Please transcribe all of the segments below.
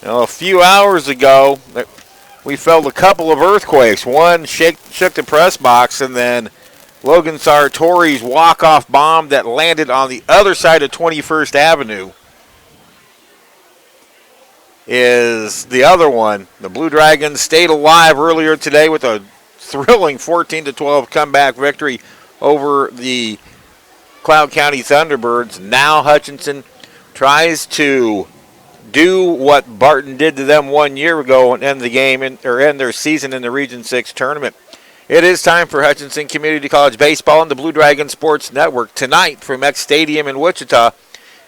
A few hours ago, we felt a couple of earthquakes. One shook the press box, and then Logan Sartori's walk-off bomb that landed on the other side of 21st Avenue is the other one. The Blue Dragons stayed alive earlier today with a thrilling 14-12 comeback victory over the Cloud County Thunderbirds. Now Hutchinson tries to do what Barton did to them 1 year ago and end the game or end their season in the Region 6 tournament. It is time for Hutchinson Community College Baseball on the Blue Dragon Sports Network. Tonight from Eck Stadium in Wichita,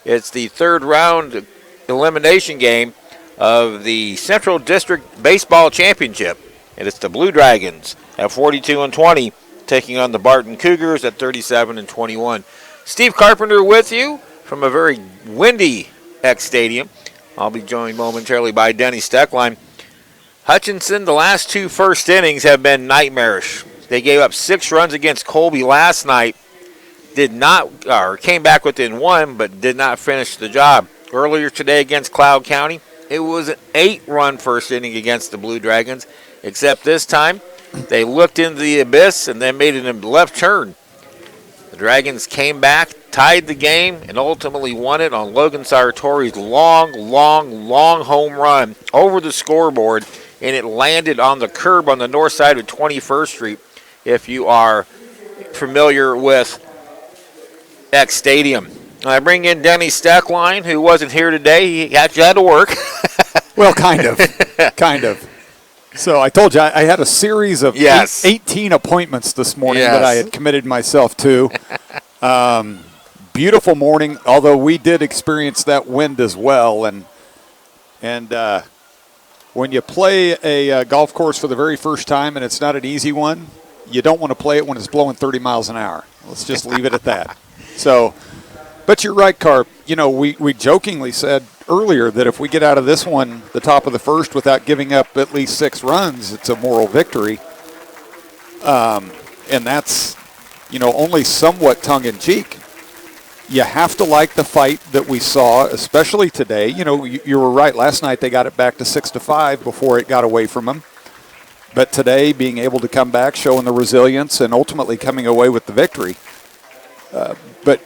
it's the third round elimination game of the Central District Baseball Championship. And it's the Blue Dragons at 42-20 taking on the Barton Cougars at 37-21. Steve Carpenter with you from a very windy Eck Stadium. I'll be joined momentarily by Denny Steckline. Hutchinson, the last two first innings have been nightmarish. They gave up 6 runs against Colby last night. Came back within 1, but did not finish the job. Earlier today against Cloud County, it was an 8-run first inning against the Blue Dragons, except this time they looked into the abyss and then made a left turn. The Dragons came back, tied the game, and ultimately won it on Logan Sartori's long home run over the scoreboard, and it landed on the curb on the north side of 21st Street, if you are familiar with Eck Stadium. I bring in Denny Steckline, who wasn't here today. He actually had to work. Well, kind of. So I told you I had a series of 18 appointments this morning that I had committed myself to. Beautiful morning, although we did experience that wind as well. And when you play a golf course for the very first time and it's not an easy one, you don't want to play it when it's blowing 30 miles an hour. Let's just leave it at that. So, but you're right, Carp. You know, we jokingly said earlier that if we get out of this one, the top of the first, without giving up at least 6 runs, it's a moral victory. And that's, only somewhat tongue-in-cheek. You have to like the fight that we saw, especially today. You were right. Last night they got it back to 6-5 before it got away from them. But today, being able to come back, showing the resilience, and ultimately coming away with the victory. But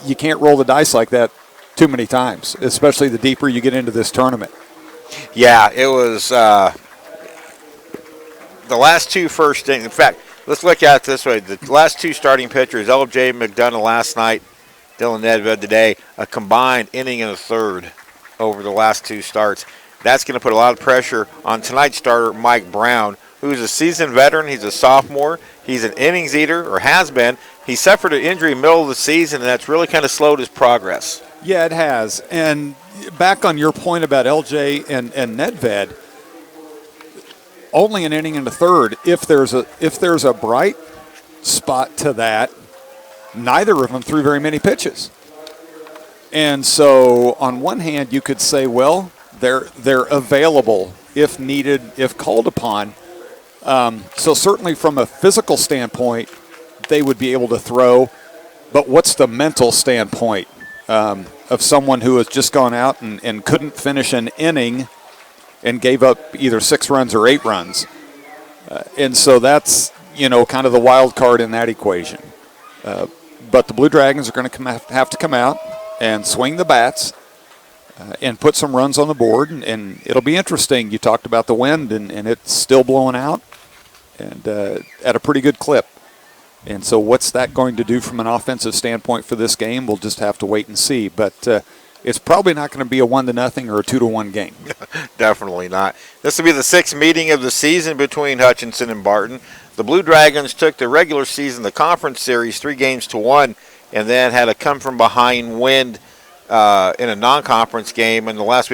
you can't roll the dice like that too many times, especially the deeper you get into this tournament. Yeah, it was the last two first innings. In fact, let's look at it this way. The last two starting pitchers, L.J. McDonough last night, Dylan Nedved today, a combined inning and a third over the last two starts. That's going to put a lot of pressure on tonight's starter, Mike Brown, who's a seasoned veteran. He's a sophomore. He's an innings eater, or has been. He suffered an injury middle of the season, and that's really kind of slowed his progress. Yeah, it has. And back on your point about LJ and Nedved, only an inning and a third. If there's a bright spot to that, neither of them threw very many pitches. And so on one hand, you could say, well, they're available if needed, if called upon. So certainly from a physical standpoint, they would be able to throw. But what's the mental standpoint of someone who has just gone out and couldn't finish an inning and gave up either 6 runs or 8 runs? And so that's, kind of the wild card in that equation. But the Blue Dragons are going to have to come out and swing the bats and put some runs on the board. And it'll be interesting. You talked about the wind, and it's still blowing out and at a pretty good clip. And so what's that going to do from an offensive standpoint for this game? We'll just have to wait and see. But it's probably not going to be a 1-0 or a 2-1 game. Definitely not. This will be the 6th meeting of the season between Hutchinson and Barton. The Blue Dragons took the regular season, the conference series, 3-1, and then had a come-from-behind win in a non-conference game in the last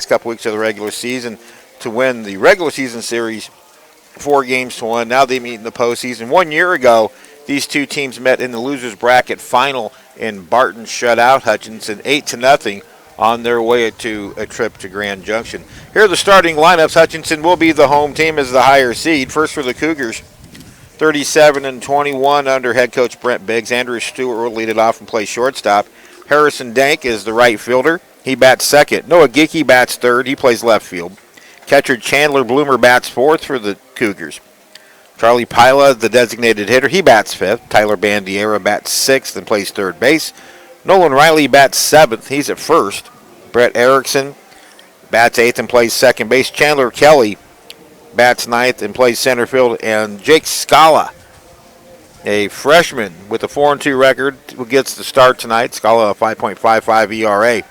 couple weeks of the regular season to win the regular season series 4-1. Now they meet in the postseason. 1 year ago, these two teams met in the losers bracket final, and Barton shut out Hutchinson 8-0 on their way to a trip to Grand Junction. Here are the starting lineups. Hutchinson will be the home team as the higher seed. First for the Cougars, 37-21 under head coach Brent Biggs. Andrew Stewart will lead it off and play shortstop. Harrison Dank is the right fielder. he bats second. Noah Geeky bats third. He plays left field. Catcher Chandler Bloomer bats fourth for the Cougars. Charlie Pila, the designated hitter, he bats fifth. Tyler Bandiera bats sixth and plays third base. Nolan Riley bats seventh. He's at first. Brett Erickson bats eighth and plays second base. Chandler Kelly bats ninth and plays center field. And Jake Scala, a freshman with a 4-2 record, who gets the start tonight. Scala, a 5.55 ERA.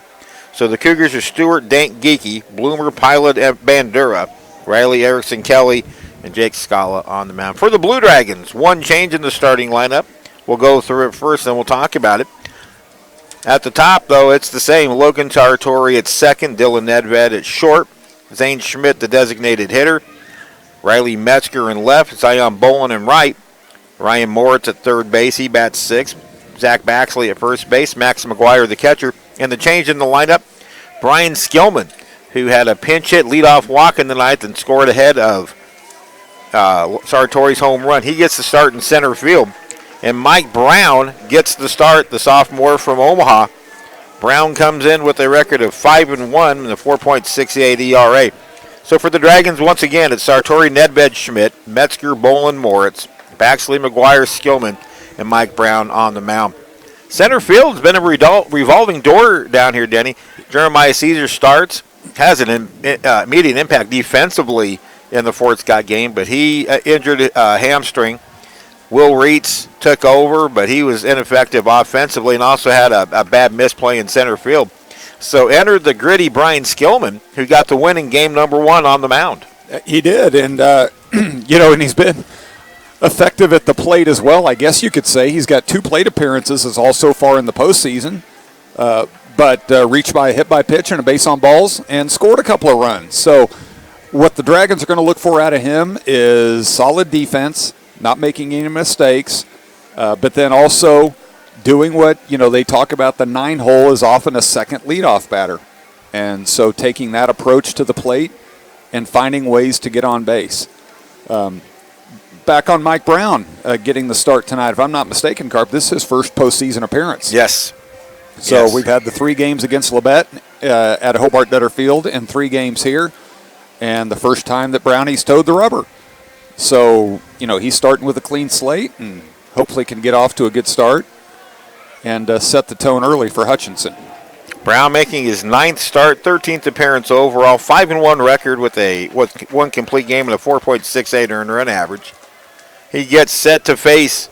So the Cougars are Stewart, Dank, Geeky, Bloomer, Pilot, and Bandiera, Riley, Erickson, Kelly, and Jake Scala on the mound. For the Blue Dragons, one change in the starting lineup. We'll go through it first, then we'll talk about it. At the top, though, it's the same. Logan Sartori at second, Dylan Nedved at short, Zane Schmidt, the designated hitter, Riley Metzger in left, Zion Bolin in right, Ryan Moritz at third base, he bats sixth, Zach Baxley at first base, Max McGuire the catcher, and the change in the lineup, Brian Skillman, who had a pinch hit leadoff walk in the ninth and scored ahead of Sartori's home run. He gets the start in center field. And Mike Brown gets the start, the sophomore from Omaha. Brown comes in with a record of 5-1 and a 4.68 ERA. So for the Dragons, once again, it's Sartori, Nedved, Schmidt, Metzger, Bolin, Moritz, Baxley, McGuire, Skillman, and Mike Brown on the mound. Center field's been a revolving door down here, Denny. Jeremiah Caesar starts, has an immediate impact defensively in the Fort Scott game, but he injured a hamstring. Will Reitz took over, but he was ineffective offensively and also had a bad misplay in center field. So entered the gritty Brian Skillman, who got the win in game number 1 on the mound. He did, and and he's been effective at the plate as well, I guess you could say. He's got 2 plate appearances as all so far in the postseason, but reached by a hit by pitch and a base on balls and scored a couple of runs. So what the Dragons are going to look for out of him is solid defense, not making any mistakes, but then also doing what, they talk about the 9-hole is often a second leadoff batter. And so taking that approach to the plate and finding ways to get on base. Back on Mike Brown getting the start tonight. If I'm not mistaken, Carp, this is his first postseason appearance. Yes. So we've had the 3 games against Labette at Hobart Dutter Field and 3 games here. And the first time that Brownie's towed the rubber. So, he's starting with a clean slate and hopefully can get off to a good start and set the tone early for Hutchinson. Brown making his 9th start, 13th appearance overall, 5-1 record with 1 complete game and a 4.68 earned run average. He gets set to face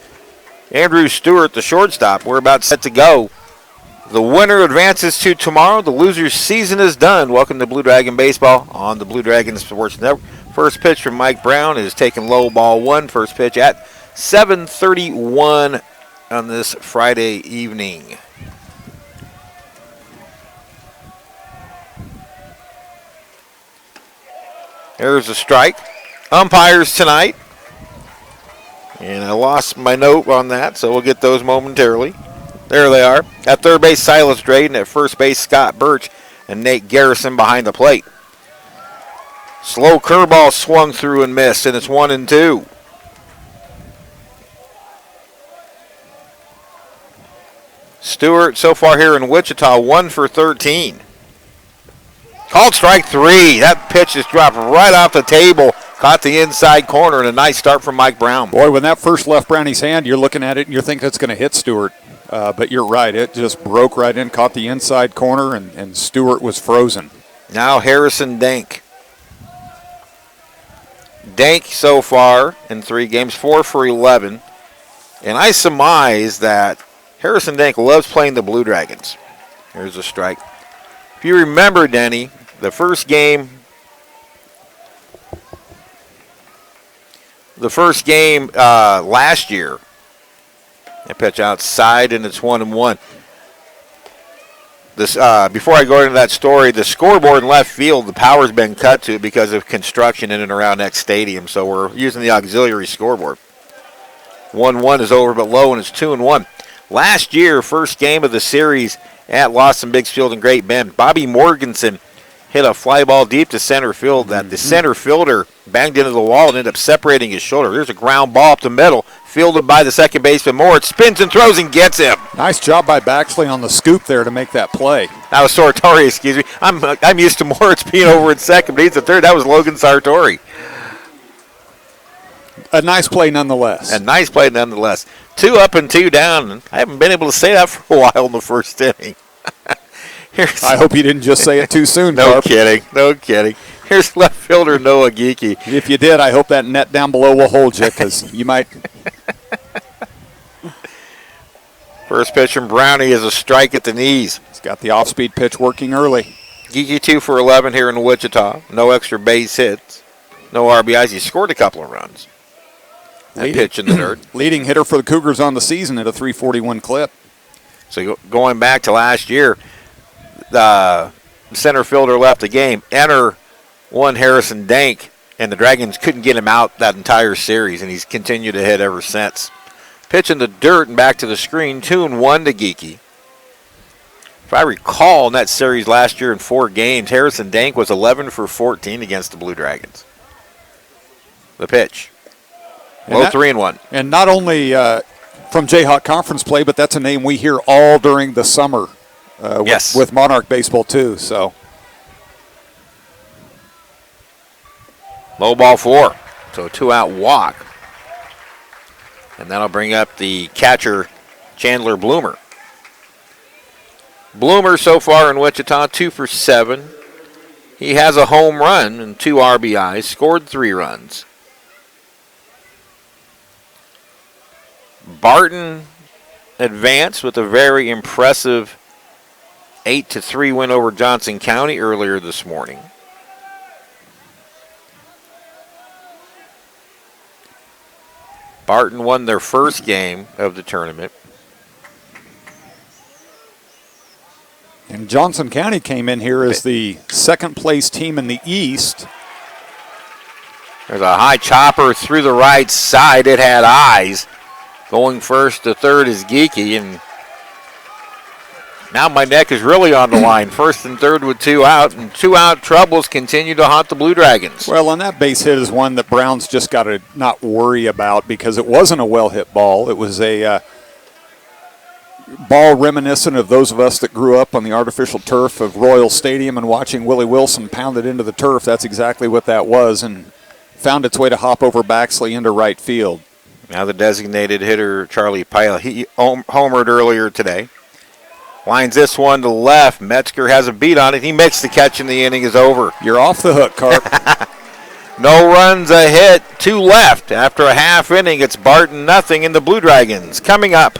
Andrew Stewart, the shortstop. We're about set to go. The winner advances to tomorrow. The loser's season is done. Welcome to Blue Dragon Baseball on the Blue Dragon Sports Network. First pitch from Mike Brown is taken low, ball 1. First pitch at 7:31 on this Friday evening. There's a strike. Umpires tonight. And I lost my note on that, so we'll get those momentarily. There they are. At third base, Silas Drayden. At first base, Scott Birch and Nate Garrison behind the plate. Slow curveball swung through and missed, and it's 1-2. Stewart, so far here in Wichita, 1 for 13. Called strike 3. That pitch just dropped right off the table. Caught the inside corner, and a nice start from Mike Brown. Boy, when that first left Brownie's hand, you're looking at it and you're thinking it's going to hit Stewart. But you're right. It just broke right in, caught the inside corner, and Stewart was frozen. Now Harrison Dank. Dank so far in 3 games, 4 for 11. And I surmise that Harrison Dank loves playing the Blue Dragons. Here's a strike. If you remember, Denny, the first game last year, I pitch outside and it's 1-1. This before I go into that story, the scoreboard in left field, the power's been cut to because of construction in and around Eck Stadium, so we're using the auxiliary scoreboard. 1-1 is over but low, and it's 2-1. Last year, first game of the series at Lawson Biggsfield and Great Bend, Bobby Morganson hit a fly ball deep to center field that the center fielder banged into the wall and ended up separating his shoulder. There's a ground ball up the middle, Fielded by the second baseman Moore. It spins and throws and gets him. Nice job by Baxley on the scoop there to make that play. That was Sartori, excuse me. I'm used to Moritz being over at second, but he's at third. That was Logan Sartori. A nice play nonetheless. A nice play nonetheless. 2 up and 2 down. I haven't been able to say that for a while in the first inning. I hope you didn't just say it too soon, No Carp. kidding. No kidding. Here's left fielder Noah Geeky. If you did, I hope that net down below will hold you, because you might. First pitch from Brownie is a strike at the knees. He's got the off-speed pitch working early. Geeky 2 for 11 here in Wichita. No extra base hits. No RBIs. He scored a couple of runs. That pitch in the dirt. Leading hitter for the Cougars on the season at a 341 clip. So going back to last year, the center fielder left the game. Enter one Harrison Dank, and the Dragons couldn't get him out that entire series, and he's continued to hit ever since. Pitch in the dirt and back to the screen, 2-1 to Geeky. If I recall, in that series last year in 4 games, Harrison Dank was 11 for 14 against the Blue Dragons. The pitch. Low 3-1. And not only from Jayhawk Conference play, but that's a name we hear all during the summer yes. with Monarch Baseball too. So Low ball 4. So a 2-out walk. And that'll bring up the catcher, Chandler Bloomer. Bloomer so far in Wichita, 2 for 7. He has a home run and 2 RBIs, scored 3 runs. Barton advanced with a very impressive 8-3 win over Johnson County earlier this morning. Barton won their first game of the tournament. And Johnson County came in here as the second place team in the East. There's a high chopper through the right side. It had eyes. Going first to third is Geeky, and now my neck is really on the line. First and third with 2 out, and 2-out troubles continue to haunt the Blue Dragons. Well, and that base hit is one that Brown's just got to not worry about, because it wasn't a well-hit ball. It was a ball reminiscent of those of us that grew up on the artificial turf of Royal Stadium and watching Willie Wilson pound it into the turf. That's exactly what that was, and found its way to hop over Baxley into right field. Now the designated hitter, Charlie Pyle, he homered earlier today. Lines this one to left. Metzger has a beat on it. He makes the catch, and the inning is over. You're off the hook, Carp. No runs, a hit, 2 left. After a half inning, it's Barton nothing in the Blue Dragons. Coming up.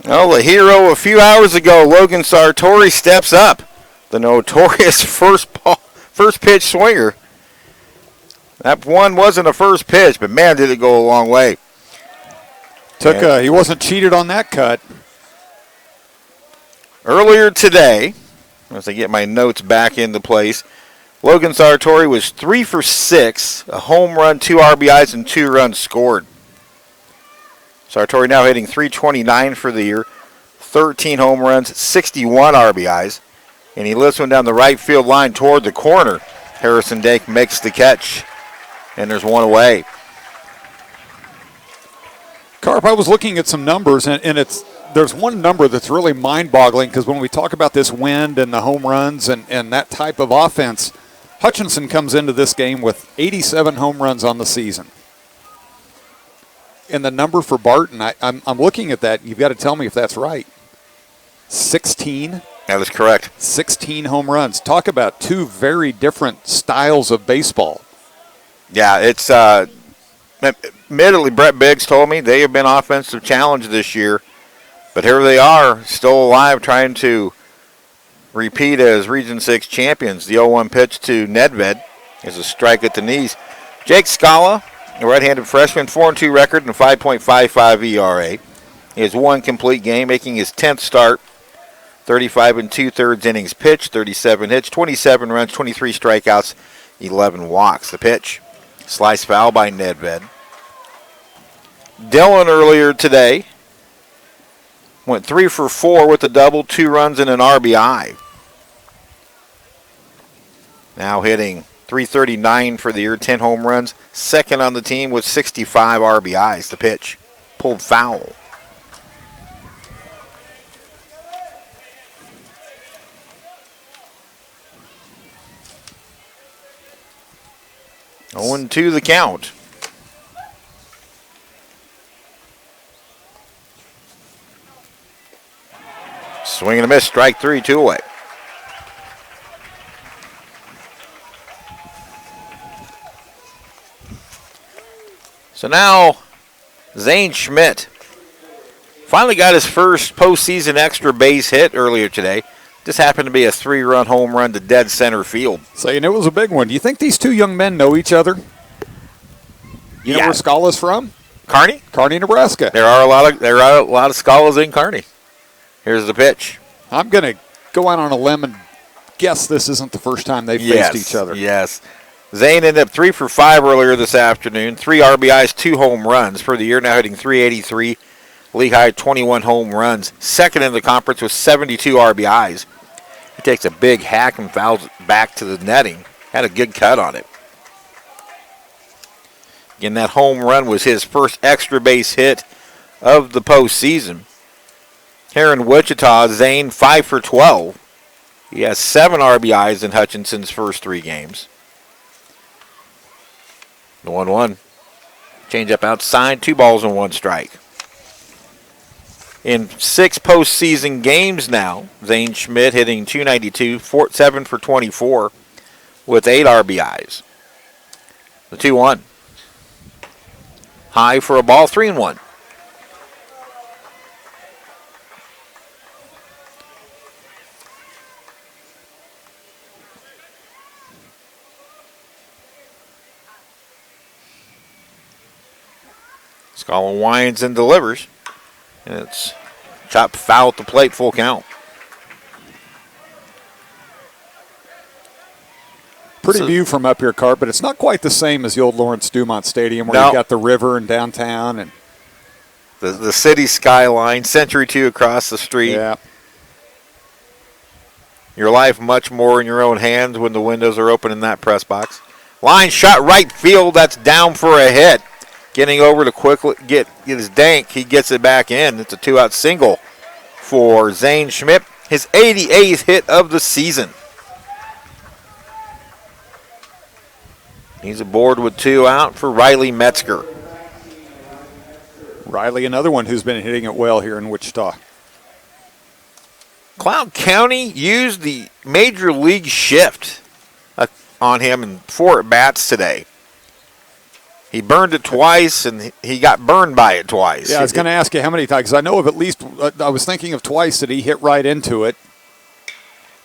Well, the hero a few hours ago, Logan Sartori, steps up. the notorious first pitch swinger. That one wasn't a first pitch, but man, did it go a long way. He wasn't cheated on that cut. Earlier today, as I get my notes back into place, Logan Sartori was 3 for 6, a home run, 2 RBIs, and 2 runs scored. Sartori now hitting .329 for the year, 13 home runs, 61 RBIs, and he lifts one down the right field line toward the corner. Harrison Dank makes the catch, and there's one away. Carp, I was looking at some numbers, and there's one number that's really mind-boggling, because when we talk about this wind and the home runs and that type of offense, Hutchinson comes into this game with 87 home runs on the season. And the number for Barton, I'm looking at that. You've got to tell me if that's right. 16? That is correct. 16 home runs. Talk about two very different styles of baseball. Yeah, it's admittedly, Brett Biggs told me they have been offensive challenge this year, but here they are, still alive, trying to repeat as Region 6 champions. The 0-1 pitch to Nedved is a strike at the knees. Jake Scala, a right-handed freshman, 4-2 record and a 5.55 ERA. He has one complete game, making his 10th start. 35 2/3 innings pitched, 37 hits, 27 runs, 23 strikeouts, 11 walks. The pitch, slice foul by Nedved. Dillon earlier today went 3 for 4 with a double, 2 runs and an RBI. Now hitting .339 for the year, 10 home runs, second on the team with 65 RBIs. The pitch, pulled foul. Going to the count. Swing and a miss, strike 3, 2 away. So now, Zane Schmidt finally got his first postseason extra base hit earlier today. Just happened to be a 3-run home run to dead center field. Saying it was a big one. Do you think these two young men know each other? You know where Scala's from? Kearney? Kearney, Nebraska. There are a lot of Scalas in Kearney. Here's the pitch. I'm going to go out on a limb and guess this isn't the first time they've faced each other. Yes. Zane ended up 3 for 5 earlier this afternoon. 3 RBIs, 2 home runs for the year. Now hitting .383. League high 21 home runs. Second in the conference with 72 RBIs. He takes a big hack and fouls it back to the netting. Had a good cut on it. Again, that home run was his first extra base hit of the postseason. Here in Wichita, Zane 5 for 12. He has 7 RBIs in Hutchinson's first 3 games. The 1-1. Change up outside, 2 balls and 1 strike. In 6 postseason games now, Zane Schmidt hitting .292, 7 for 24 with 8 RBIs. The 2-1. High for a ball, 3-1. Scala winds and delivers. And it's chopped foul at the plate, full count. Pretty view from up here, Carp, but it's not quite the same as the old Lawrence Dumont Stadium where you got the river and downtown and the city skyline, Century 2 across the street. Yeah. Your life much more in your own hands when the windows are open in that press box. Line shot right field, that's down for a hit. Getting over to quickly get his Dank, he gets it back in. It's a 2-out single for Zane Schmidt, his 88th hit of the season. He's aboard with 2 out for Riley Metzger. Riley, another one who's been hitting it well here in Wichita. Cloud County used the major league shift on him in 4 at-bats today. He burned it twice, and he got burned by it twice. Yeah, I was going to ask you how many times. I know of at least, I was thinking of twice that he hit right into it.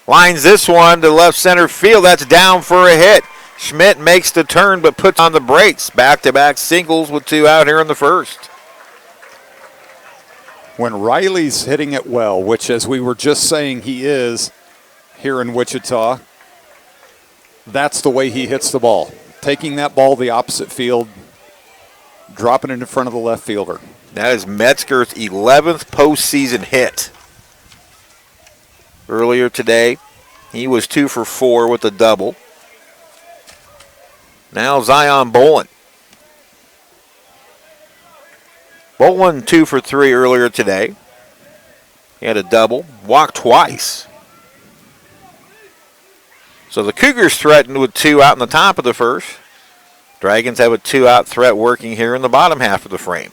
Lines this one to left center field. That's down for a hit. Schmidt makes the turn but puts on the brakes. Back-to-back singles with 2 out here in the first. When Riley's hitting it well, which as we were just saying he is here in Wichita, that's the way he hits the ball. Taking that ball the opposite field, dropping it in front of the left fielder. That is Metzger's 11th postseason hit. Earlier today, he was 2 for 4 with a double. Now Zion Bolin. Bolin 2 for 3 earlier today. He had a double, walked twice. So the Cougars threatened with 2 out in the top of the first. Dragons have a 2-out threat working here in the bottom half of the frame.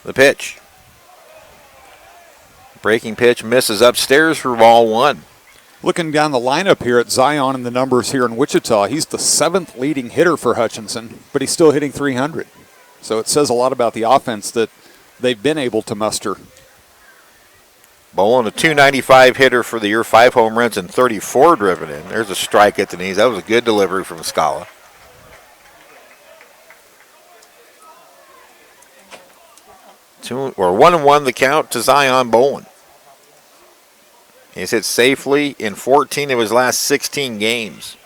The pitch. Breaking pitch misses upstairs for ball 1. Looking down the lineup here at Zion and the numbers here in Wichita, he's the 7th leading hitter for Hutchinson, but he's still hitting .300. So it says a lot about the offense that they've been able to muster. Bolin, a .295 hitter for the year, 5 home runs and 34 driven in. There's a strike at the knees. That was a good delivery from Scala. 1-1 the count to Zion Bolin. He's hit safely in 14 of his last 16 games.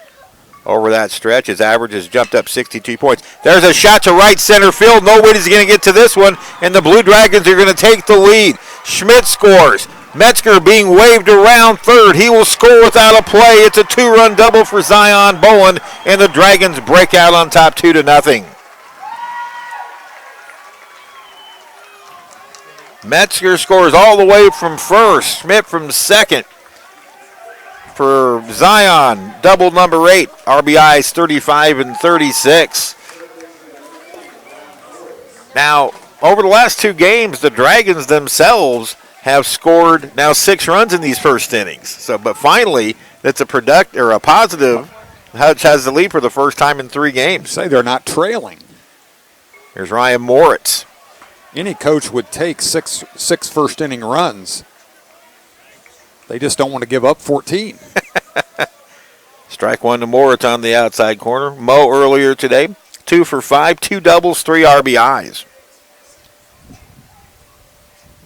Over that stretch, his average has jumped up 62 points. There's a shot to right center field. Nobody's going to get to this one, and the Blue Dragons are going to take the lead. Schmidt scores. Metzger being waved around third. He will score without a play. It's a 2-run double for Zion Bolin, and the Dragons break out on top 2-0. Metzger scores all the way from first. Schmidt from second. For Zion, double number 8. RBIs 35 and 36. Now, over the last 2 games, the Dragons themselves have scored now 6 runs in these first innings. So, but finally, it's a positive. Hutch has the lead for the first time in 3 games. Say they're not trailing. Here's Ryan Moritz. Any coach would take six first inning runs. They just don't want to give up 14. Strike 1 to Moritz on the outside corner. Mo earlier today, 2 for 5, 2 doubles, 3 RBIs.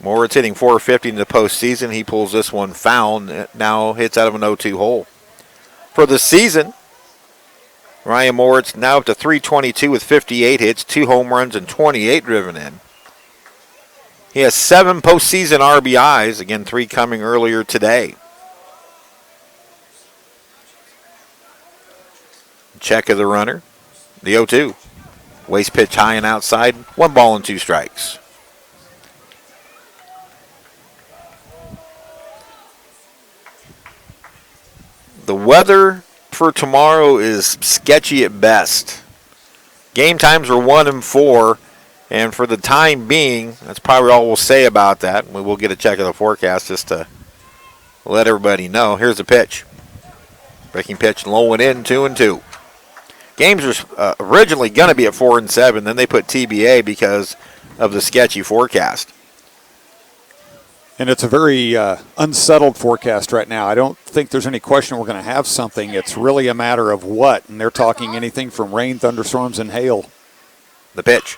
Moritz hitting .450 in the postseason. He pulls this one foul, now hits out of an 0-2 hole. For the season, Ryan Moritz now up to .322 with 58 hits, 2 home runs, and 28 driven in. He has 7 postseason RBIs, again 3 coming earlier today. Check of the runner, the 0-2. Waste pitch high and outside, 1 ball and 2 strikes. The weather for tomorrow is sketchy at best. Game times are 1 and 4. And for the time being, that's probably all we'll say about that. We will get a check of the forecast just to let everybody know. Here's the pitch. Breaking pitch, low and in, 2-2. Games were originally going to be at 4 and 7. Then they put TBA because of the sketchy forecast. And it's a very unsettled forecast right now. I don't think there's any question we're going to have something. It's really a matter of what. And they're talking anything from rain, thunderstorms, and hail. The pitch.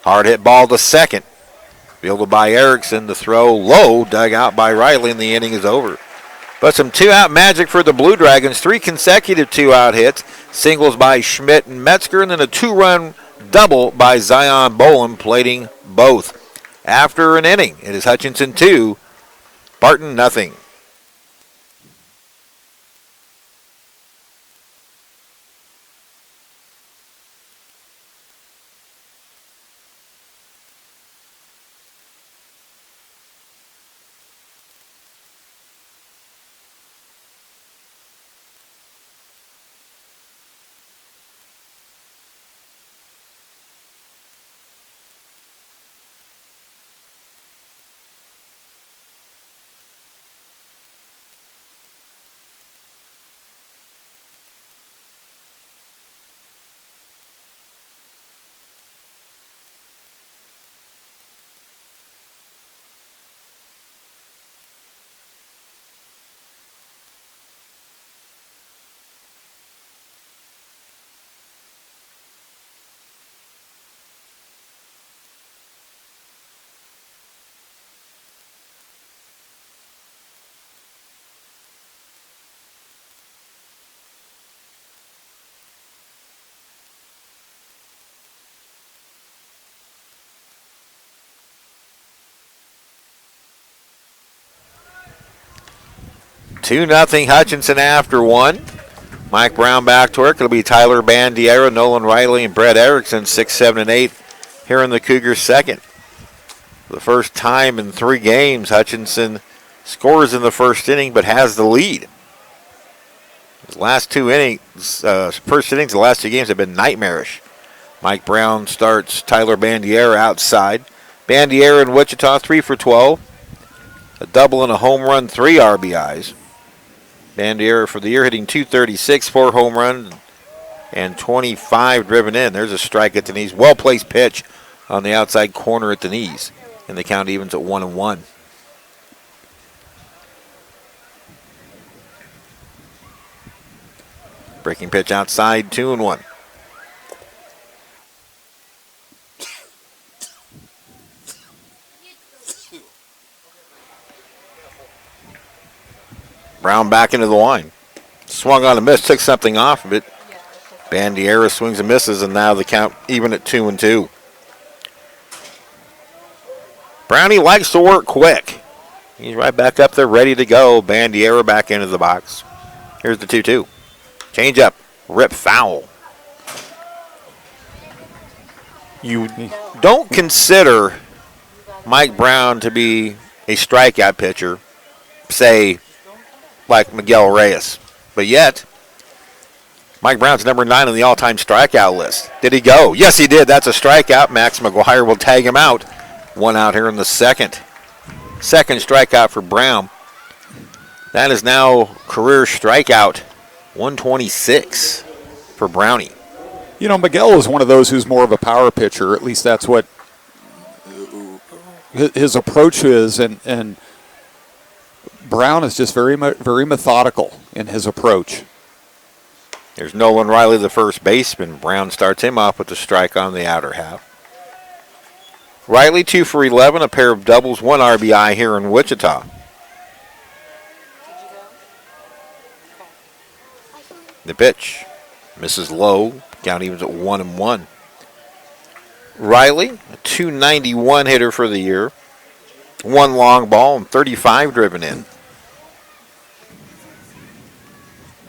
Hard hit ball to second. Fielded by Erickson. The throw low, dug out by Riley, and the inning is over. But some 2-out magic for the Blue Dragons. 3 consecutive 2-out hits. Singles by Schmidt and Metzger, and then a 2-run double by Zion Bolin, plating both. After an inning, it is Hutchinson 2, Barton nothing. 2-0 Hutchinson after one. Mike Brown back to work. It'll be Tyler Bandiera, Nolan Riley, and Brett Erickson, 6, 7, and 8 here in the Cougars' second. For the first time in 3 games, Hutchinson scores in the first inning but has the lead. His last 2 innings, first innings, the last 2 games have been nightmarish. Mike Brown starts Tyler Bandiera outside. Bandiera in Wichita, 3 for 12. A double and a home run, 3 RBIs. Bandiera for the year hitting .236, 4 home runs, and 25 driven in. There's a strike at the knees. Well-placed pitch on the outside corner at the knees. And the count evens at 1-1. Breaking pitch outside, 2-1. Brown back into the line. Swung on a miss, took something off of it. Bandiera swings and misses, and now the count even at 2-2. Brownie likes to work quick. He's right back up there, ready to go. Bandiera back into the box. Here's the 2-2. Change up, rip foul. You don't consider Mike Brown to be a strikeout pitcher, say, like Miguel Reyes. But yet, Mike Brown's number 9 on the all-time strikeout list. Did he go? Yes, he did. That's a strikeout. Max McGuire will tag him out. 1 out here in the second. Second strikeout for Brown. That is now career strikeout 126 for Brownie. You know, Miguel is one of those who's more of a power pitcher. At least that's what his approach is, and Brown is just very methodical in his approach. There's Nolan Riley, the first baseman. Brown starts him off with a strike on the outer half. Riley 2 for 11, a pair of doubles, 1 RBI here in Wichita. The pitch misses low. Count evens at 1-1. Riley, a .291 hitter for the year. 1 long ball and 35 driven in.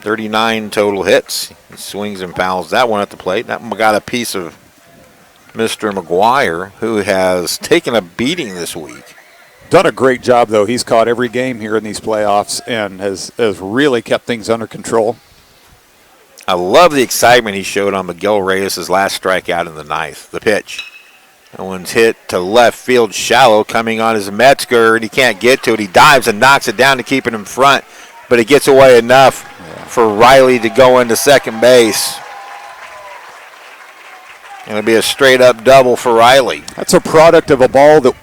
39 total hits. He swings and fouls that one at the plate. That one got a piece of Mr. McGuire, who has taken a beating this week. Done a great job, though. He's caught every game here in these playoffs and has really kept things under control. I love the excitement he showed on Miguel Reyes' last strikeout in the ninth. The pitch. That one's hit to left field shallow, coming on his Metzger, and he can't get to it. He dives and knocks it down to keep it in front, but it gets away enough for Riley to go into second base. It'll be a straight-up double for Riley. That's a product of a ball that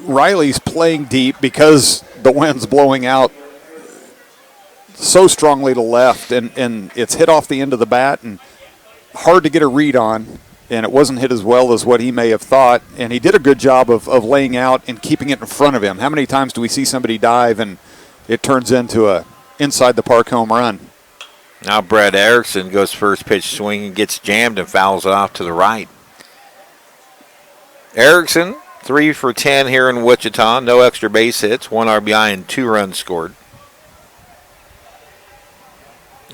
Riley's playing deep because the wind's blowing out so strongly to left, and it's hit off the end of the bat and hard to get a read on, and it wasn't hit as well as what he may have thought, and he did a good job of laying out and keeping it in front of him. How many times do we see somebody dive and it turns into a inside-the-park home run? Now Brett Erickson goes first pitch swing and gets jammed and fouls it off to the right. Erickson, 3 for 10 here in Wichita. No extra base hits, 1 RBI and 2 runs scored.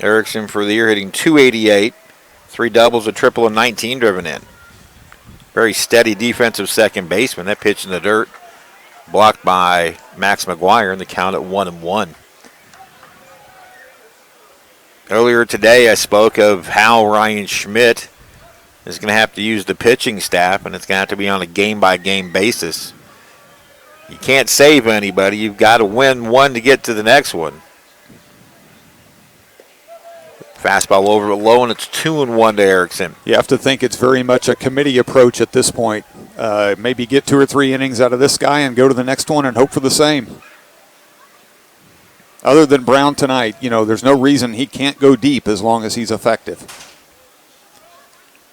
Erickson for the year hitting .288, 3 doubles, a triple, and 19 driven in. Very steady defensive second baseman. That pitch in the dirt, blocked by Max McGuire, and the count at 1-1. Earlier today, I spoke of how Ryan Schmidt is going to have to use the pitching staff, and it's going to have to be on a game-by-game basis. You can't save anybody. You've got to win one to get to the next one. Fastball over low, and it's 2-1 to Erickson. You have to think it's very much a committee approach at this point. Maybe get 2 or 3 innings out of this guy and go to the next one and hope for the same. Other than Brown tonight, you know, there's no reason he can't go deep as long as he's effective.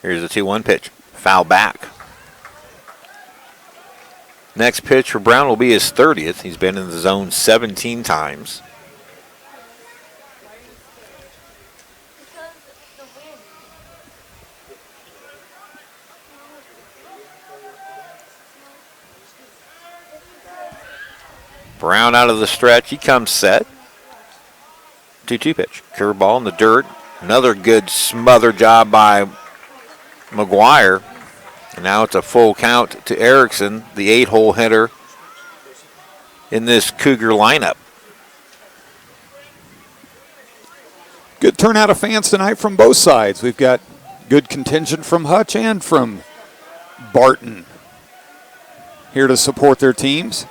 Here's a 2-1 pitch. Foul back. Next pitch for Brown will be his 30th. He's been in the zone 17 times. Brown out of the stretch. He comes set. 2-2 pitch. Curveball in the dirt. Another good smother job by McGuire. And now it's a full count to Erickson, the 8-hole hitter in this Cougar lineup. Good turnout of fans tonight from both sides. We've got good contingent from Hutch and from Barton here to support their teams.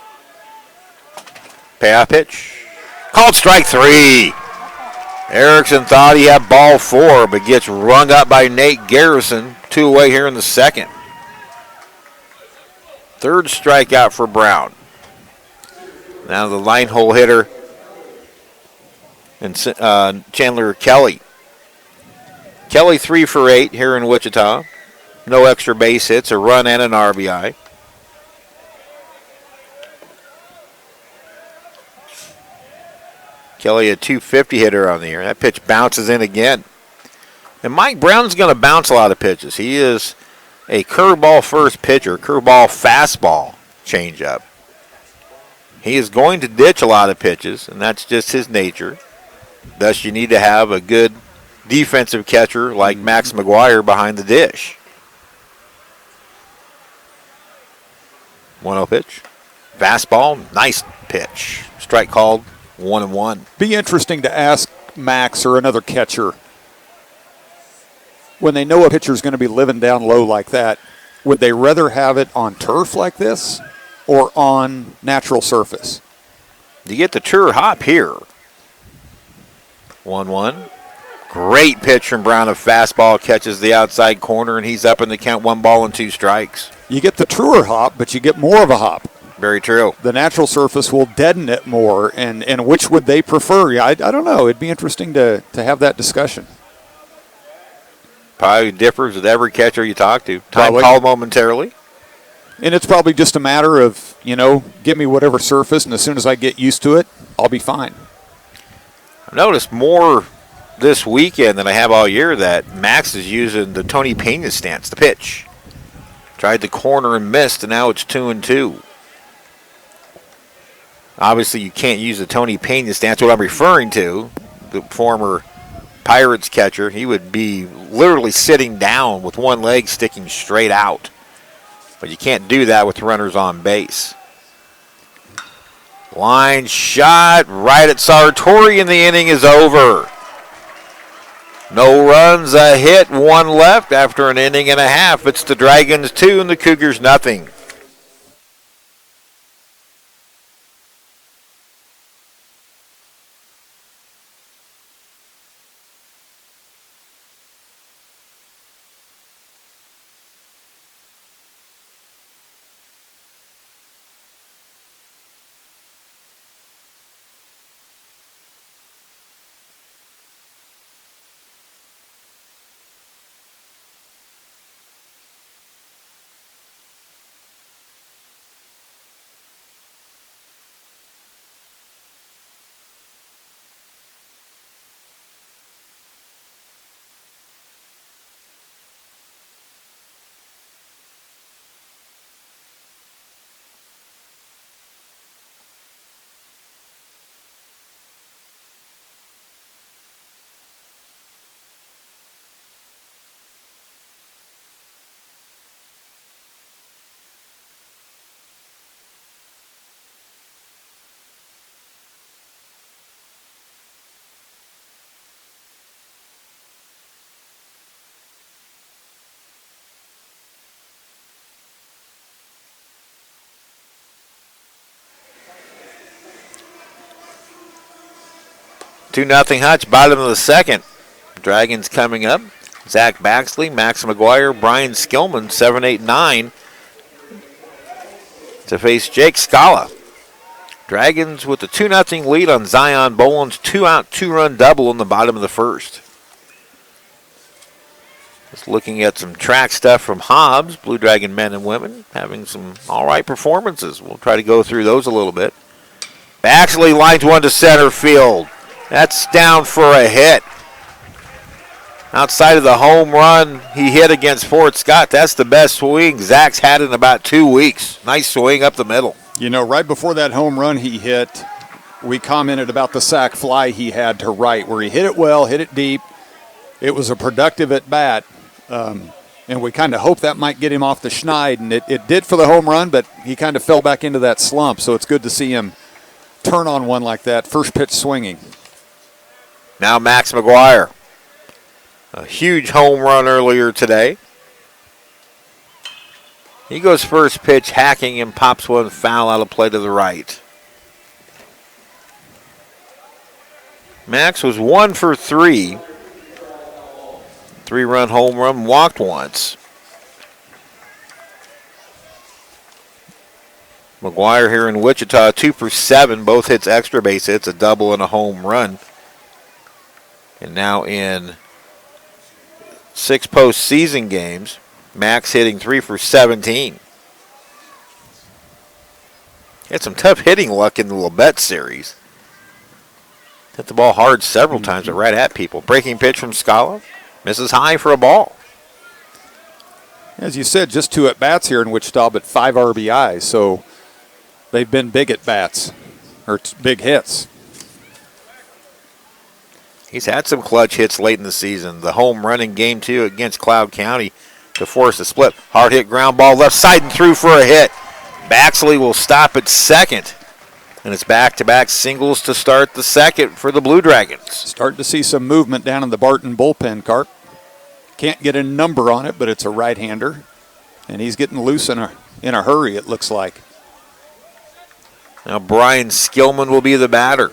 Payoff pitch. Called strike 3. Erickson thought he had ball 4, but gets rung up by Nate Garrison. 2 away here in the second. Third strikeout for Brown. Now the 9-hole hitter and Chandler Kelly. Kelly 3 for 8 here in Wichita. No extra base hits, a run and an RBI. Kelly a 250 hitter on the year. That pitch bounces in again. And Mike Brown's going to bounce a lot of pitches. He is a curveball first pitcher, curveball fastball changeup. He is going to ditch a lot of pitches, and that's just his nature. Thus, you need to have a good defensive catcher like Max McGuire behind the dish. 1-0 pitch. Fastball, nice pitch. Strike called, 1-1. Be interesting to ask Max or another catcher, when they know a pitcher is going to be living down low like that, would they rather have it on turf like this or on natural surface? You get the tour hop here. 1-1. Great pitch from Brown. A fastball catches the outside corner, and he's up in the count. 1 ball and 2 strikes. You get the truer hop, but you get more of a hop. Very true. The natural surface will deaden it more, and which would they prefer? Yeah, I don't know. It'd be interesting to have that discussion. Probably differs with every catcher you talk to. Time Probably. called momentarily. And it's probably just a matter of, give me whatever surface, and as soon as I get used to it, I'll be fine. I've noticed more this weekend than I have all year that Max is using the Tony Pena stance, the pitch. Tried the corner and missed, and now it's 2-2. Obviously, you can't use the Tony Pena stance. What I'm referring to, the former Pirates catcher, he would be literally sitting down with one leg sticking straight out. But you can't do that with runners on base. Line shot right at Sartori, and the inning is over. No runs, a hit, 1 left after an inning and a half. It's the Dragons 2 and the Cougars nothing. Two nothing Hutch, bottom of the second. Dragons coming up. Zach Baxley, Max McGuire, Brian Skillman, 7, 8, 9 to face Jake Scala. Dragons with the 2-0 lead on Zion Boland's 2-out, 2-run double in the bottom of the first. Just looking at some track stuff from Hobbs, Blue Dragon men and women, having some all right performances. We'll try to go through those a little bit. Baxley lines one to center field. That's down for a hit. Outside of the home run he hit against Fort Scott, that's the best swing Zach's had in about 2 weeks. Nice swing up the middle. Right before that home run he hit, we commented about the sac fly he had to right, where he hit it well, hit it deep. It was a productive at bat, and we kind of hoped that might get him off the schneid, and it did for the home run, but he kind of fell back into that slump, so it's good to see him turn on one like that, first pitch swinging. Now Max McGuire. A huge home run earlier today. He goes first pitch, hacking, and pops one foul out of play to the right. Max was 1 for 3. 3-run home run, walked once. McGuire here in Wichita, 2 for 7, both hits extra base hits, a double and a home run. And now in 6 postseason games, Max hitting 3 for 17. Had some tough hitting luck in the Labette series. Hit the ball hard several times, but right at people. Breaking pitch from Scala, misses high for a ball. As you said, just 2 at-bats here in Wichita, but 5 RBIs, so they've been big at-bats, or big hits. He's had some clutch hits late in the season. The home run in Game 2 against Cloud County to force a split. Hard hit ground ball left side and through for a hit. Baxley will stop at second. And it's back-to-back singles to start the second for the Blue Dragons. Starting to see some movement down in the Barton bullpen, Carp. Can't get a number on it, but it's a right-hander. And he's getting loose in a hurry, it looks like. Now Brian Skillman will be the batter.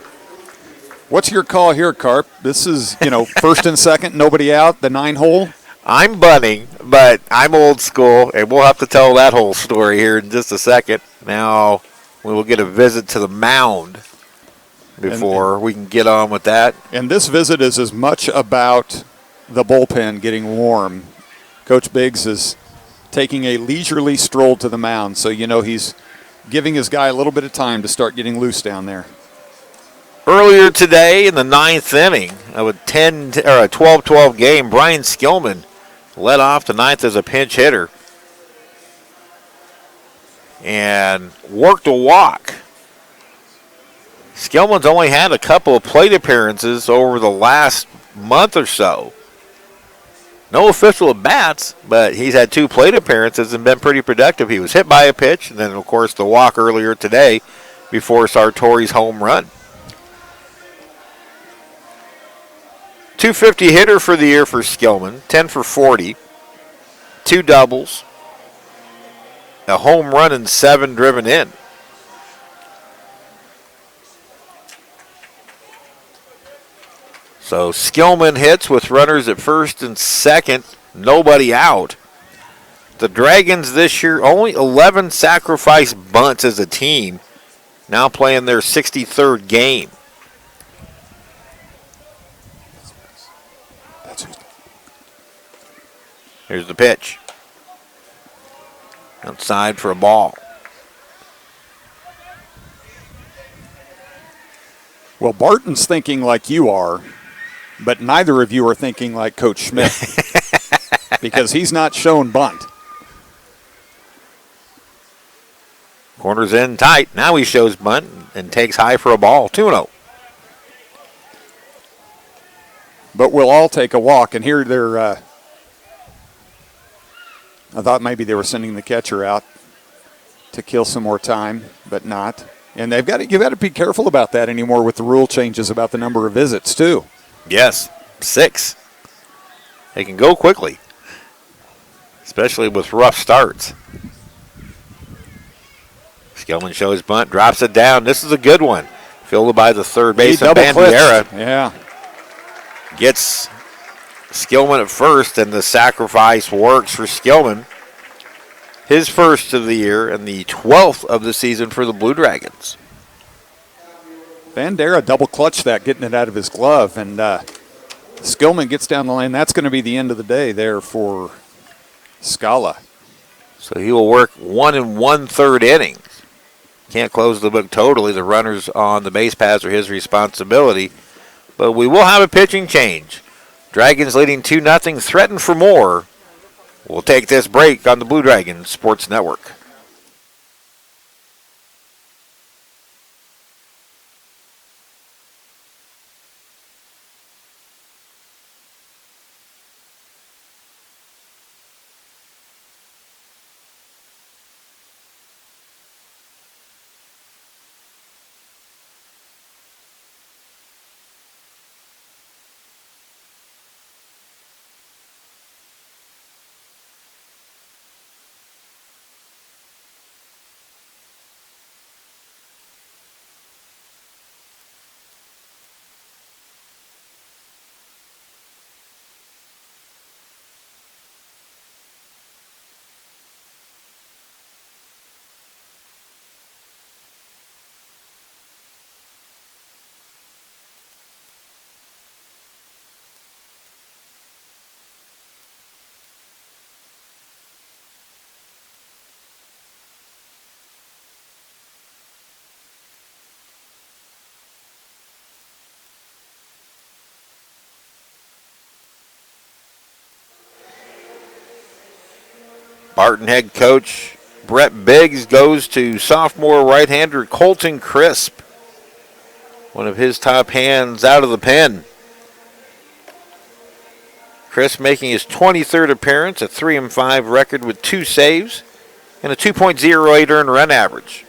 What's your call here, Carp? This is, first and second, nobody out, the 9-hole. I'm bunting, but I'm old school, and we'll have to tell that whole story here in just a second. Now we will get a visit to the mound before we can get on with that. And this visit is as much about the bullpen getting warm. Coach Biggs is taking a leisurely stroll to the mound, so he's giving his guy a little bit of time to start getting loose down there. Earlier today in the 9th inning of a 12-12 game, Brian Skillman led off the 9th as a pinch hitter and worked a walk. Skillman's only had a couple of plate appearances over the last month or so. No official at-bats, but he's had 2 plate appearances and been pretty productive. He was hit by a pitch, and then, of course, the walk earlier today before Sartori's home run. .250 hitter for the year for Skillman, 10 for 40, 2 doubles, a home run and 7 driven in. So Skillman hits with runners at first and second, nobody out. The Dragons this year, only 11 sacrifice bunts as a team, now playing their 63rd game. Here's the pitch. Outside for a ball. Well, Barton's thinking like you are, but neither of you are thinking like Coach Schmidt because he's not shown bunt. Corner's in tight. Now he shows bunt and takes high for a ball. 2-0. But we'll all take a walk, and here they're I thought maybe they were sending the catcher out to kill some more time, but not. And you've got to be careful about that anymore with the rule changes about the number of visits, too. Yes, 6. They can go quickly, especially with rough starts. Skillman shows bunt, drops it down. This is a good one. Fielded by the third baseman, Bandiera. Yeah. Gets Skillman at first, and the sacrifice works for Skillman. His first of the year and the 12th of the season for the Blue Dragons. Bandiera double clutched that, getting it out of his glove, and Skillman gets down the lane. That's going to be the end of the day there for Scala. So he will work 1 1/3 innings. Can't close the book totally. The runners on the base paths are his responsibility. But we will have a pitching change. Dragons leading 2-0, threaten for more. We'll take this break on the Blue Dragons Sports Network. Barton head coach Brett Biggs goes to sophomore right-hander Colton Crisp. One of his top hands out of the pen. Crisp making his 23rd appearance, a 3-5 record with 2 saves and a 2.08 earned run average.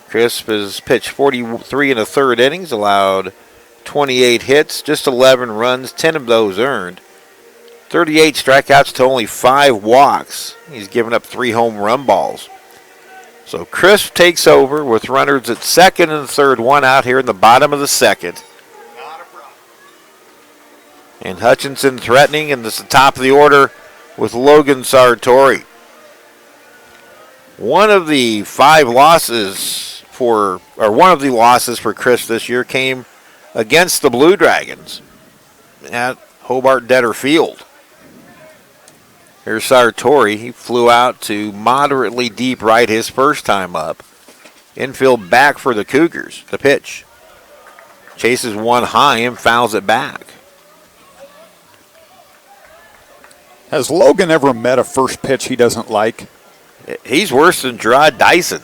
Crisp has pitched 43 and a third innings, allowed 28 hits, just 11 runs, 10 of those earned. 38 strikeouts to only 5 walks. He's given up 3 home run balls. So Crisp takes over with runners at second and third, 1 out here in the bottom of the second. And Hutchinson threatening, and this is the top of the order with Logan Sartori. One of the losses for Crisp this year came against the Blue Dragons at Hobart Detter Field. Here's Sartori. He flew out to moderately deep right his first time up. Infield back for the Cougars. The pitch. Chases one high and fouls it back. Has Logan ever met a first pitch he doesn't like? He's worse than Gerard Dyson.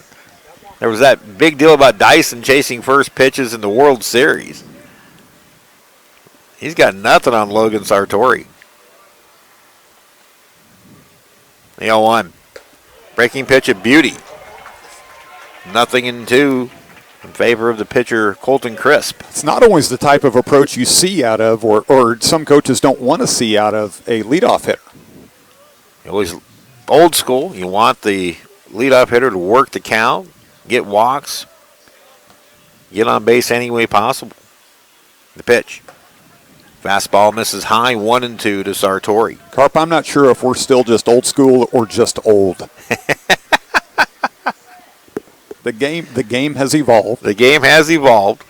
There was that big deal about Dyson chasing first pitches in the World Series. He's got nothing on Logan Sartori. The 0-1. Breaking pitch at Beauty. 0-2 in favor of the pitcher, Colton Crisp. It's not always the type of approach you see out of, or some coaches don't want to see out of, a leadoff hitter. Always old school. You want the leadoff hitter to work the count, get walks, get on base any way possible. The pitch. Fastball misses high, 1-2 to Sartori. Carp, I'm not sure if we're still just old school or just old. The game has evolved. The game has evolved.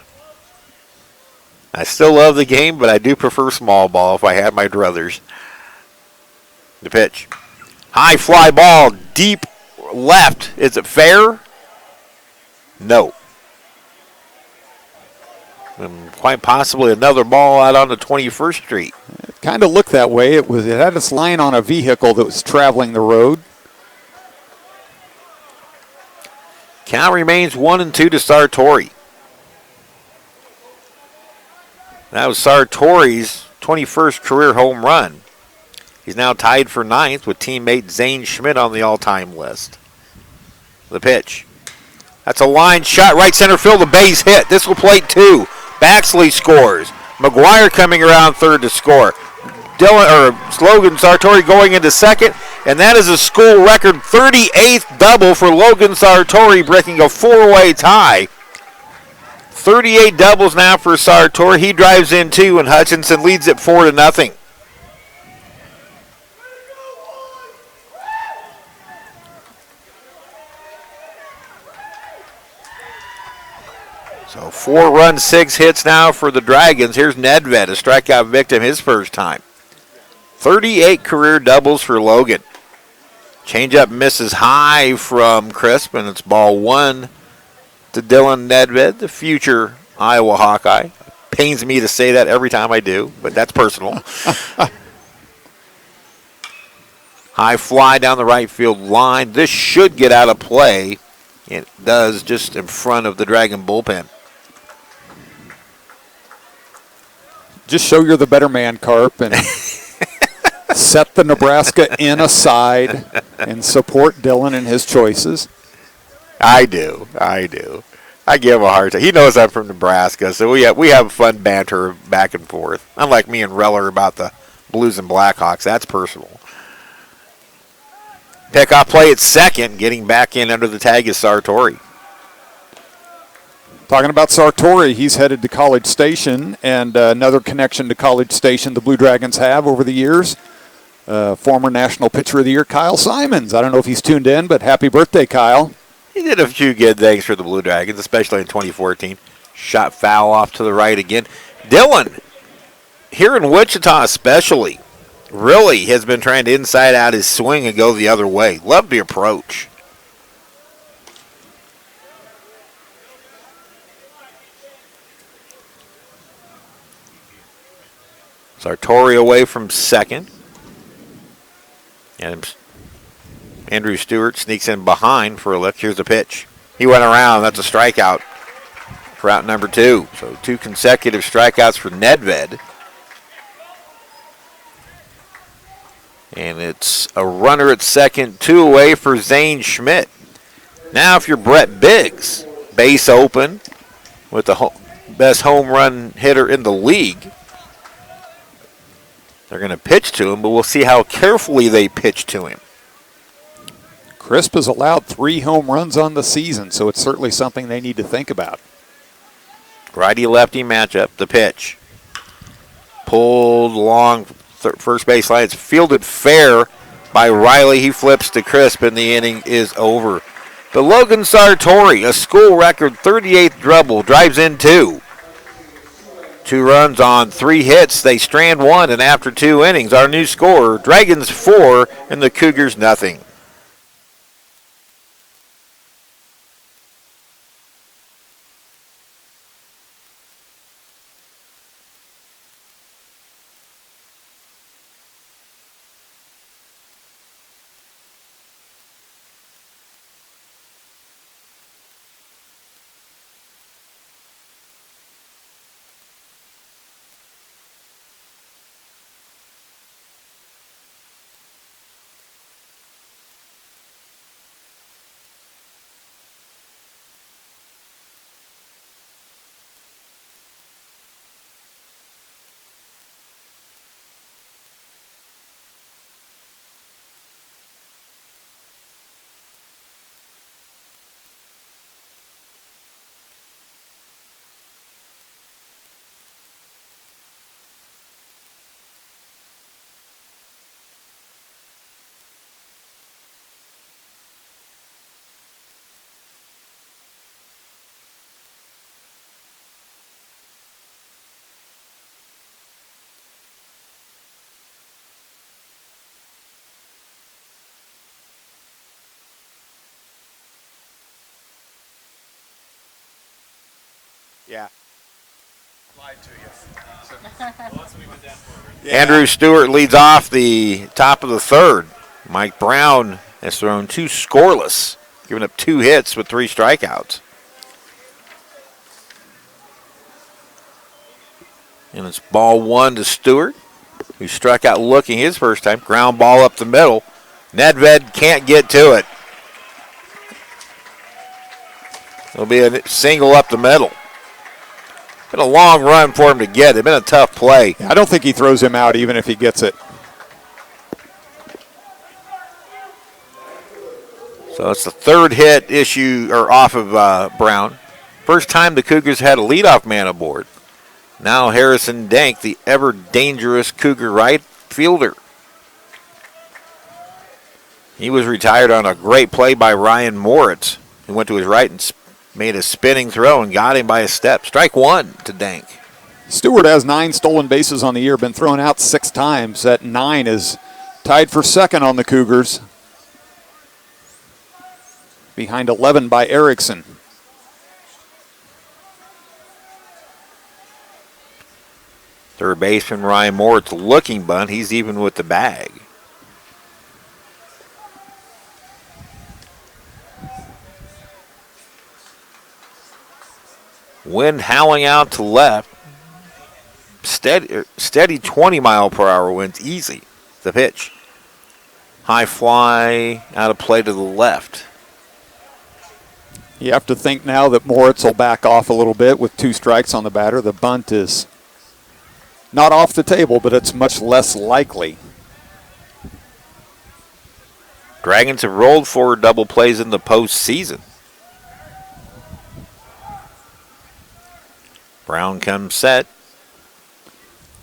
I still love the game, but I do prefer small ball if I had my druthers. The pitch. High fly ball, deep left. Is it fair? No. And quite possibly another ball out on the 21st Street. It kind of looked that way. It had its line on a vehicle that was traveling the road. Count remains 1-2 to Sartori. That was Sartori's 21st career home run. He's now tied for 9th with teammate Zane Schmidt on the all-time list. The pitch. That's a line shot, right center field, the base hit. This will plate 2. Baxley scores. McGuire coming around third to score. Logan Sartori going into second, and that is a school record 38th double for Logan Sartori, breaking a 4-way tie. 38 doubles now for Sartori. He drives in 2, and Hutchinson leads it 4-0. So 4 runs, 6 hits now for the Dragons. Here's Nedved, a strikeout victim his first time. 38 career doubles for Logan. Changeup misses high from Crisp, and it's ball 1 to Dylan Nedved, the future Iowa Hawkeye. Pains me to say that every time I do, but that's personal. High fly down the right field line. This should get out of play. It does, just in front of the Dragon bullpen. Just show you're the better man, Carp, and set the Nebraska in aside and support Dylan and his choices. I do. I give him a hard time. He knows I'm from Nebraska, so we have fun banter back and forth. Unlike me and Reller about the Blues and Blackhawks, that's personal. Pickoff play at second, getting back in under the tag is Sartori. Talking about Sartori, he's headed to College Station, and another connection to College Station the Blue Dragons have over the years. Former National Pitcher of the Year, Kyle Simons. I don't know if he's tuned in, but happy birthday, Kyle. He did a few good things for the Blue Dragons, especially in 2014. Shot foul off to the right again. Dylan, here in Wichita especially, really has been trying to inside out his swing and go the other way. Love the approach. Sartori away from second. And Andrew Stewart sneaks in behind for a lift. Here's the pitch. He went around. That's a strikeout for out number 2. So 2 consecutive strikeouts for Nedved. And it's a runner at second, 2 away for Zane Schmidt. Now if you're Brett Biggs, base open with the best home run hitter in the league, they're going to pitch to him, but we'll see how carefully they pitch to him. Crisp has allowed 3 home runs on the season, so it's certainly something they need to think about. Righty-lefty matchup, the pitch. Pulled along first base line. It's fielded fair by Riley. He flips to Crisp, and the inning is over. But Logan Sartori, a school record 38th double, drives in 2. 2 runs on 3 hits. They strand 1, and after 2 innings, our new scorer, Dragons 4 and the Cougars nothing. Yeah. Andrew Stewart leads off the top of the 3rd. Mike Brown has thrown 2 scoreless, giving up 2 hits with 3 strikeouts. And it's ball 1 to Stewart, who struck out looking his first time. Ground ball up the middle. Nedved can't get to it. It'll be a single up the middle. Been a long run for him to get. It's been a tough play. I don't think he throws him out even if he gets it. So it's the 3rd hit issue or off of Brown. First time the Cougars had a leadoff man aboard. Now Harrison Dank, the ever dangerous Cougar right fielder. He was retired on a great play by Ryan Moritz. He went to his right and made a spinning throw and got him by a step. Strike 1 to Dank. Stewart has 9 stolen bases on the year, been thrown out 6 times. That 9 is tied for second on the Cougars. Behind 11 by Erickson. Third baseman Ryan Moritz looking bunt. He's even with the bag. Wind howling out to left. Steady 20-mile-per-hour winds, easy. The pitch. High fly, out of play to the left. You have to think now that Moritz will back off a little bit with 2 strikes on the batter. The bunt is not off the table, but it's much less likely. Dragons have rolled 4 double plays in the postseason. Brown comes set.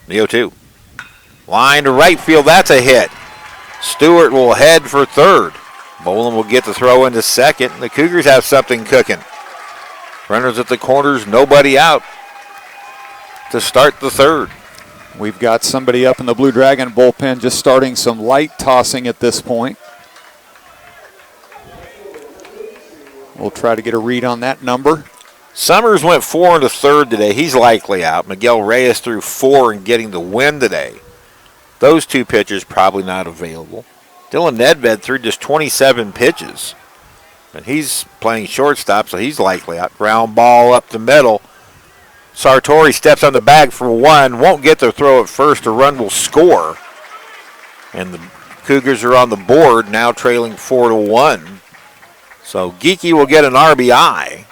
The 0-2. Line to right field. That's a hit. Stewart will head for 3rd. Boland will get the throw into 2nd. The Cougars have something cooking. Runners at the corners, nobody out to start the 3rd. We've got somebody up in the Blue Dragon bullpen just starting some light tossing at this point. We'll try to get a read on that number. Summers went 4 into 3rd today. He's likely out. Miguel Reyes threw 4 and getting the win today. Those 2 pitchers probably not available. Dylan Nedved threw just 27 pitches. And he's playing shortstop, so he's likely out. Ground ball up the middle. Sartori steps on the bag for one. Won't get the throw at first. A run will score. And the Cougars are on the board, now trailing 4-1. So Geeky will get an RBI.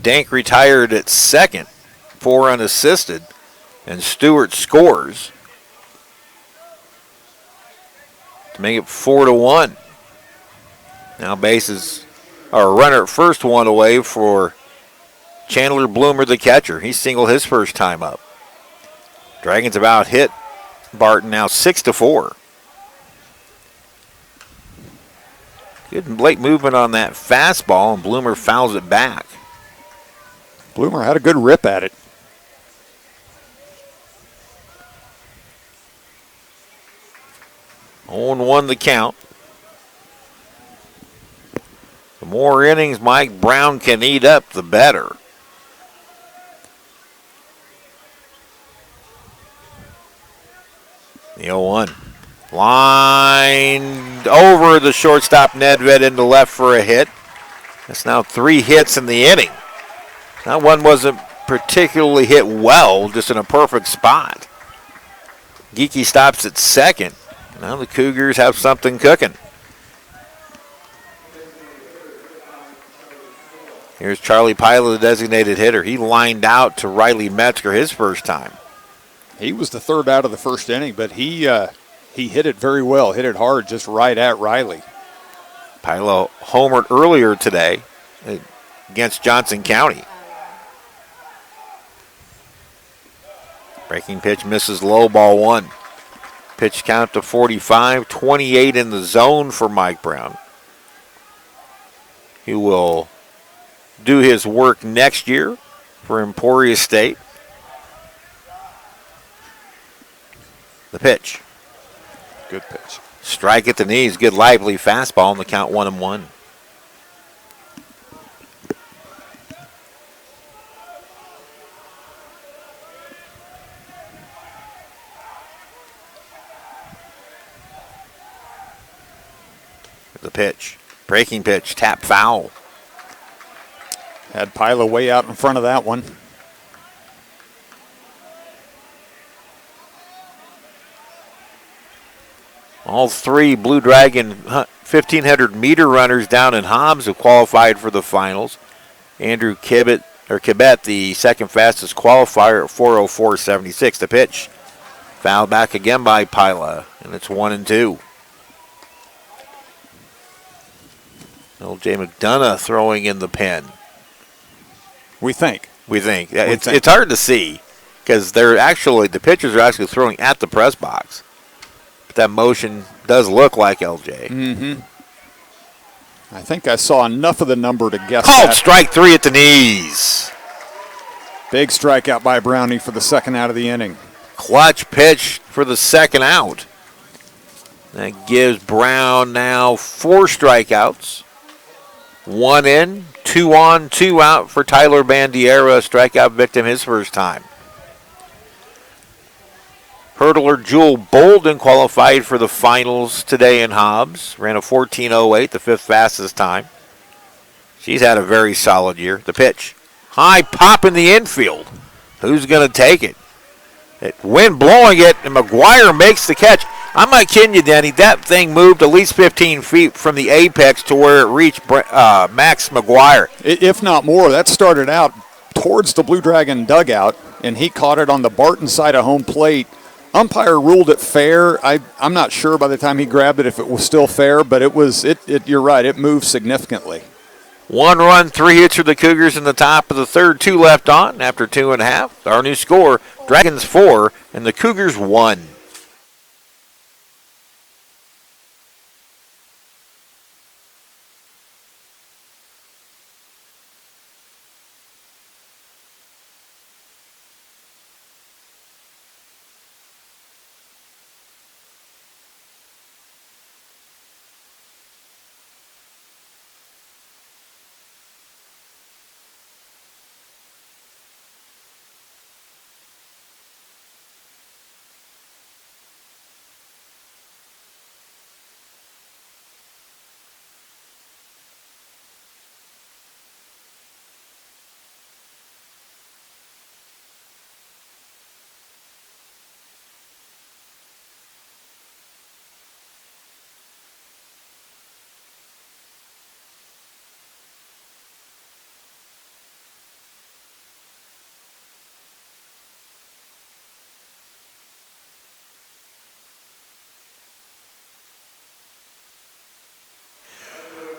Dank retired at second, 4 unassisted, and Stewart scores to make it 4-1. Now bases are a runner at first, one away for Chandler Bloomer, the catcher. He singled his first time up. Dragons about hit Barton now 6-4. Good late movement on that fastball, and Bloomer fouls it back. Bloomer had a good rip at it. On 1 the count. The more innings Mike Brown can eat up, the better. The 0-1. Lined over the shortstop Nedved into left for a hit. That's now 3 hits in the inning. That one wasn't particularly hit well, just in a perfect spot. Geeky stops at second. Now the Cougars have something cooking. Here's Charlie Pila, the designated hitter. He lined out to Riley Metzger his first time. He was the third out of the first inning, but he hit it very well, hit it hard, just right at Riley. Pila homered earlier today against Johnson County. Breaking pitch misses low, ball 1. Pitch count to 45, 28 in the zone for Mike Brown. He will do his work next year for Emporia State. The pitch. Good pitch. Strike at the knees, good lively fastball, and the count 1-1. The pitch. Breaking pitch. Tap foul. Had Pila way out in front of that one. All 3 Blue Dragon 1,500-meter runners down in Hobbs have qualified for the finals. Andrew Kibet, the second fastest qualifier at 4:04.76. The pitch. Fouled back again by Pila, and it's 1-2. L.J. McDonough throwing in the pen. We think. It's hard to see because the pitchers are actually throwing at the press box. But that motion does look like L.J. Mm-hmm. I think I saw enough of the number to guess Called that. strike 3 at the knees. Big strikeout by Brownie for the second out of the inning. Clutch pitch for the second out. That gives Brown now 4 strikeouts. 1 in, 2 on, 2 out for Tyler Bandiera, strikeout victim his first time. Hurdler Jewel Bolden qualified for the finals today in Hobbs. Ran a 14:08, the 5th fastest time. She's had a very solid year. The pitch. High pop in the infield. Who's going to take it? Wind blowing it, and McGuire makes the catch. I'm not kidding you, Danny. That thing moved at least 15 feet from the apex to where it reached Max McGuire. If not more, that started out towards the Blue Dragon dugout, and he caught it on the Barton side of home plate. Umpire ruled it fair. I'm not sure by the time he grabbed it if it was still fair, but it was. You're right. It moved significantly. 1 run, 3 hits for the Cougars in the top of the third. 2 left on after 2.5. Our new score: Dragons 4 and the Cougars 1.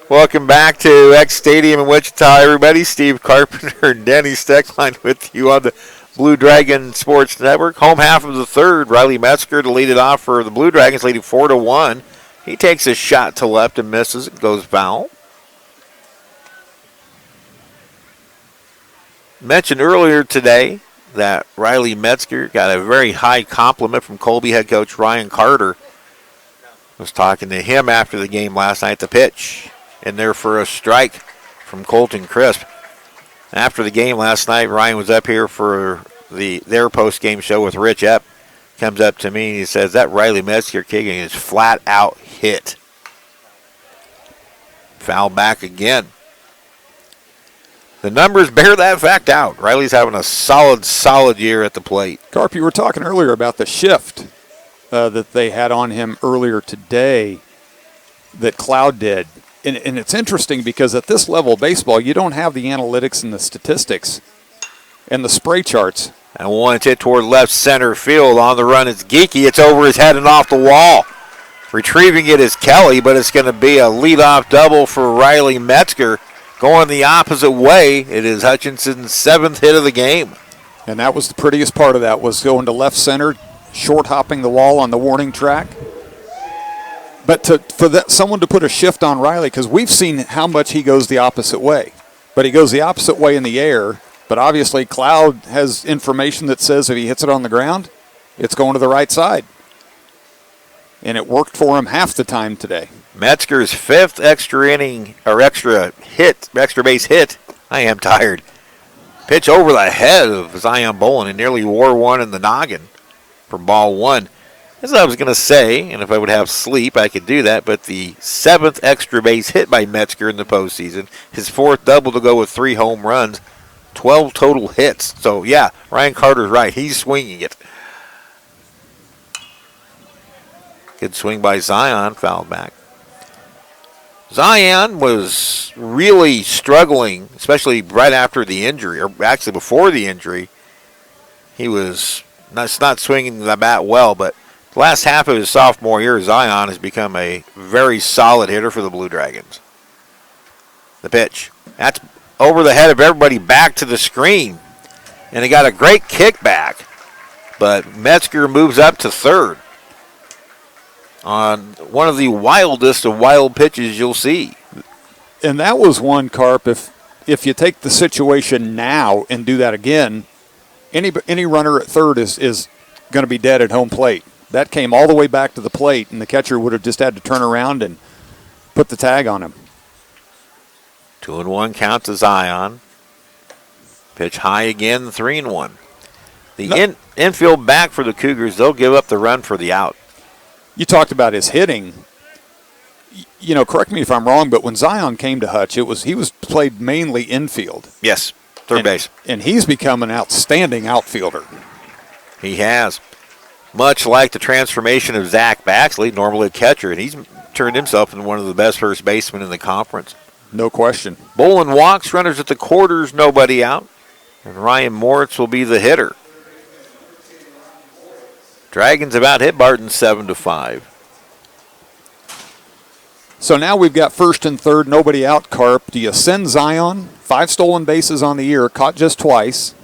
Welcome back to Eck Stadium in Wichita, everybody. Steve Carpenter and Denny Steckline with you on the Blue Dragon Sports Network. Home half of the third. Riley Metzger to lead it off for the Blue Dragons, leading 4-1. He takes a shot to left and misses. It goes foul. Mentioned earlier today that Riley Metzger got a very high compliment from Colby head coach Ryan Carter. Was talking to him after the game last night. The pitch in there for a strike from Colton Crisp. After the game last night, Ryan was up here for their post-game show with Rich Epp. Comes up to me and he says, that Riley Metzger kicking is flat out hit. Foul back again. The numbers bear that fact out. Riley's having a solid year at the plate. Carp, you were talking earlier about the shift that they had on him earlier today that Cloud did. And it's interesting because at this level of baseball, you don't have the analytics and the statistics and the spray charts. And one hit toward left center field. On the run, it's Geeky. It's over his head and off the wall. Retrieving it is Kelly, but it's going to be a leadoff double for Riley Metzger. Going the opposite way, it is Hutchinson's 7th hit of the game. And that was the prettiest part of that, was going to left center, short hopping the wall on the warning track. But someone to put a shift on Riley, because we've seen how much he goes the opposite way. But he goes the opposite way in the air. But obviously Cloud has information that says if he hits it on the ground, it's going to the right side. And it worked for him half the time today. Metzger's 5th extra base hit. I am tired. Pitch over the head of Zion Bolin and nearly wore one in the noggin for ball 1. As I was going to say, and if I would have sleep, I could do that, but the 7th extra base hit by Metzger in the postseason, his 4th double to go with 3 home runs, 12 total hits. So, yeah, Ryan Carter's right. He's swinging it. Good swing by Zion, foul back. Zion was really struggling, especially right after the injury, or actually before the injury. He was not swinging the bat well, but the last half of his sophomore year, Zion has become a very solid hitter for the Blue Dragons. The pitch. That's over the head of everybody back to the screen. And he got a great kickback, but Metzger moves up to third on one of the wildest of wild pitches you'll see. And that was one, Carp, if you take the situation now and do that again, any runner at third is going to be dead at home plate. That came all the way back to the plate, and the catcher would have just had to turn around and put the tag on him. 2-1 count to Zion. Pitch high again, 3-1. The infield back for the Cougars, they'll give up the run for the out. You talked about his hitting. You know, correct me if I'm wrong, but when Zion came to Hutch, he was played mainly infield. Yes, third base. And he's become an outstanding outfielder. He has. Much like the transformation of Zach Baxley, normally a catcher, and he's turned himself into one of the best first basemen in the conference. No question. Bolin walks, runners at the quarters, nobody out. And Ryan Moritz will be the hitter. Dragons about hit Barton 7-5. So now we've got first and third, nobody out, Carp. Do you send Zion? 5 stolen bases on the year, caught just twice.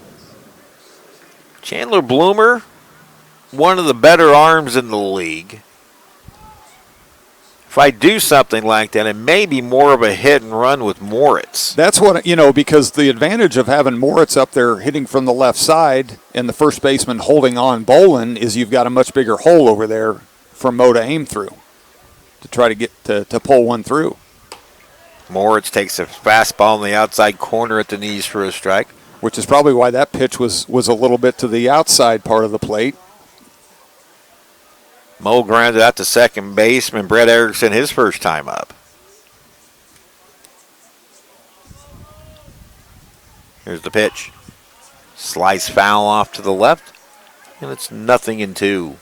Chandler Bloomer, one of the better arms in the league. If I do something like that, it may be more of a hit and run with Moritz. That's what, because the advantage of having Moritz up there hitting from the left side and the first baseman holding on Bolin is you've got a much bigger hole over there for Mo to aim through to try to get to pull one through. Moritz takes a fastball in the outside corner at the knees for a strike. Which is probably why that pitch was a little bit to the outside part of the plate. Mo grounded out to second baseman Brett Erickson his first time up. Here's the pitch. Slice foul off to the left, and it's 0-2.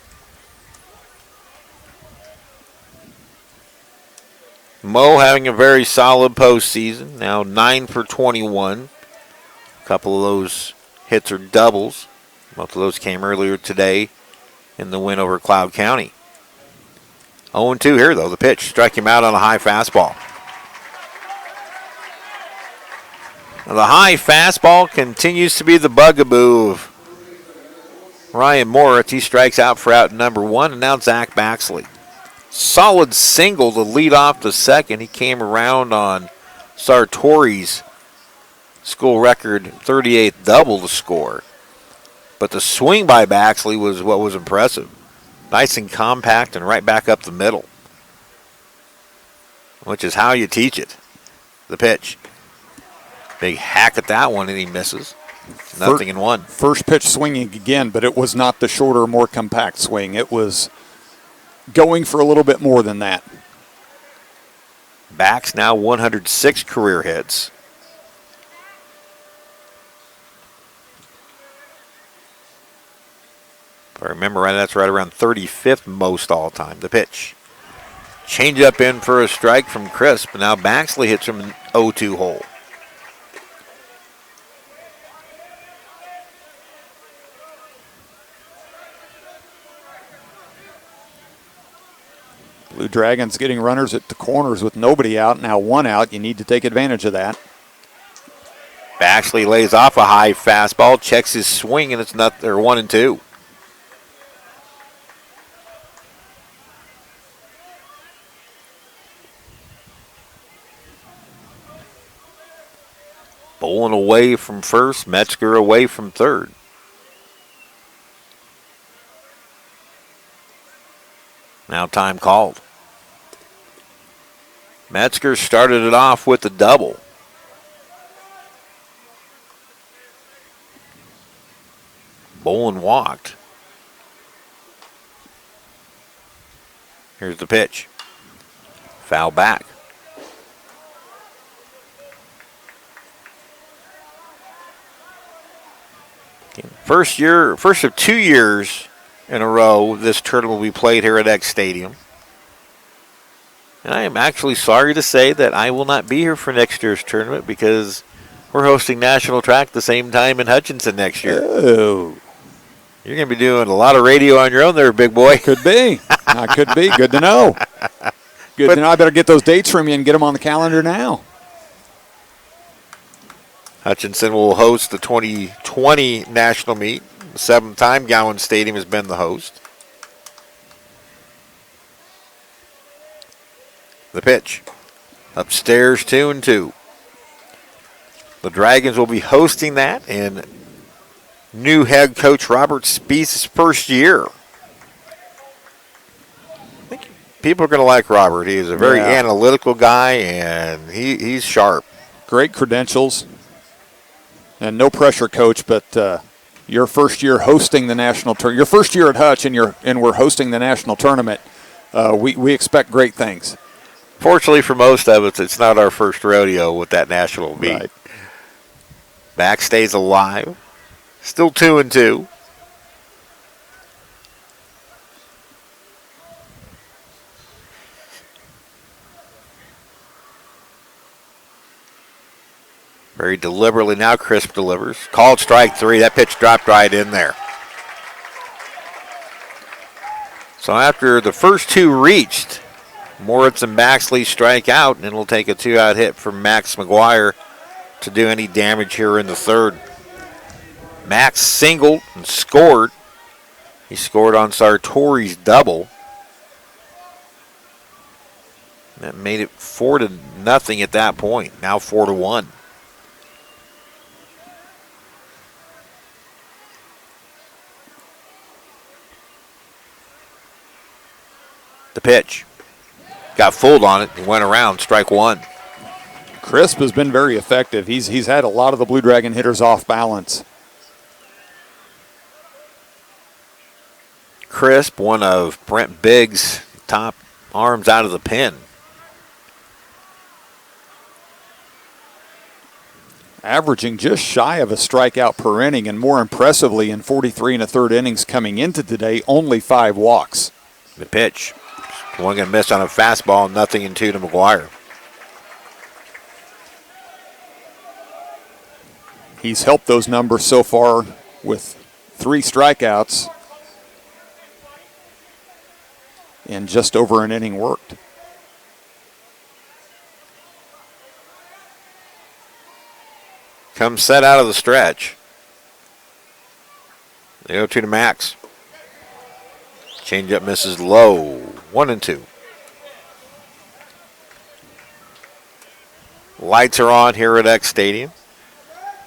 Mo having a very solid postseason, now 9 for 21. A couple of those hits are doubles. Both of those came earlier today in the win over Cloud County. 0-2 here, though. The pitch, strike him out on a high fastball. The high fastball continues to be the bugaboo of Ryan Moritz. He strikes out for out number 1, and now Zach Baxley. Solid single to lead off the second. He came around on Sartori's school record 38th double to score. But the swing by Baxley was what was impressive. Nice and compact and right back up the middle, which is how you teach it. The pitch. Big hack at that one, and he misses. Nothing in one. First pitch swinging again, but it was not the shorter, more compact swing. It was going for a little bit more than that. Bax now 106 career hits. If I remember right, that's right around 35th most all time. The pitch. Change up in for a strike from Crisp, and now Baxley hits from an 0-2 hole. Blue Dragons getting runners at the corners with nobody out. Now 1 out. You need to take advantage of that. Baxley lays off a high fastball, checks his swing, and it's 1-2. Bowling away from first, Metzger away from third. Now time called. Metzger started it off with a double. Bolin walked. Here's the pitch. Foul back. First of 2 years in a row, this tournament will be played here at Eck Stadium. And I am actually sorry to say that I will not be here for next year's tournament because we're hosting National Track the same time in Hutchinson next year. Oh. You're going to be doing a lot of radio on your own there, big boy. Could be. Could be. Good to know. Good to know. I better get those dates from you and get them on the calendar now. Hutchinson will host the 2020 national meet. The 7th time Gowan Stadium has been the host. The pitch. Upstairs 2-2. The Dragons will be hosting that in new head coach Robert Spieth's first year. I think people are going to like Robert. He is a very analytical guy, and he's sharp. Great credentials. And no pressure, coach, but your first year hosting the national tournament, your first year at Hutch, and we're hosting the national tournament. We expect great things. Fortunately for most of us, it's not our first rodeo with that national meet. Right. Back stays alive. Still 2-2. Very deliberately now, Crisp delivers. Called strike 3. That pitch dropped right in there. So after the first 2 reached, Moritz and Baxley strike out, and it'll take a 2-out hit from Max McGuire to do any damage here in the 3rd. Max singled and scored. He scored on Sartori's double. That made it 4-0 at that point. Now 4-1. The pitch. Got fooled on it and went around. Strike 1. Crisp has been very effective. He's had a lot of the Blue Dragon hitters off balance. Crisp, one of Brent Bigg's top arms out of the pen. Averaging just shy of a strikeout per inning, and more impressively in 43 1/3 innings coming into today, only 5 walks. The pitch. One going to miss on a fastball, 0-2 to McGuire. He's helped those numbers so far with 3 strikeouts and just over an inning worked. comes set out of the stretch. The 0-2 to Max. Changeup misses low. 1-2. Lights are on here at Eck Stadium.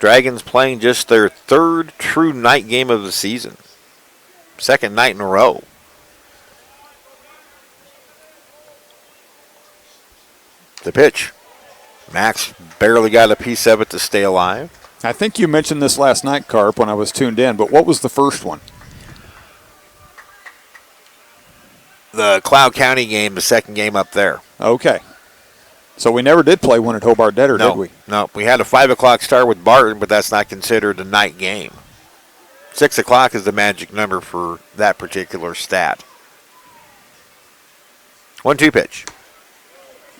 Dragons playing just their third true night game of the season. Second night in a row. The pitch. Max barely got a piece of it to stay alive. I think you mentioned this last night, Carp, when I was tuned in, but what was the first one? The Cloud County game, the second game up there. Okay. So we never did play one at Hobart Deader, did we? No. We had a 5 o'clock start with Barton, but that's not considered a night game. 6 o'clock is the magic number for that particular stat. 1-2 pitch.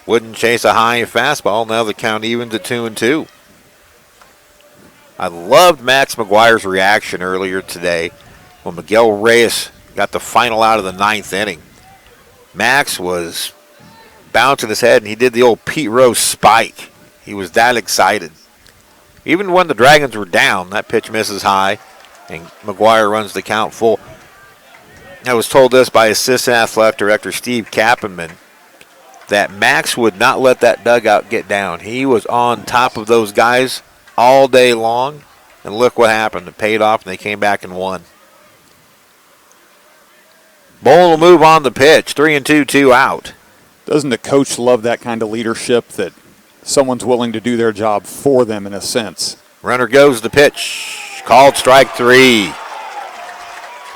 Wouldn't chase a high fastball. Now the count evens at 2-2. I loved Max McGuire's reaction earlier today when Miguel Reyes got the final out of the 9th inning. Max was bouncing his head, and he did the old Pete Rose spike. He was that excited. Even when the Dragons were down, that pitch misses high, and McGuire runs the count full. I was told this by Assistant Athletic Director Steve Kappenman, that Max would not let that dugout get down. He was on top of those guys all day long, and look what happened. It paid off, and they came back and won. Bowl will move on the pitch. 3-2, 2 out. Doesn't the coach love that kind of leadership, that someone's willing to do their job for them in a sense? Runner goes the pitch. Called strike 3.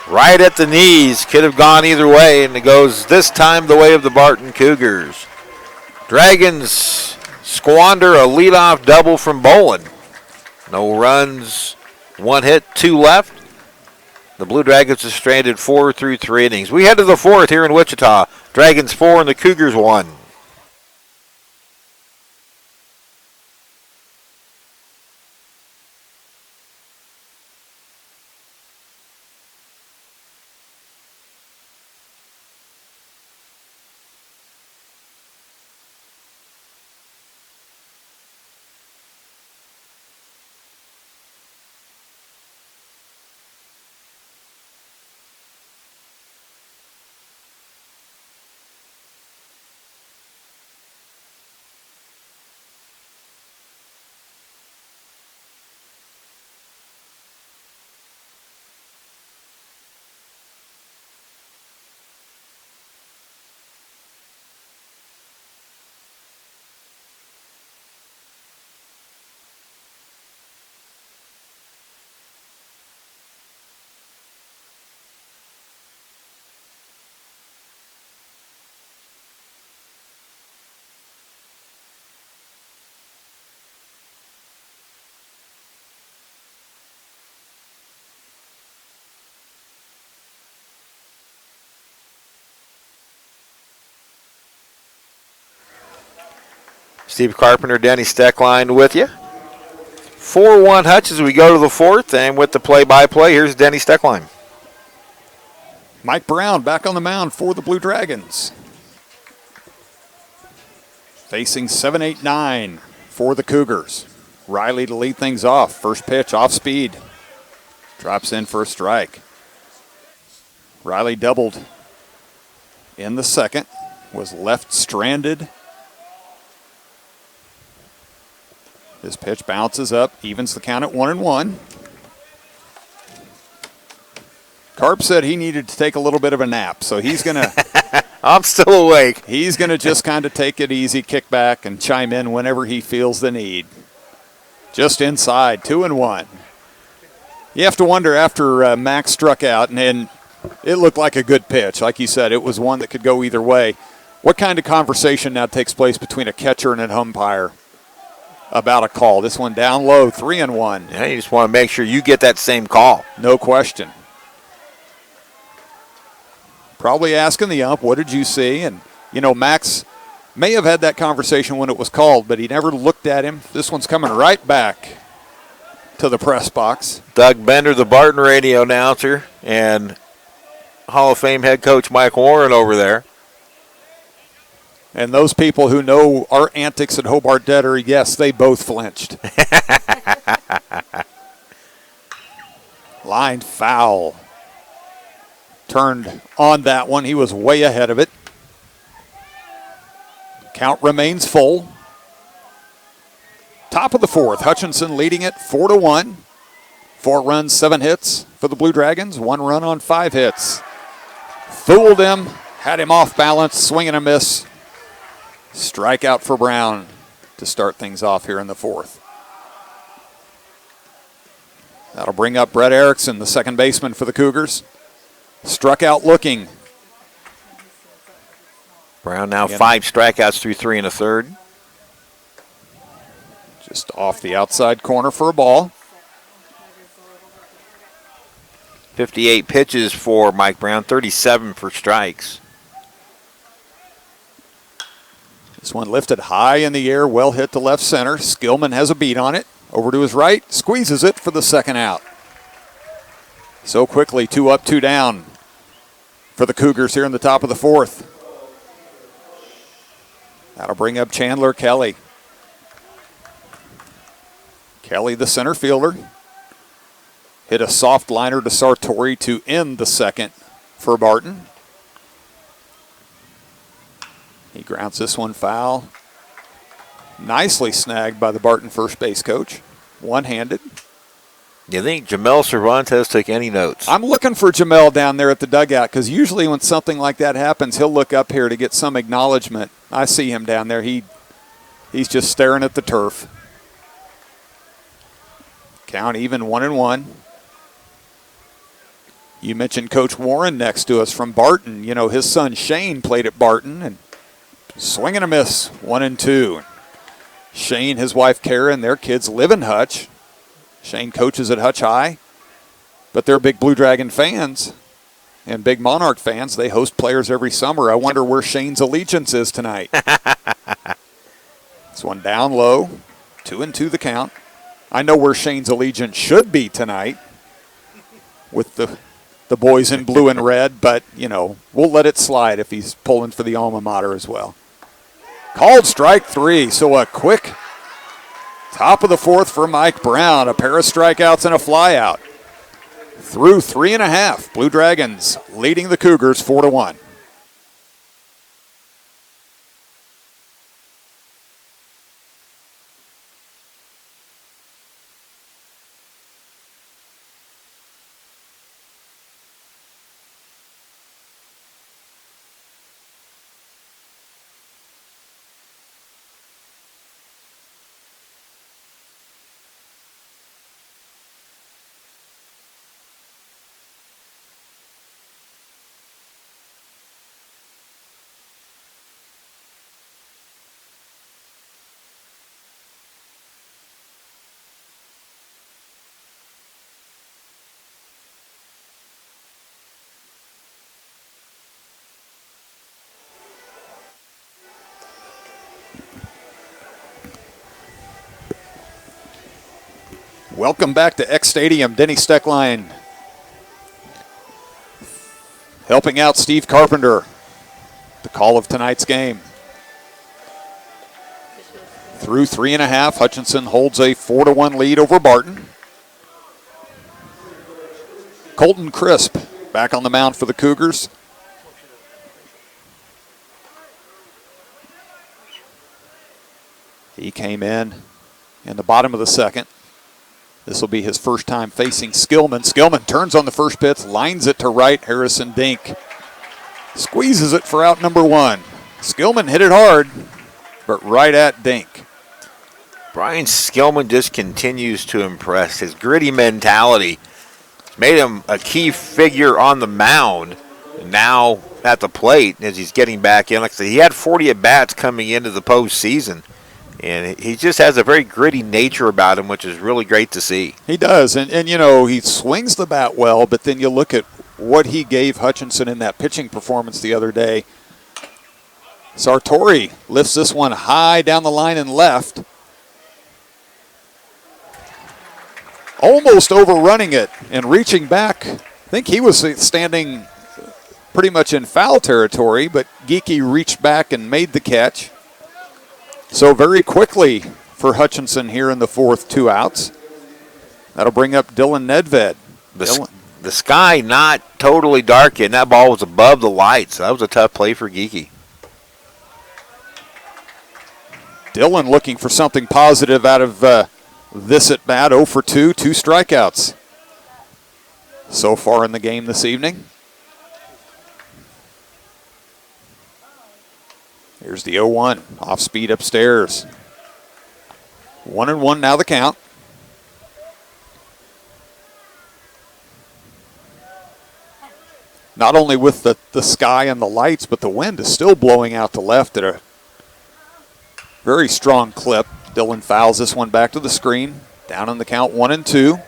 Right at the knees. Could have gone either way, and it goes this time the way of the Barton Cougars. Dragons squander a leadoff double from Bolin. No runs, 1 hit, 2 left. The Blue Dragons are stranded 4 through 3 innings. We head to the 4th here in Wichita. Dragons 4 and the Cougars 1. Steve Carpenter, Denny Steckline with you. 4-1 Hutch as we go to the 4th, and with the play-by-play, here's Denny Steckline. Mike Brown back on the mound for the Blue Dragons. Facing 7-8-9 for the Cougars. Riley to lead things off. First pitch off speed. Drops in for a strike. Riley doubled in the second. Was left stranded. This pitch bounces up, evens the count at 1-1. Carp said he needed to take a little bit of a nap, so he's going to... I'm still awake. He's going to just kind of take it easy, kick back, and chime in whenever he feels the need. Just inside, 2-1. You have to wonder after Max struck out, and it looked like a good pitch. Like you said, it was one that could go either way. What kind of conversation now takes place between a catcher and an umpire about a call? This one down low, 3-1. Yeah, you just want to make sure you get that same call. No question. Probably asking the ump, what did you see? And, you know, Max may have had that conversation when it was called, but he never looked at him. This one's coming right back to the press box. Doug Bender, the Barton radio announcer, and Hall of Fame head coach Mike Warren over there. And those people who know our antics at Hobart Deader, yes, they both flinched. Line foul. Turned on that one. He was way ahead of it. Count remains full. Top of the fourth. Hutchinson leading it 4-1. 4 runs, 7 hits for the Blue Dragons. 1 run on 5 hits. Fooled him. Had him off balance. Swing and a miss. Strikeout for Brown to start things off here in the fourth. That'll bring up Brett Erickson, the second baseman for the Cougars. Struck out looking. Brown now 5 strikeouts through 3 1/3. Just off the outside corner for a ball. 58 pitches for Mike Brown, 37 for strikes. This one lifted high in the air, well hit to left center. Skillman has a beat on it. Over to his right, squeezes it for the second out. So quickly, 2 up, 2 down for the Cougars here in the top of the fourth. That'll bring up Chandler Kelly. Kelly, the center fielder, hit a soft liner to Sartori to end the second for Barton. He grounds this one foul. Nicely snagged by the Barton first base coach. One-handed. You think Jamel Cervantes took any notes? I'm looking for Jamel down there at the dugout because usually when something like that happens, he'll look up here to get some acknowledgement. I see him down there. He's just staring at the turf. Count even 1-1. You mentioned Coach Warren next to us from Barton. You know, his son Shane played at Barton, and swing and a miss, 1-2. Shane, his wife Karen, their kids live in Hutch. Shane coaches at Hutch High, but they're big Blue Dragon fans and big Monarch fans. They host players every summer. I wonder where Shane's allegiance is tonight. This one down low, 2-2 the count. I know where Shane's allegiance should be tonight with the boys in blue and red, but, you know, we'll let it slide if he's pulling for the alma mater as well. Called strike 3, so a quick top of the fourth for Mike Brown. A pair of strikeouts and a flyout. Through 3 1/2, Blue Dragons leading the Cougars 4-1. Welcome back to Eck Stadium. Denny Steckline helping out Steve Carpenter. The call of tonight's game. Through 3 1/2, Hutchinson holds a 4-1 lead over Barton. Colton Crisp back on the mound for the Cougars. He came in the bottom of the second. This will be his first time facing Skillman. Skillman turns on the first pitch, lines it to right. Harrison Dank squeezes it for out number 1. Skillman hit it hard, but right at Dank. Brian Skillman just continues to impress. His gritty mentality made him a key figure on the mound. Now at the plate as he's getting back in. Like I said, he had 40 at-bats coming into the postseason. And he just has a very gritty nature about him, which is really great to see. He does. And you know, he swings the bat well, but then you look at what he gave Hutchinson in that pitching performance the other day. Sartori lifts this one high down the line and left. Almost overrunning it and reaching back. I think he was standing pretty much in foul territory, but Geeky reached back and made the catch. So very quickly for Hutchinson here in the fourth, 2 outs. That'll bring up Dylan Nedved. The sky not totally dark yet, and that ball was above the lights. So that was a tough play for Geeky. Dylan looking for something positive out of this at bat. 0 for 2, 2 strikeouts so far in the game this evening. Here's the 0-1, off speed upstairs. 1-1 now the count. Not only with the sky and the lights, but the wind is still blowing out to left at a very strong clip. Dylan fouls this one back to the screen. Down in the count, 1-2.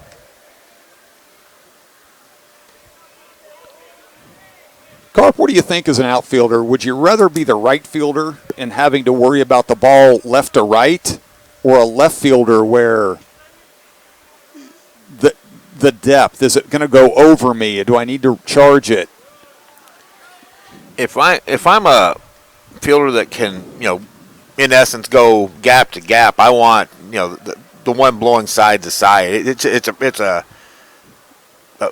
Carp, what do you think as an outfielder? Would you rather be the right fielder and having to worry about the ball left to right, or a left fielder where the depth, is it going to go over me? Do I need to charge it? If I'm a fielder that can, in essence, go gap to gap, I want, the one blowing side to side. It's a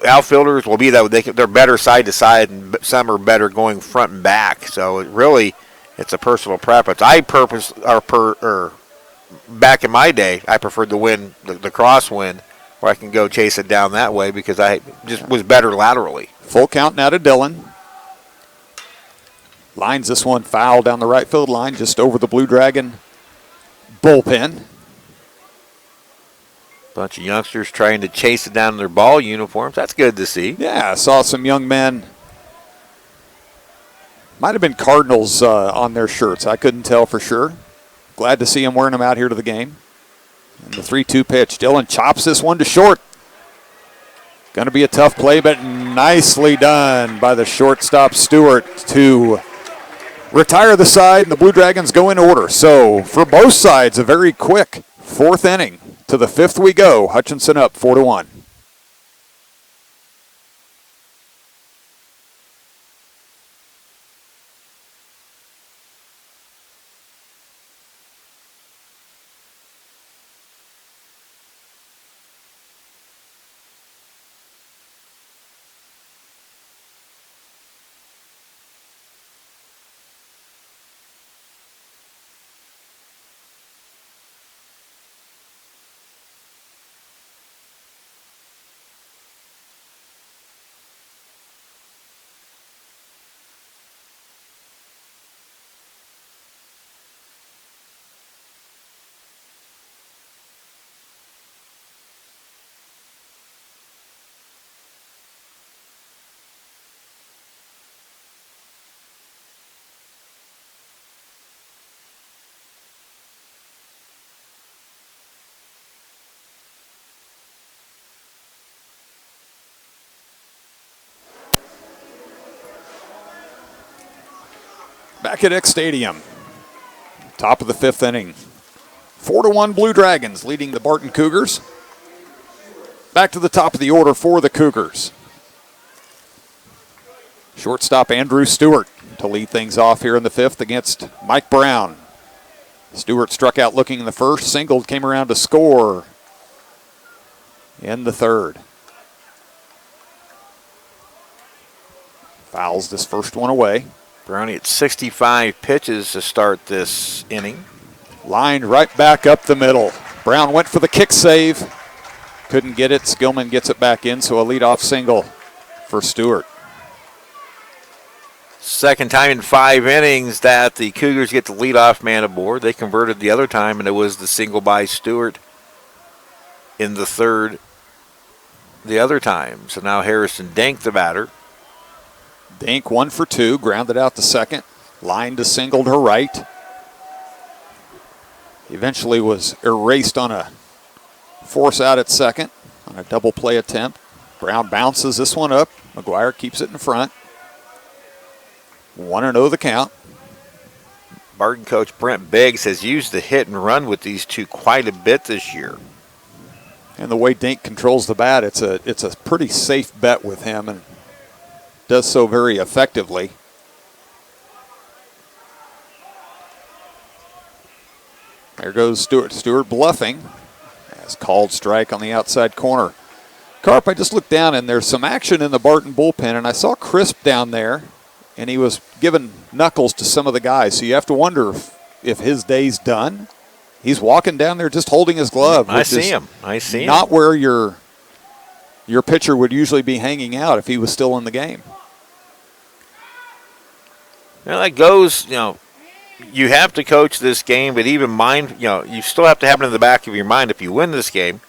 outfielders will be that they're better side to side, and some are better going front and back. So it's a personal preference. Back in my day, I preferred the wind, the crosswind, where I can go chase it down that way because I just was better laterally. Full count now to Dylan. Lines this one foul down the right field line, just over the Blue Dragon bullpen. Bunch of youngsters trying to chase it down in their ball uniforms. That's good to see. Yeah, I saw some young men. Might have been Cardinals on their shirts. I couldn't tell for sure. Glad to see them wearing them out here to the game. And the 3-2 pitch. Dylan chops this one to short. Going to be a tough play, but nicely done by the shortstop Stewart to retire the side, and the Blue Dragons go in order. So for both sides, a very quick fourth inning. To the fifth we go. Hutchinson up 4-1. Back at Eck Stadium, top of the fifth inning. 4-1 Blue Dragons leading the Barton Cougars. Back to the top of the order for the Cougars. Shortstop Andrew Stewart to lead things off here in the fifth against Mike Brown. Stewart struck out looking in the first, singled, came around to score in the third. Fouls this first one away. Brownie at 65 pitches to start this inning. Lined right back up the middle. Brown went for the kick save. Couldn't get it. Skillman gets it back in, so a leadoff single for Stewart. Second time in 5 innings that the Cougars get the leadoff man aboard. They converted the other time, and it was the single by Stewart in the third the other time. So now Harrison Dank, the batter. Dank 1 for 2, grounded out to second. Lined to single to right. Eventually was erased on a force out at second on a double play attempt. Brown bounces this one up. McGuire keeps it in front. 1-0 the count. Barton coach Brent Biggs has used the hit and run with these two quite a bit this year. And the way Dank controls the bat, it's a pretty safe bet with him. And does so very effectively. There goes Stewart. Stewart bluffing. Has called strike on the outside corner. Carp, I just looked down, and there's some action in the Barton bullpen, and I saw Crisp down there, and he was giving knuckles to some of the guys. So you have to wonder if his day's done. He's walking down there just holding his glove. I see him. Not where your pitcher would usually be hanging out if he was still in the game. Well, that goes, you have to coach this game, but even mind, you still have to have it in the back of your mind if you win this game.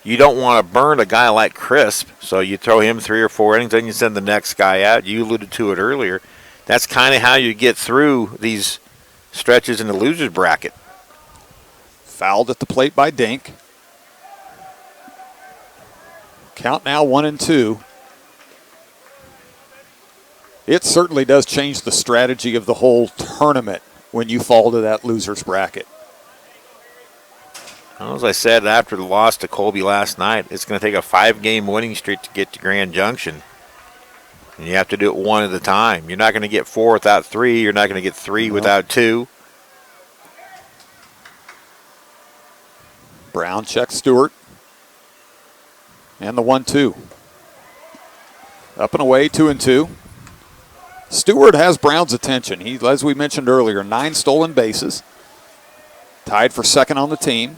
You don't want to burn a guy like Crisp, so you throw him 3 or 4 innings, then you send the next guy out. You alluded to it earlier. That's kind of how you get through these stretches in the loser's bracket. Fouled at the plate by Dank. Count now 1-2. It certainly does change the strategy of the whole tournament when you fall to that loser's bracket. Well, as I said after the loss to Colby last night, it's going to take a 5-game winning streak to get to Grand Junction. And you have to do it one at a time. You're not going to get 4 without 3. You're not going to get 3 without 2. Brown checks Stewart. And the 1-2. Up and away, 2-2. Stewart has Brown's attention. He, as we mentioned earlier, 9 stolen bases. Tied for second on the team.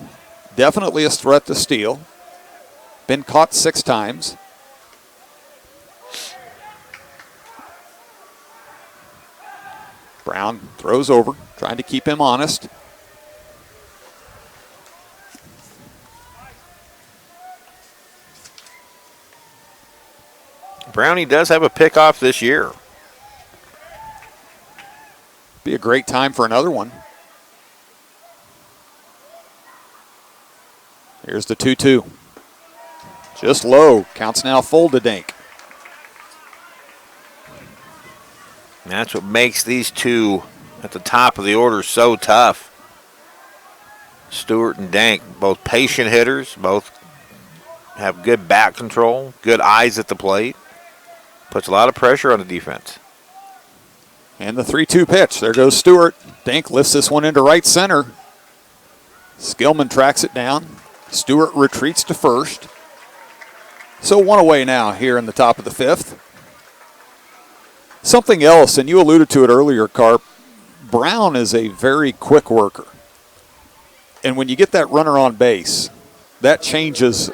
Definitely a threat to steal. Been caught 6 times. Brown throws over, trying to keep him honest. Brownie does have a pickoff this year. Be a great time for another one. Here's the 2-2. Just low. Counts now full to Dank. And that's what makes these two at the top of the order so tough. Stewart and Dank, both patient hitters, both have good bat control, good eyes at the plate. Puts a lot of pressure on the defense. And the 3-2 pitch. There goes Stewart. Dank lifts this one into right center. Skillman tracks it down. Stewart retreats to first. So 1 away now here in the top of the 5th. Something else, and you alluded to it earlier, Carp, Brown is a very quick worker. And when you get that runner on base, that changes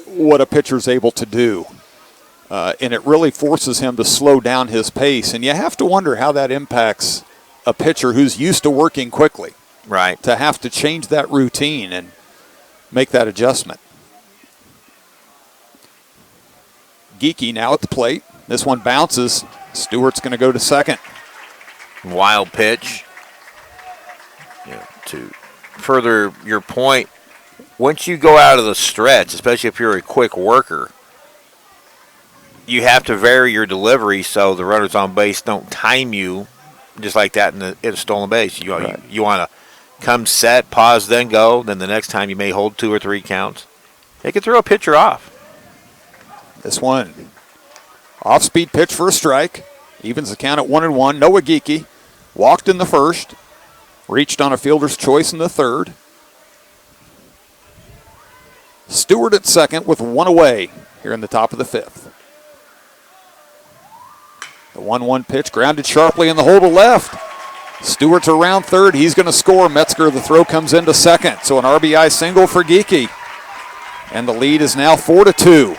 what a pitcher's able to do. And it really forces him to slow down his pace. And you have to wonder how that impacts a pitcher who's used to working quickly. Right. To have to change that routine and make that adjustment. Geeky now at the plate. This one bounces. Stewart's going to go to second. Wild pitch. To further your point, once you go out of the stretch, especially if you're a quick worker, you have to vary your delivery so the runners on base don't time you just like that in a stolen base. You want to come set, pause, then go. Then the next time you may hold 2 or 3 counts. They can throw a pitcher off. This one, off-speed pitch for a strike. Evens the count at 1-1. Noah Geeky walked in the first. Reached on a fielder's choice in the third. Stewart at second with 1 away here in the top of the 5th. The 1-1 pitch grounded sharply in the hole to left. Stewart's around third. He's going to score. Metzger, the throw comes into second. So an RBI single for Geeky. And the lead is now 4-2.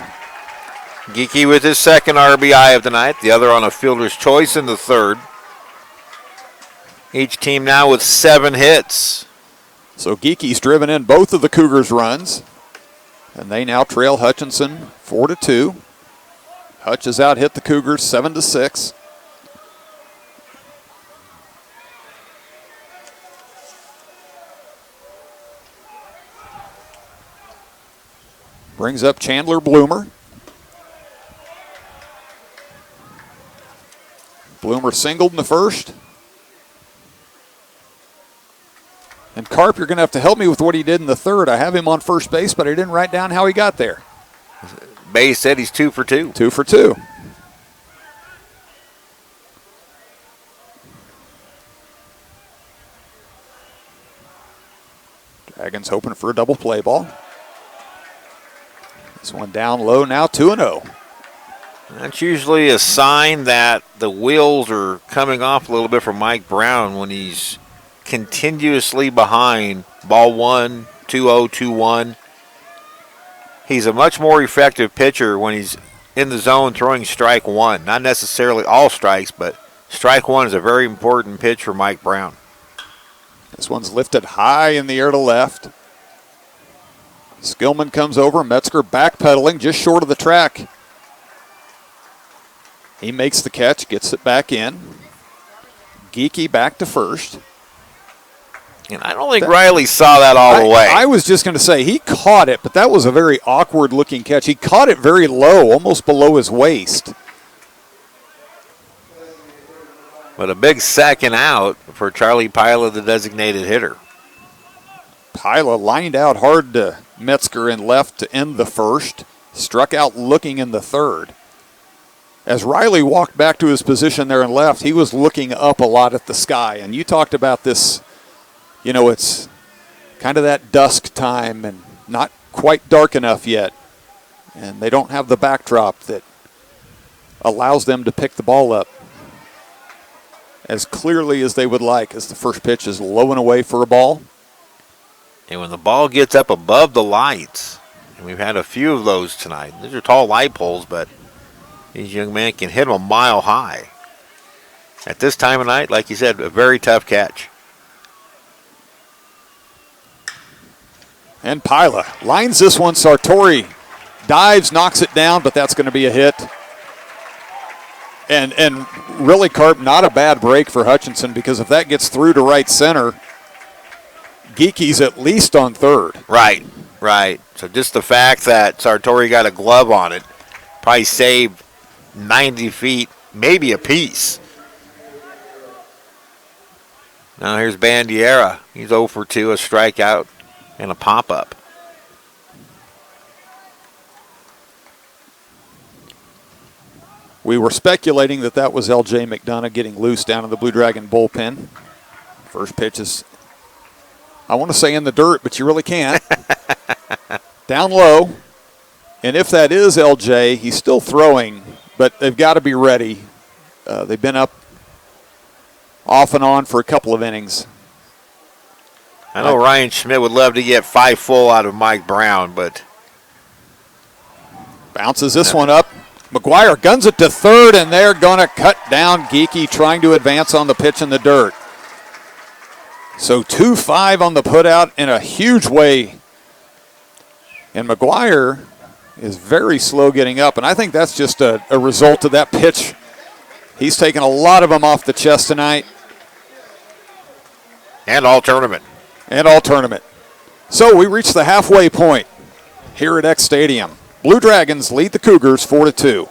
Geeky with his second RBI of the night. The other on a fielder's choice in the third. Each team now with 7 hits. So Geeky's driven in both of the Cougars' runs. And they now trail Hutchinson 4-2. Hutch has out hit the Cougars 7-6. Brings up Chandler Bloomer. Bloomer singled in the first. And Carp, you're going to have to help me with what he did in the third. I have him on first base, but I didn't write down how he got there. Bay said he's 2 for 2. 2 for 2. Dragons hoping for a double play ball. This one down low now, 2-0. That's usually a sign that the wheels are coming off a little bit for Mike Brown when he's continuously behind ball 1, 2-0, 2-1. He's a much more effective pitcher when he's in the zone throwing strike one. Not necessarily all strikes, but strike one is a very important pitch for Mike Brown. This one's lifted high in the air to left. Skillman comes over. Metzger backpedaling just short of the track. He makes the catch, gets it back in. Geeky back to first. And I don't think Riley saw that all the way. I was just going to say, he caught it, but that was a very awkward-looking catch. He caught it very low, almost below his waist. But a big second out for Charlie Pila, the designated hitter. Pila lined out hard to Metzger in left to end the first. Struck out looking in the third. As Riley walked back to his position there in left, he was looking up a lot at the sky. And you talked about this, you know, it's kind of that dusk time and not quite dark enough yet. And they don't have the backdrop that allows them to pick the ball up as clearly as they would like, as the first pitch is low and away for a ball. And when the ball gets up above the lights, and we've had a few of those tonight, these are tall light poles, but these young men can hit them a mile high. At this time of night, like you said, a very tough catch. And Pila lines this one. Sartori dives, knocks it down, but that's going to be a hit. And really, Carp, not a bad break for Hutchinson, because if that gets through to right center, Geeky's at least on third. Right. So just the fact that Sartori got a glove on it probably saved 90 feet, maybe a piece. Now here's Bandiera. He's 0 for 2, a strikeout and a pop-up. We were speculating that was L.J. McDonough getting loose down in the Blue Dragon bullpen. First pitch is, I want to say in the dirt, but you really can't. Down low. And if that is L.J., he's still throwing, but they've got to be ready. They've been up off and on for a couple of innings. I know Ryan Schmidt would love to get 5 full out of Mike Brown, but bounces this one up. McGuire guns it to third, and they're going to cut down Geeky trying to advance on the pitch in the dirt. So 2-5 on the putout in a huge way. And McGuire is very slow getting up, and I think that's just a result of that pitch. He's taken a lot of them off the chest tonight. And all tournament. So we reach the halfway point here at Eck Stadium. Blue Dragons lead the Cougars 4-2.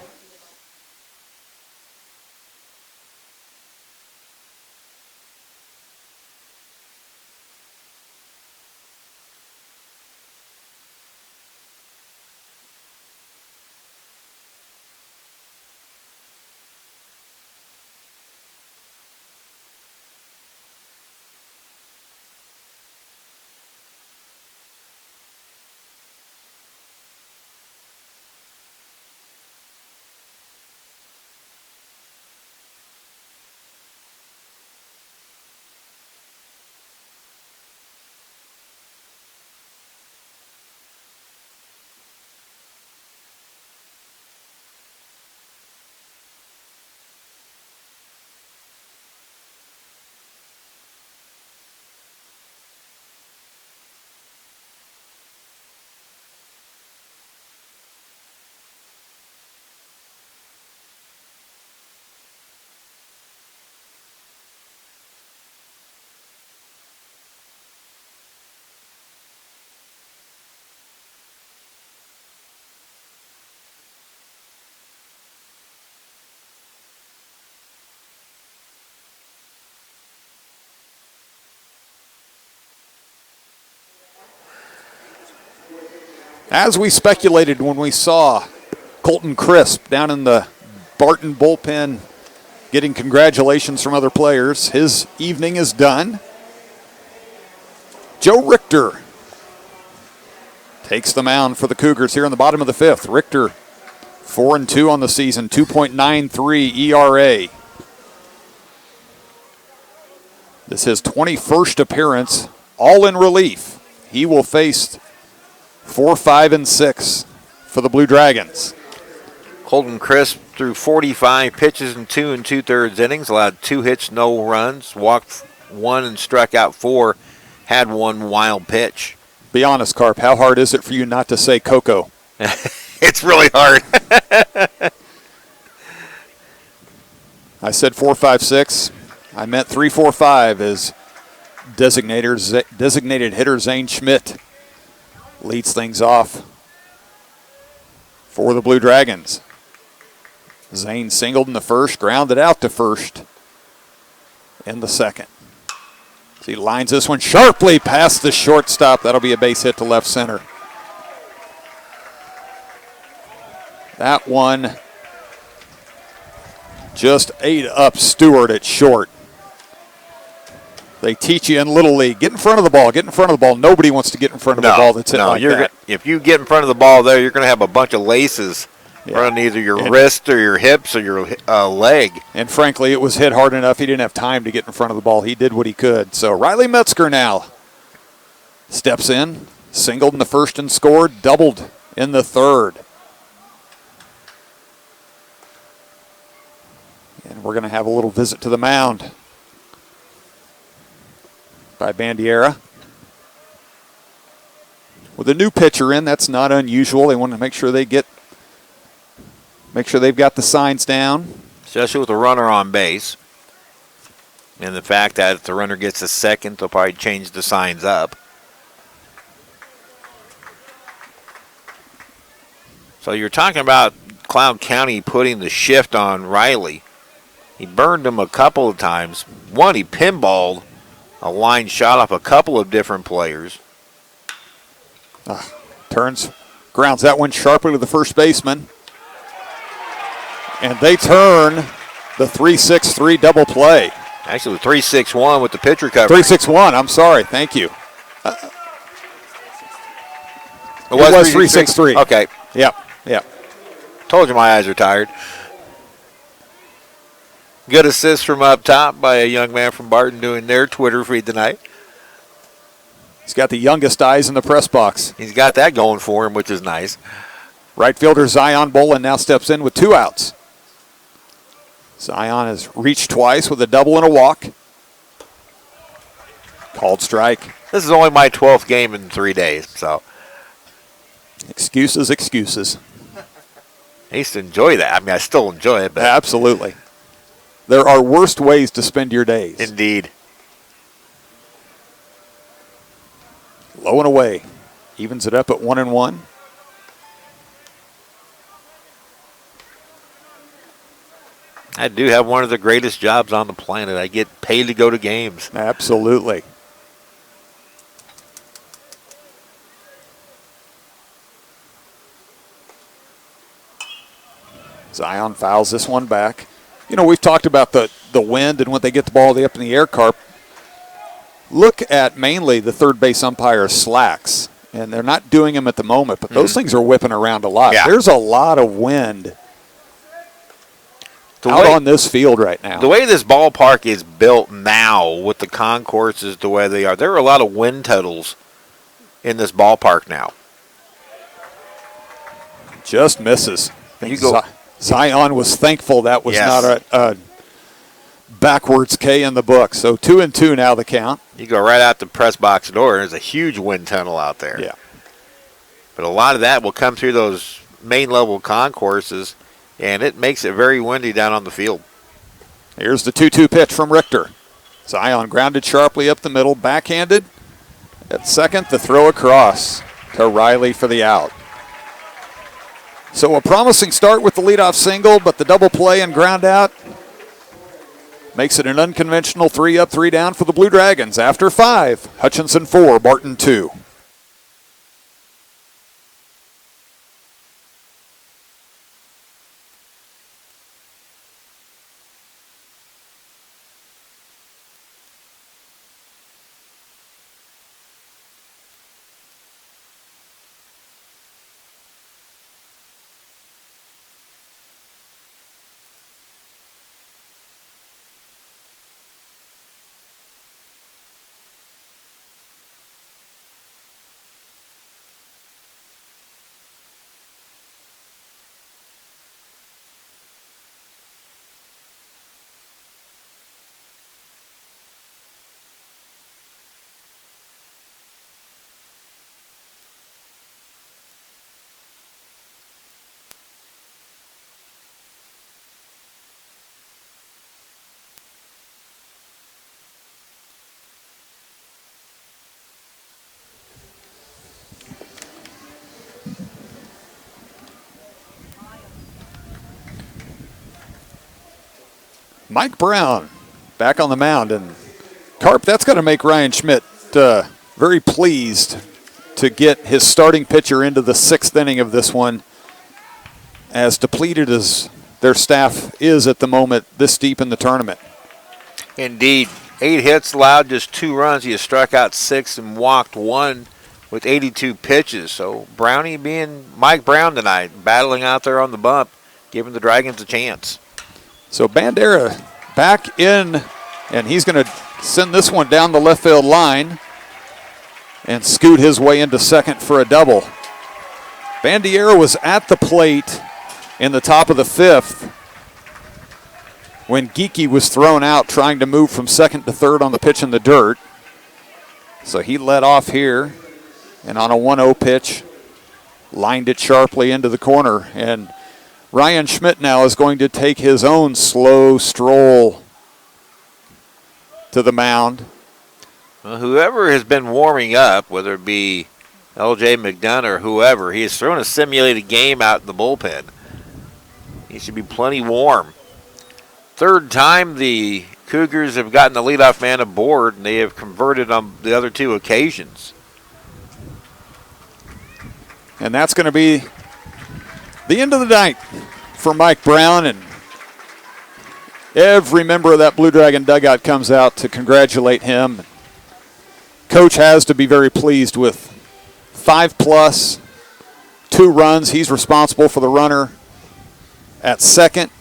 As we speculated when we saw Colton Crisp down in the Barton bullpen getting congratulations from other players, his evening is done. Joe Richter takes the mound for the Cougars here in the bottom of the fifth. Richter, 4-2 on the season, 2.93 ERA. This is his 21st appearance, all in relief. He will face 4, 5, and 6 for the Blue Dragons. Holden Crisp threw 45 pitches in 2 2/3 innings, allowed 2 hits, no runs, walked 1 and struck out 4, had 1 wild pitch. Be honest, Carp, how hard is it for you not to say Coco? It's really hard. I said 4, 5, 6. I meant 3, 4, 5 as designated hitter Zane Schmidt leads things off for the Blue Dragons. Zane singled in the first, grounded out to first in the second. So he lines this one sharply past the shortstop. That'll be a base hit to left center. That one just ate up Stewart at short. They teach you in Little League, get in front of the ball, get in front of the ball. Nobody wants to get in front of the ball that's hit like that. If you get in front of the ball there, you're going to have a bunch of laces running either your wrist or your hips or your leg. And frankly, it was hit hard enough. He didn't have time to get in front of the ball. He did what he could. So Riley Metzger now steps in, singled in the first and scored, doubled in the third. And we're going to have a little visit to the mound by Bandiera. With a new pitcher in, that's not unusual. They want to make sure they've got the signs down. Especially with a runner on base. And the fact that if the runner gets a second, they'll probably change the signs up. So you're talking about Cloud County putting the shift on Riley. He burned him a couple of times. One, he pinballed a line shot off a couple of different players. Grounds that one sharply to the first baseman. And they turn the 3-6-3 double play. Actually, 3-6-1 with the pitch recovery. 3-6-1, I'm sorry, thank you. It was 3-6-3. Okay. Yep. Told you my eyes are tired. Good assist from up top by a young man from Barton doing their Twitter feed tonight. He's got the youngest eyes in the press box. He's got that going for him, which is nice. Right fielder Zion Bolin now steps in with 2 outs. Zion has reached twice with a double and a walk. Called strike. This is only my 12th game in 3 days, so. Excuses. I used to enjoy that. I mean, I still enjoy it. But absolutely. There are worse ways to spend your days. Indeed. Low and away. Evens it up at 1-1. I do have one of the greatest jobs on the planet. I get paid to go to games. Absolutely. Zion fouls this one back. You know, we've talked about the wind and when they get the ball up in the air, Carp. Look at mainly the third base umpire slacks. And they're not doing them at the moment, but those things are whipping around a lot. Yeah. There's a lot of wind on this field right now. The way this ballpark is built now with the concourses the way they are, there are a lot of wind totals in this ballpark now. Just misses. Zion was thankful that was not a backwards K in the book. So 2-2 now the count. You go right out the press box door, and there's a huge wind tunnel out there. Yeah. But a lot of that will come through those main level concourses, and it makes it very windy down on the field. Here's the 2-2 pitch from Richter. Zion grounded sharply up the middle, backhanded. At second, the throw across to Riley for the out. So a promising start with the leadoff single, but the double play and ground out makes it an unconventional 3 up, 3 down for the Blue Dragons. After 5, Hutchinson 4, Barton 2. Mike Brown back on the mound. And, Carp, that's going to make Ryan Schmidt very pleased to get his starting pitcher into the 6th inning of this one, as depleted as their staff is at the moment this deep in the tournament. Indeed. 8 hits allowed, just 2 runs. He has struck out 6 and walked 1 with 82 pitches. So Brownie being Mike Brown tonight, battling out there on the bump, giving the Dragons a chance. So Bandiera back in, and he's going to send this one down the left field line and scoot his way into second for a double. Bandiera was at the plate in the top of the 5th when Geeky was thrown out trying to move from second to third on the pitch in the dirt. So he led off here, and on a 1-0 pitch, lined it sharply into the corner. And Ryan Schmidt now is going to take his own slow stroll to the mound. Well, whoever has been warming up, whether it be LJ McDonough or whoever, he has thrown a simulated game out in the bullpen. He should be plenty warm. 3rd time the Cougars have gotten the leadoff man aboard, and they have converted on the other 2 occasions. And that's going to be the end of the night for Mike Brown, and every member of that Blue Dragon dugout comes out to congratulate him. Coach has to be very pleased with 5+, 2 runs. He's responsible for the runner at second.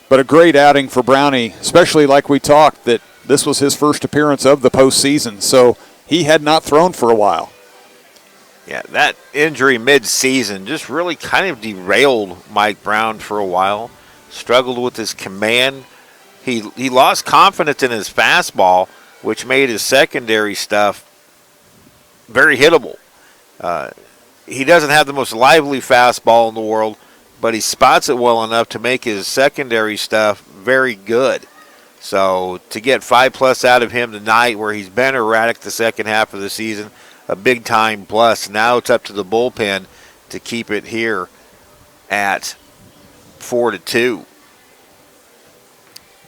But a great outing for Brownie, especially like we talked, that this was his first appearance of the postseason, so he had not thrown for a while. Yeah, that injury mid-season just really kind of derailed Mike Brown for a while. Struggled with his command. He lost confidence in his fastball, which made his secondary stuff very hittable. He doesn't have the most lively fastball in the world, but he spots it well enough to make his secondary stuff very good. So to get 5+ out of him tonight, where he's been erratic the second half of the season, a big-time plus. Now it's up to the bullpen to keep it here at 4-2.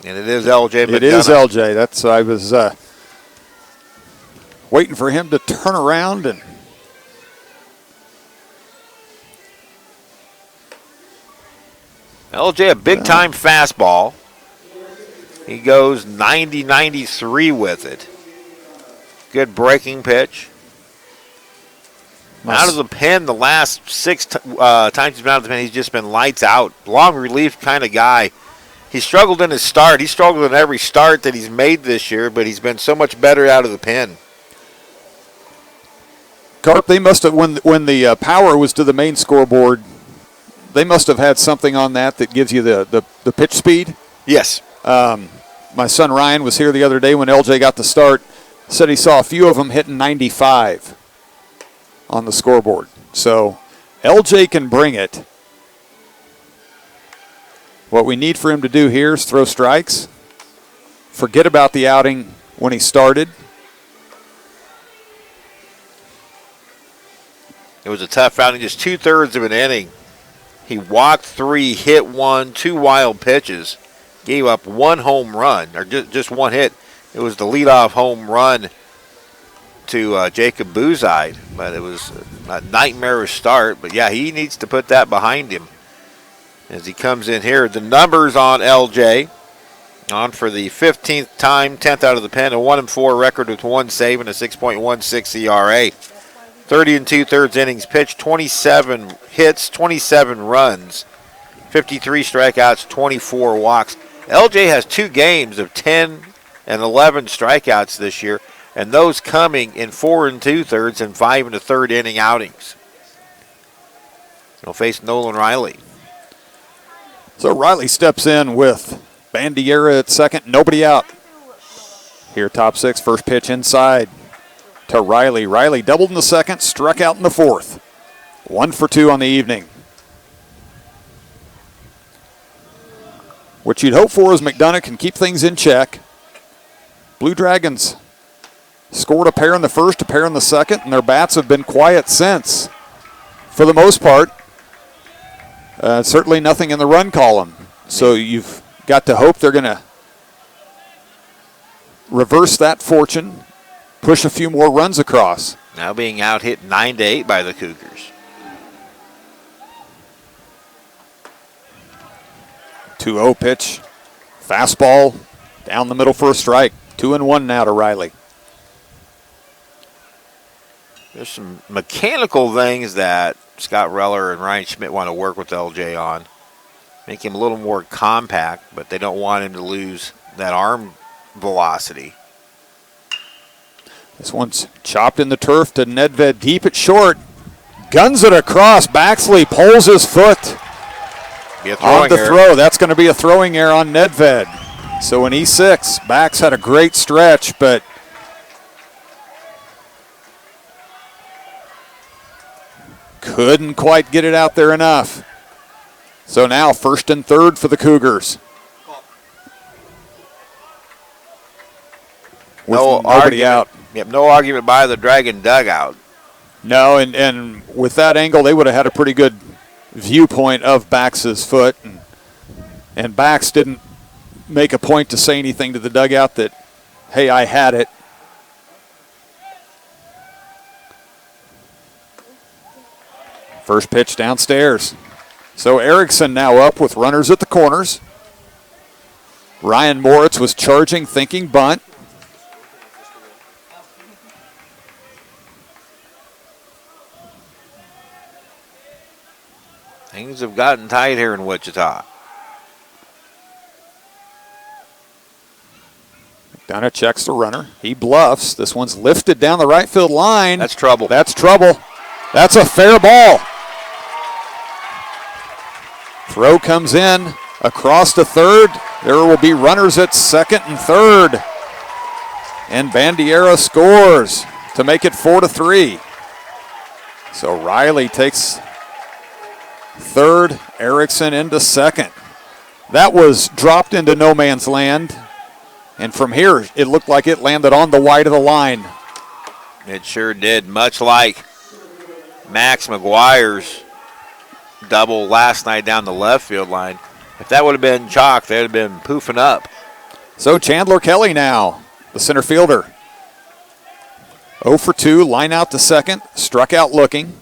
And it is LJ McDonough. It is LJ. I was waiting for him to turn around and LJ, a big-time fastball. He goes 90-93 with it. Good breaking pitch. Out of the pen the last 6 times he's been out of the pen, he's just been lights out. Long relief kind of guy. He struggled in his start. He struggled in every start that he's made this year, but he's been so much better out of the pen. Carp, they must have, when the power was to the main scoreboard, they must have had something on that gives you the pitch speed. Yes. My son Ryan was here the other day when LJ got the start. Said he saw a few of them hitting 95 on the scoreboard. So LJ can bring it. What we need for him to do here is throw strikes. Forget about the outing when he started. It was a tough outing, just 2/3 of an inning. He walked 3, hit 1, 2 wild pitches, gave up 1 home run, or just 1 hit. It was the leadoff home run to Jacob Boozide, but it was a nightmarish start. But, yeah, he needs to put that behind him as he comes in here. The numbers on LJ, on for the 15th time, 10th out of the pen, a 1-4 record with 1 save and a 6.16 ERA. 30 2/3 innings pitched, 27 hits, 27 runs, 53 strikeouts, 24 walks. LJ has 2 games of 10 and 11 strikeouts this year, and those coming in 4 2/3 and 5 1/3 inning outings. He'll face Nolan Riley. So Riley steps in with Bandiera at second, nobody out. Here, top 6, first pitch inside to Riley. Riley doubled in the second, struck out in the 4th. 1 for 2 on the evening. What you'd hope for is McDonough can keep things in check. Blue Dragons scored a pair in the first, a pair in the second, and their bats have been quiet since, for the most part. Certainly nothing in the run column. So you've got to hope they're going to reverse that fortune, push a few more runs across. Now being out hit 9-8 by the Cougars. 2-0 pitch. Fastball down the middle for a strike. 2-1 now to Riley. There's some mechanical things that Scott Reller and Ryan Schmidt want to work with LJ on. Make him a little more compact, but they don't want him to lose that arm velocity. This one's chopped in the turf to Nedved deep at short. Guns it across. Baxley pulls his foot on the throw. That's going to be a throwing error on Nedved. So in E6, Bax had a great stretch, but couldn't quite get it out there enough. So now 1st and 3rd for the Cougars. No nobody out. Yep, no argument by the Dragon dugout. No, and with that angle, they would have had a pretty good viewpoint of Bax's foot. And Bax didn't make a point to say anything to the dugout that, hey, I had it. First pitch downstairs. So Erickson now up with runners at the corners. Ryan Moritz was charging, thinking bunt. Things have gotten tight here in Wichita. McDonough checks the runner. He bluffs. This one's lifted down the right field line. That's trouble. That's trouble. That's a fair ball. Throw comes in across to third. There will be runners at 2nd and 3rd. And Bandiera scores to make it 4-3. So Riley takes 3rd, Erickson into 2nd. That was dropped into no man's land. And from here, it looked like it landed on the wide of the line. It sure did, much like Max McGuire's double last night down the left field line. If that would have been chalk, they'd have been poofing up. So Chandler Kelly now, the center fielder. 0 for 2, line out to 2nd, struck out looking.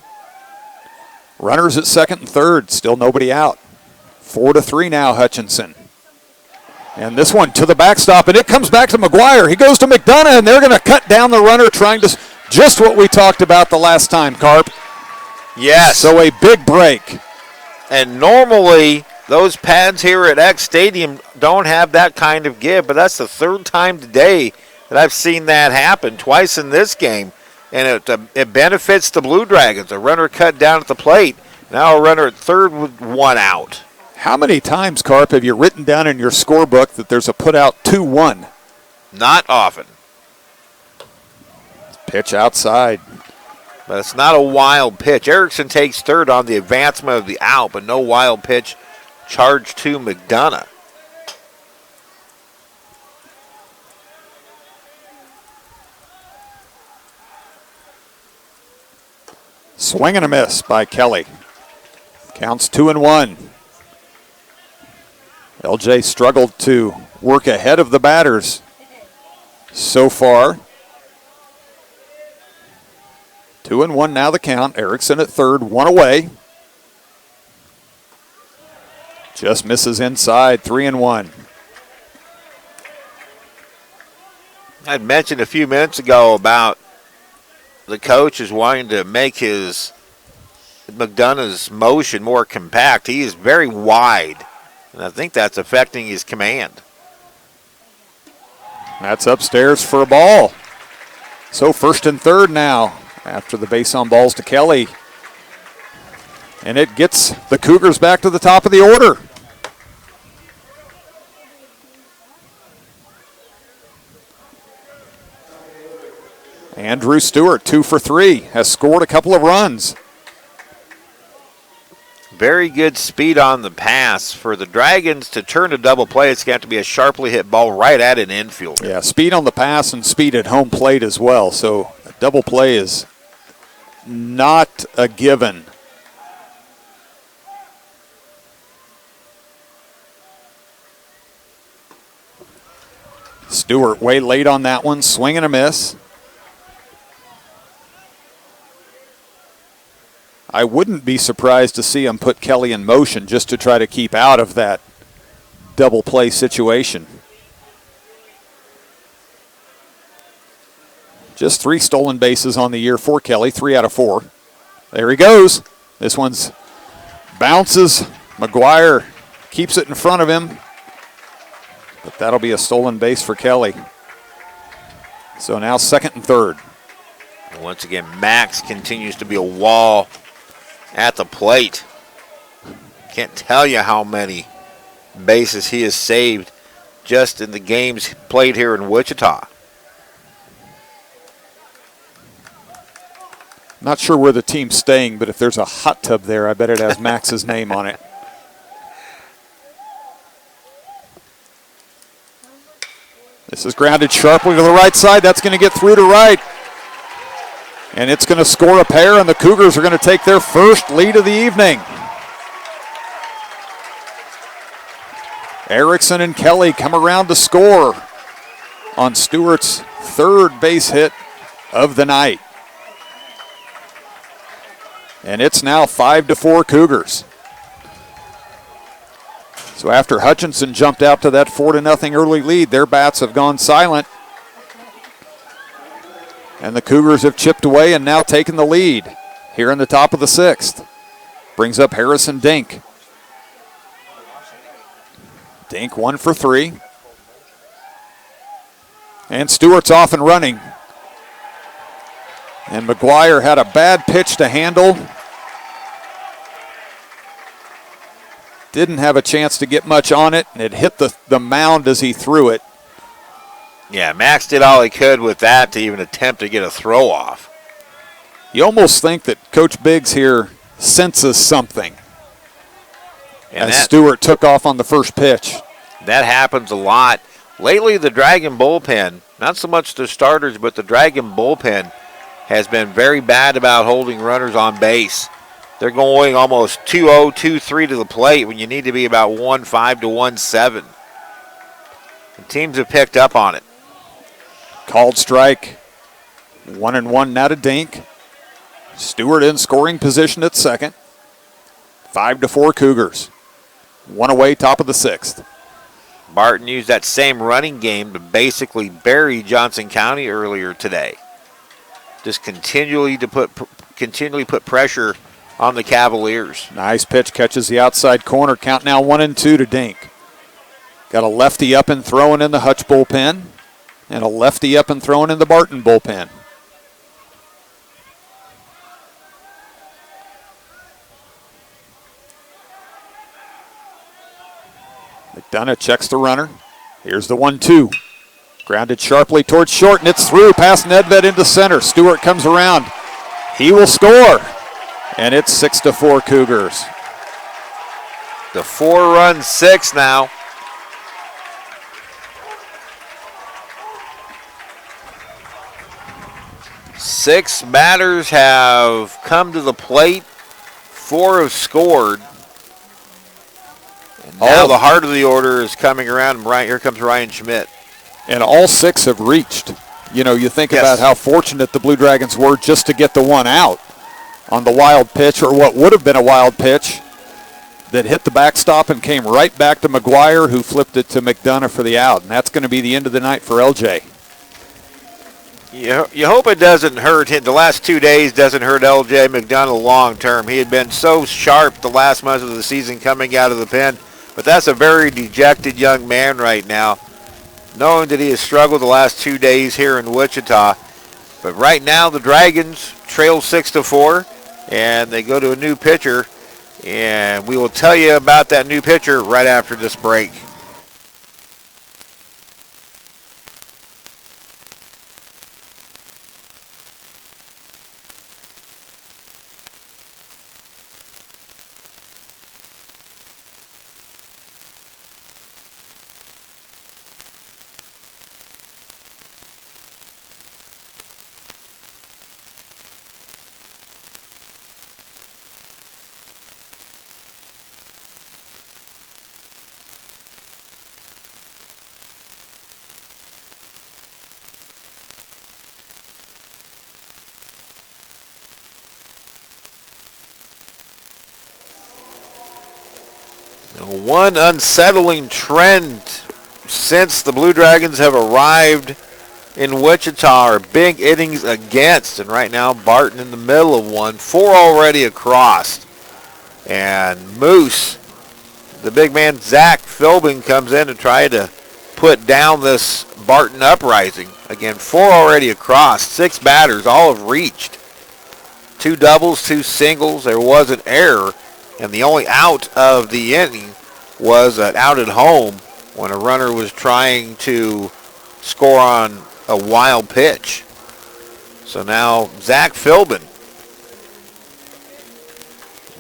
Runners at 2nd and 3rd, still nobody out. 4-3 now, Hutchinson. And this one to the backstop, and it comes back to McGuire. He goes to McDonough, and they're going to cut down the runner, trying to just what we talked about the last time, Carp. Yes. So a big break. And normally, those pads here at Eck Stadium don't have that kind of give, but that's the 3rd time today that I've seen that happen, twice in this game. And it benefits the Blue Dragons. A runner cut down at the plate. Now a runner at 3rd with 1 out. How many times, Carp, have you written down in your scorebook that there's a put out 2-1? Not often. Pitch outside. But it's not a wild pitch. Erickson takes 3rd on the advancement of the out, but no wild pitch charged to McDonough. Swing and a miss by Kelly. Counts 2-1. LJ struggled to work ahead of the batters so far. 2-1 now the count. Erickson at 3rd, 1 away. Just misses inside, 3-1. I'd mentioned a few minutes ago about the coach is wanting to make his McDonough's motion more compact. He is very wide, and I think that's affecting his command. That's upstairs for a ball. So 1st and 3rd now after the base on balls to Kelly. And it gets the Cougars back to the top of the order. Andrew Stewart, 2 for 3, has scored a couple of runs. Very good speed on the pass. For the Dragons to turn to double play, it's going to have to be a sharply hit ball right at an infielder. Yeah, speed on the pass and speed at home plate as well. So a double play is not a given. Stewart way late on that one, swing and a miss. I wouldn't be surprised to see him put Kelly in motion just to try to keep out of that double play situation. Just 3 stolen bases on the year for Kelly, 3 out of 4. There he goes. This one's bounces. McGuire keeps it in front of him. But that'll be a stolen base for Kelly. So now second and third. And once again, Max continues to be a wall at the plate. Can't tell you how many bases he has saved just in the games played here in Wichita. Not sure where the team's staying, but if there's a hot tub there, I bet it has Max's name on it. This is grounded sharply to the right side. That's going to get through to right. And it's going to score a pair, and the Cougars are going to take their first lead of the evening. Erickson and Kelly come around to score on Stewart's third base hit of the night. And it's now 5-4 Cougars. So after Hutchinson jumped out to that 4-0 early lead, their bats have gone silent. And the Cougars have chipped away and now taken the lead here in the top of the 6th. Brings up Harrison Dank. Dank 1 for 3. And Stewart's off and running. And McGuire had a bad pitch to handle. Didn't have a chance to get much on it, and it hit the mound as he threw it. Yeah, Max did all he could with that to even attempt to get a throw off. You almost think that Coach Biggs here senses something. And as Stewart took off on the first pitch. That happens a lot. Lately, the Dragon bullpen, not so much the starters, but the Dragon bullpen has been very bad about holding runners on base. They're going almost 2-0, 2-3 to the plate when you need to be about 1-5 to 1-7. The teams have picked up on it. Called strike. 1-1 now to Dank. Stewart in scoring position at second. 5-4 Cougars. 1 away, top of the 6th. Barton used that same running game to basically bury Johnson County earlier today. Just continually put pressure on the Cavaliers. Nice pitch, catches the outside corner. Count now 1-2 to Dank. Got a lefty up and throwing in the Hutch bullpen, and a lefty up and throwing in the Barton bullpen. McDonough checks the runner. Here's the 1-2. Grounded sharply towards short, and it's through past Nedved into center. Stewart comes around. He will score. And it's 6-4 Cougars. The 4-run 6 now. Six batters have come to the plate. 4 have scored. And now the heart of the order is coming around. Here comes Ryan Schmidt. And all 6 have reached. You know, you think about how fortunate the Blue Dragons were just to get the one out on the wild pitch, or what would have been a wild pitch that hit the backstop and came right back to McGuire, who flipped it to McDonough for the out. And that's going to be the end of the night for LJ. You hope it doesn't hurt him. The last 2 days doesn't hurt LJ McDonough long term. He had been so sharp the last month of the season coming out of the pen. But that's a very dejected young man right now, knowing that he has struggled the last 2 days here in Wichita. But right now the Dragons trail 6-4, and they go to a new pitcher. And we will tell you about that new pitcher right after this break. one unsettling trend since the Blue Dragons have arrived in Wichita are big innings against. And right now, Barton in the middle of one. 4 already across. And Moose, the big man, Zach Philbin, comes in to try to put down this Barton uprising. Again, 4 already across. 6 batters, all have reached. 2 doubles, 2 singles. There was an error. And the only out of the inning was an out at home when a runner was trying to score on a wild pitch. So now Zach Philbin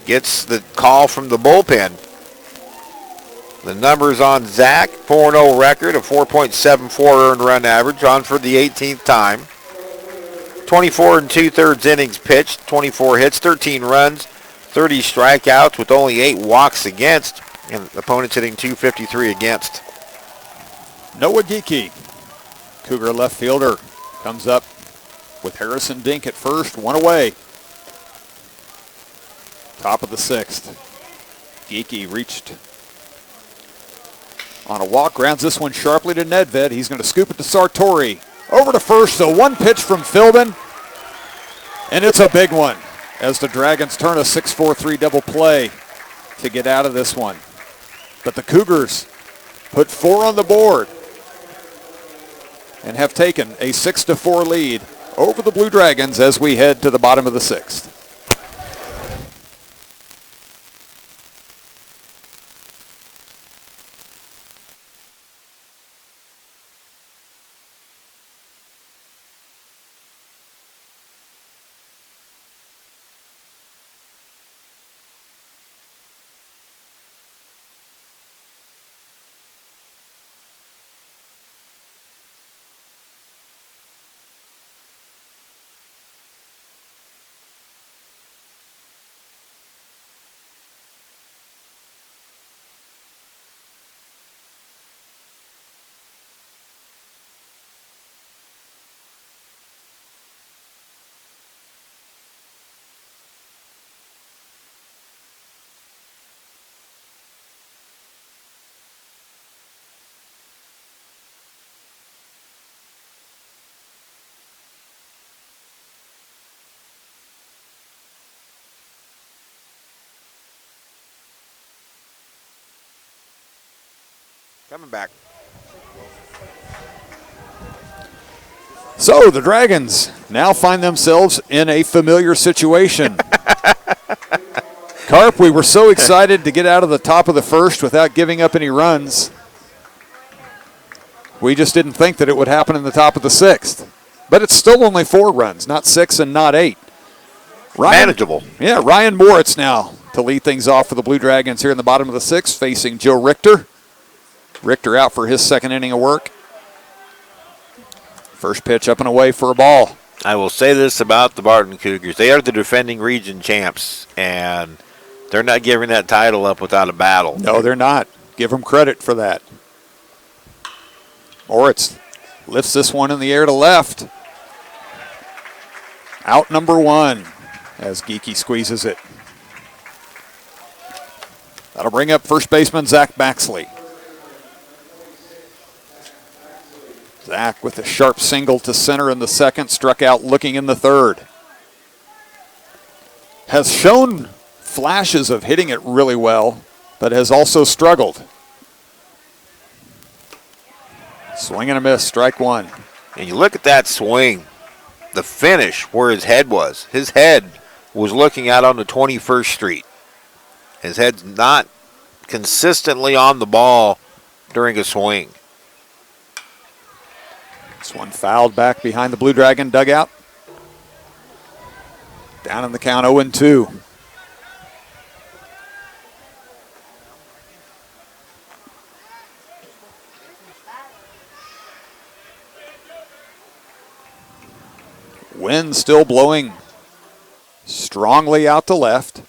gets the call from the bullpen. The numbers on Zach, 4-0 record, a 4.74 earned run average, on for the 18th time. 24 2/3 innings pitched, 24 hits, 13 runs, 30 strikeouts with only 8 walks against, and opponents hitting .253 against. Noah Geeky, Cougar left fielder, comes up with Harrison Dink at first, 1 away. Top of the 6th. Geeky reached on a walk, grounds this one sharply to Nedved. He's going to scoop it to Sartori. Over to first, so 1 pitch from Philbin, and it's a big one as the Dragons turn a 6-4-3 double play to get out of this one. But the Cougars put 4 on the board and have taken a 6-4 lead over the Blue Dragons as we head to the bottom of the 6th. Coming back. So the Dragons now find themselves in a familiar situation. Carp, we were so excited to get out of the top of the 1st without giving up any runs. We just didn't think that it would happen in the top of the 6th. But it's still only 4 runs, not 6 and not 8. Manageable. Yeah, Ryan Moritz now to lead things off for the Blue Dragons here in the bottom of the 6th, facing Joe Richter. Richter out for his 2nd inning of work. First pitch up and away for a ball. I will say this about the Barton Cougars. They are the defending region champs, and they're not giving that title up without a battle. No, they're not. Give them credit for that. Moritz lifts this one in the air to left. Out number 1 as Geeky squeezes it. That'll bring up first baseman Zach Baxley. Zach with a sharp single to center in the 2nd, struck out looking in the 3rd. Has shown flashes of hitting it really well, but has also struggled. Swing and a miss, strike 1. And you look at that swing, the finish where his head was. His head was looking out on the 21st Street. His head's not consistently on the ball during a swing. This one fouled back behind the Blue Dragon dugout. Down in the count, 0-2. Wind still blowing strongly out to left.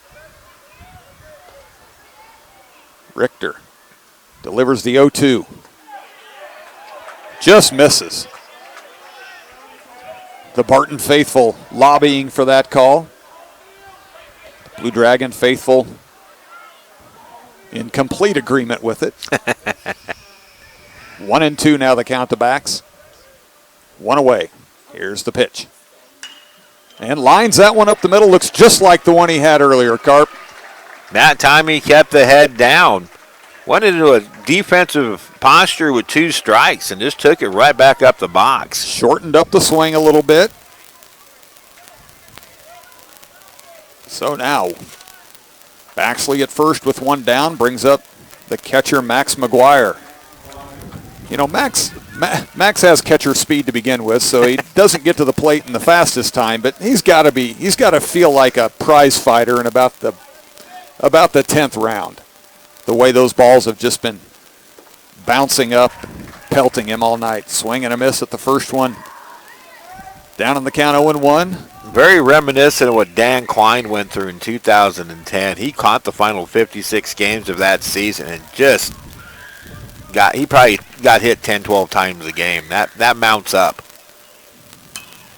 Richter delivers the 0-2. Just misses. The Barton faithful lobbying for that call. Blue Dragon faithful in complete agreement with it. 1-2 now the count to backs. One away. Here's the pitch. And lines that one up the middle. Looks just like the one he had earlier, Carp. That time he kept the head down. Went into a defensive posture with 2 strikes and just took it right back up the box. Shortened up the swing a little bit. So now, Baxley at first with 1 down, brings up the catcher, Max McGuire. You know, Max has catcher speed to begin with, so he doesn't get to the plate in the fastest time, but he's got to feel like a prize fighter in about the 10th round. The way those balls have just been bouncing up, pelting him all night. Swing and a miss at the first one. Down on the count 0-1. Very reminiscent of what Dan Klein went through in 2010. He caught the final 56 games of that season and just he probably got hit 10, 12 times a game. That mounts up.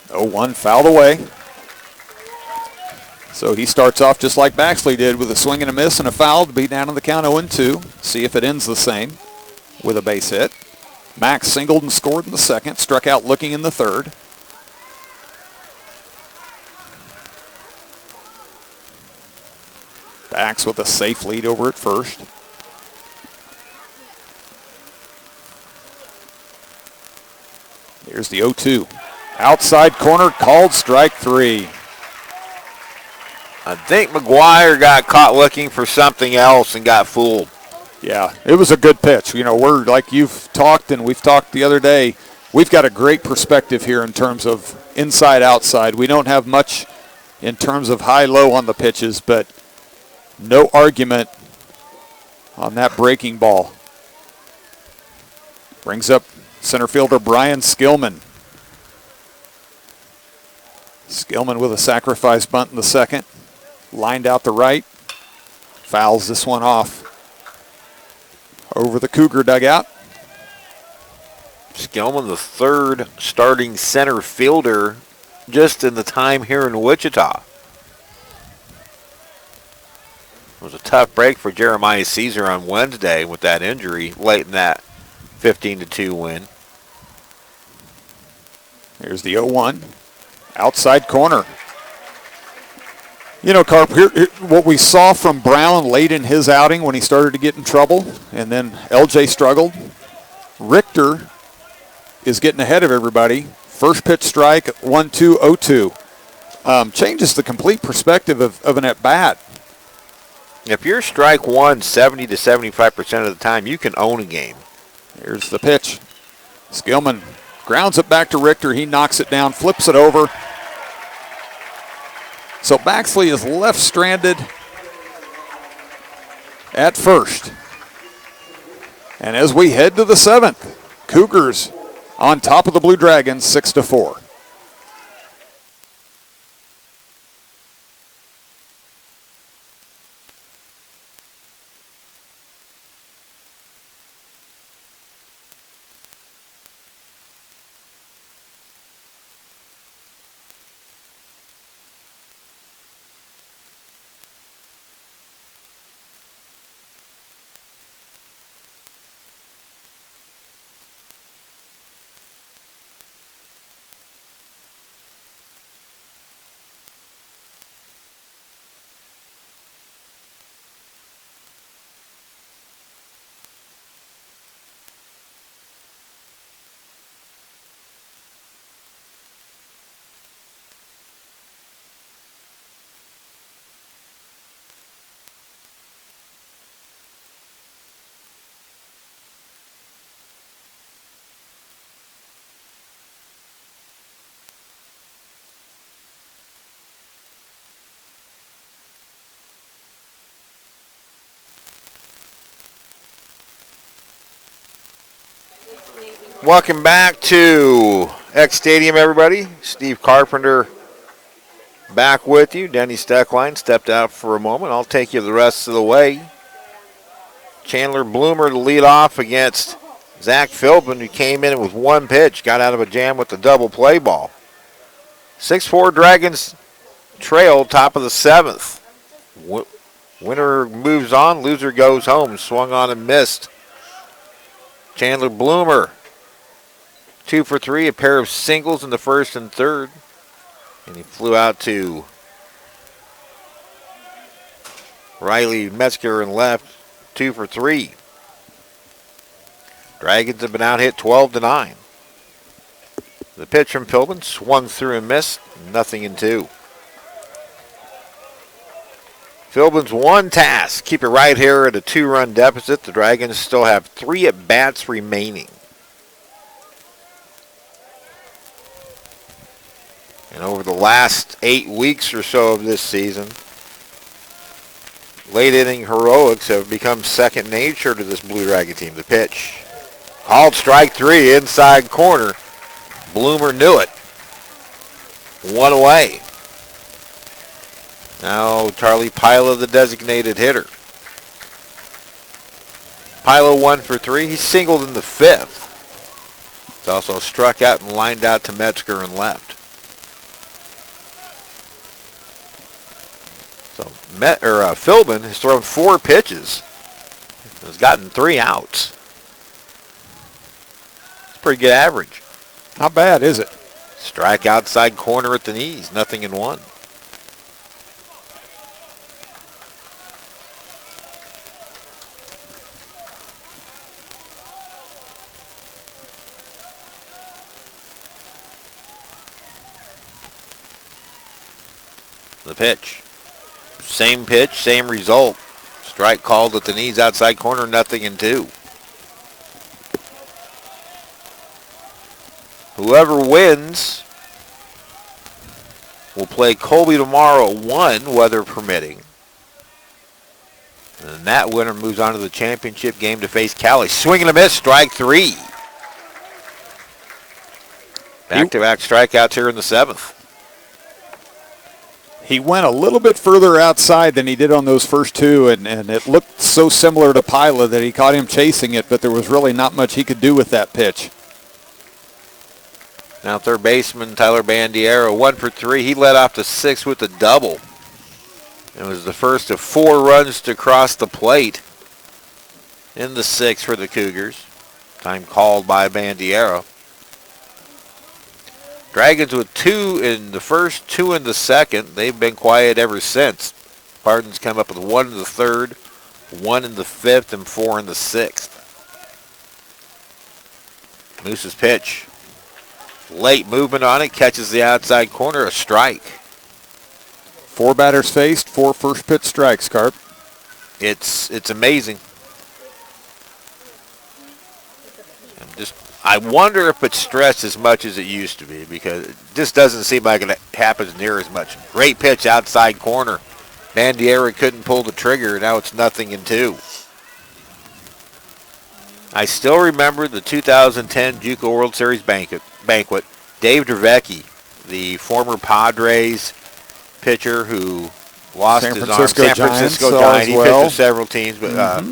0-1 fouled away. So he starts off just like Baxley did with a swing and a miss and a foul to be down on the count 0-2. See if it ends the same with a base hit. Max singled and scored in the second, struck out looking in the third. Bax with a safe lead over at first. Here's the 0-2. Outside corner, called strike 3. I think McGuire got caught looking for something else and got fooled. Yeah, it was a good pitch. You know, we're like you've talked and we've talked the other day, we've got a great perspective here in terms of inside, outside. We don't have much in terms of high-low on the pitches, but no argument on that breaking ball. Brings up center fielder Brian Skillman. Skillman with a sacrifice bunt in the second. Lined out the right. Fouls this one off over the Cougar dugout. Skillman, the 3rd starting center fielder just in the time here in Wichita. It was a tough break for Jeremiah Caesar on Wednesday with that injury late in that 15-2 win. Here's the 0-1. Outside corner. You know, Carp, here, what we saw from Brown late in his outing when he started to get in trouble, and then LJ struggled. Richter is getting ahead of everybody. First pitch strike, 1-2, 0-2. Changes the complete perspective of an at-bat. If you're strike one 70 to 75% of the time, you can own a game. Here's the pitch. Skillman grounds it back to Richter. He knocks it down, flips it over. So Baxley is left stranded at first. And as we head to the 7th, Cougars on top of the Blue Dragons, 6-4. Welcome back to Eck Stadium, everybody. Steve Carpenter back with you. Denny Steckline stepped out for a moment. I'll take you the rest of the way. Chandler Bloomer to lead off against Zach Philbin, who came in with 1 pitch, got out of a jam with the double play ball. 6-4 Dragons trail, top of the 7th. Winner moves on, loser goes home. Swung on and missed. Chandler Bloomer, 2 for 3, a pair of singles in the first and third. And he flew out to Riley Metzger in left, 2 for 3. Dragons have been out hit 12-9. The pitch from Philbin swung through and missed, 0-2. Philbin's one task, keep it right here at a 2-run deficit. The Dragons still have 3 at-bats remaining. And over the last 8 weeks or so of this season, late inning heroics have become second nature to this Blue Dragon team. The pitch, called strike 3, inside corner. Bloomer knew it. 1 away. Now Charlie Pila, the designated hitter. Pila 1 for 3. He singled in the 5th. He's also struck out and lined out to Metzger in left. So Philbin has thrown 4 pitches. Has gotten 3 outs. It's a pretty good average. Not bad, is it? Strike outside corner at the knees. 0-1. The pitch. Same pitch, same result. Strike called at the knees, outside corner, 0-2. Whoever wins will play Colby tomorrow at 1, weather permitting. And that winner moves on to the championship game to face Cali. Swing and a miss, strike 3. Back-to-back strikeouts here in the 7th. He went a little bit further outside than he did on those first 2, and it looked so similar to Pila that he caught him chasing it, but there was really not much he could do with that pitch. Now third baseman Tyler Bandiera, 1 for 3. He led off the 6th with a double. It was the first of 4 runs to cross the plate in the 6th for the Cougars. Time called by Bandiera. Dragons with 2 in the first, 2 in the second. They've been quiet ever since. Barton's come up with 1 in the 3rd, 1 in the 5th, and 4 in the 6th. Moose's pitch. Late movement on it, catches the outside corner, a strike. 4 batters faced, 4 first pitch strikes, Carp. It's amazing. I wonder if it's stressed as much as it used to be, because it just doesn't seem like it happens near as much. Great pitch outside corner. Bandiera couldn't pull the trigger. Now it's 0-2. I still remember the 2010 JUCO World Series banquet. Dave Dravecki, the former Padres pitcher who lost his arm. San Francisco Giant. He pitched with several teams, but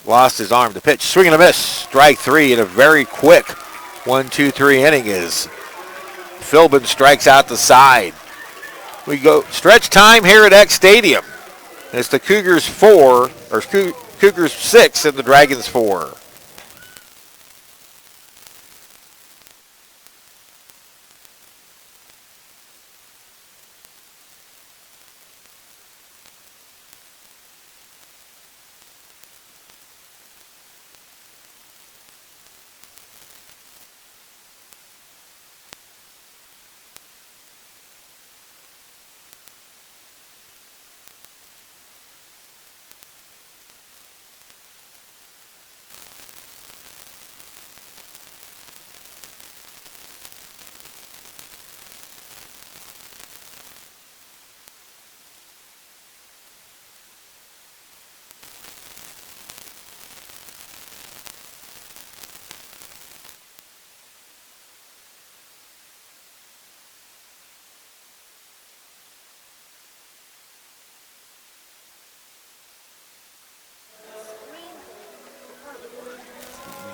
lost his arm. The pitch, swing and a miss. Strike 3 in a very quick 1-2-3 inning as Philbin strikes out the side. We go stretch time here at Eck Stadium. It's the Cougars 6 and the Dragons 4.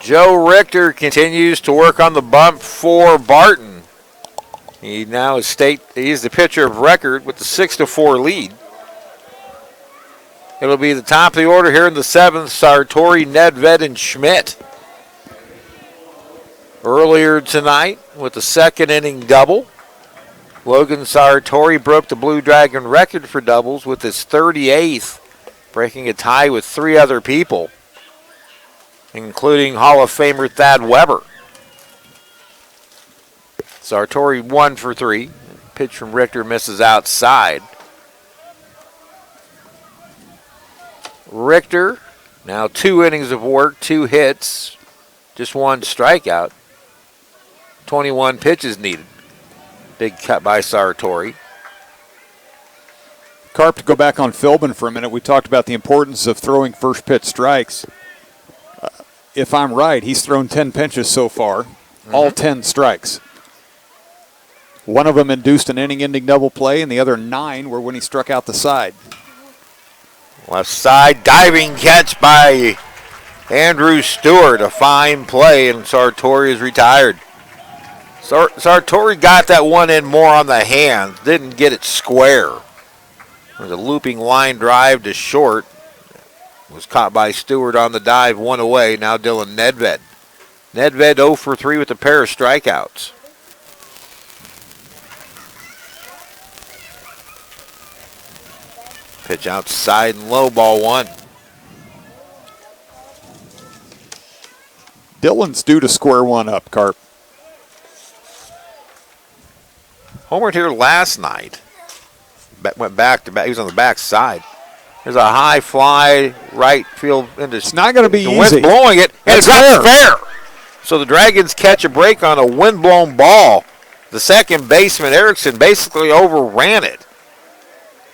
Joe Richter continues to work on the bump for Barton. He now is he's the pitcher of record with the 6-4 lead. It'll be the top of the order here in the 7th, Sartori, Nedved, and Schmidt. Earlier tonight with the second inning double, Logan Sartori broke the Blue Dragon record for doubles with his 38th, breaking a tie with 3 other people, including Hall of Famer Thad Weber. Sartori 1 for 3. Pitch from Richter misses outside. Richter, now 2 innings of work, 2 hits, just 1 strikeout. 21 pitches needed. Big cut by Sartori. Carp, to go back on Philbin for a minute, we talked about the importance of throwing first pitch strikes. If I'm right, he's thrown 10 pitches so far, all 10 strikes. One of them induced an inning-ending double play, and the other 9 were when he struck out the side. Left side, diving catch by Andrew Stewart. A fine play, and Sartori is retired. Sartori got that one in more on the hand, didn't get it square. There's a looping line drive to short. Was caught by Stewart on the dive, 1 away. Now Dylan Nedved. Nedved 0 for 3 with a pair of strikeouts. Pitch outside and low, ball 1. Dylan's due to square one up, Carp. Homered here last night. Went back to back. He was on the back side. There's a high fly right field into. It's not going to be the easy. Wind's blowing it, and That's it's fair. So the Dragons catch a break on a wind-blown ball. The second baseman, Erickson, basically overran it.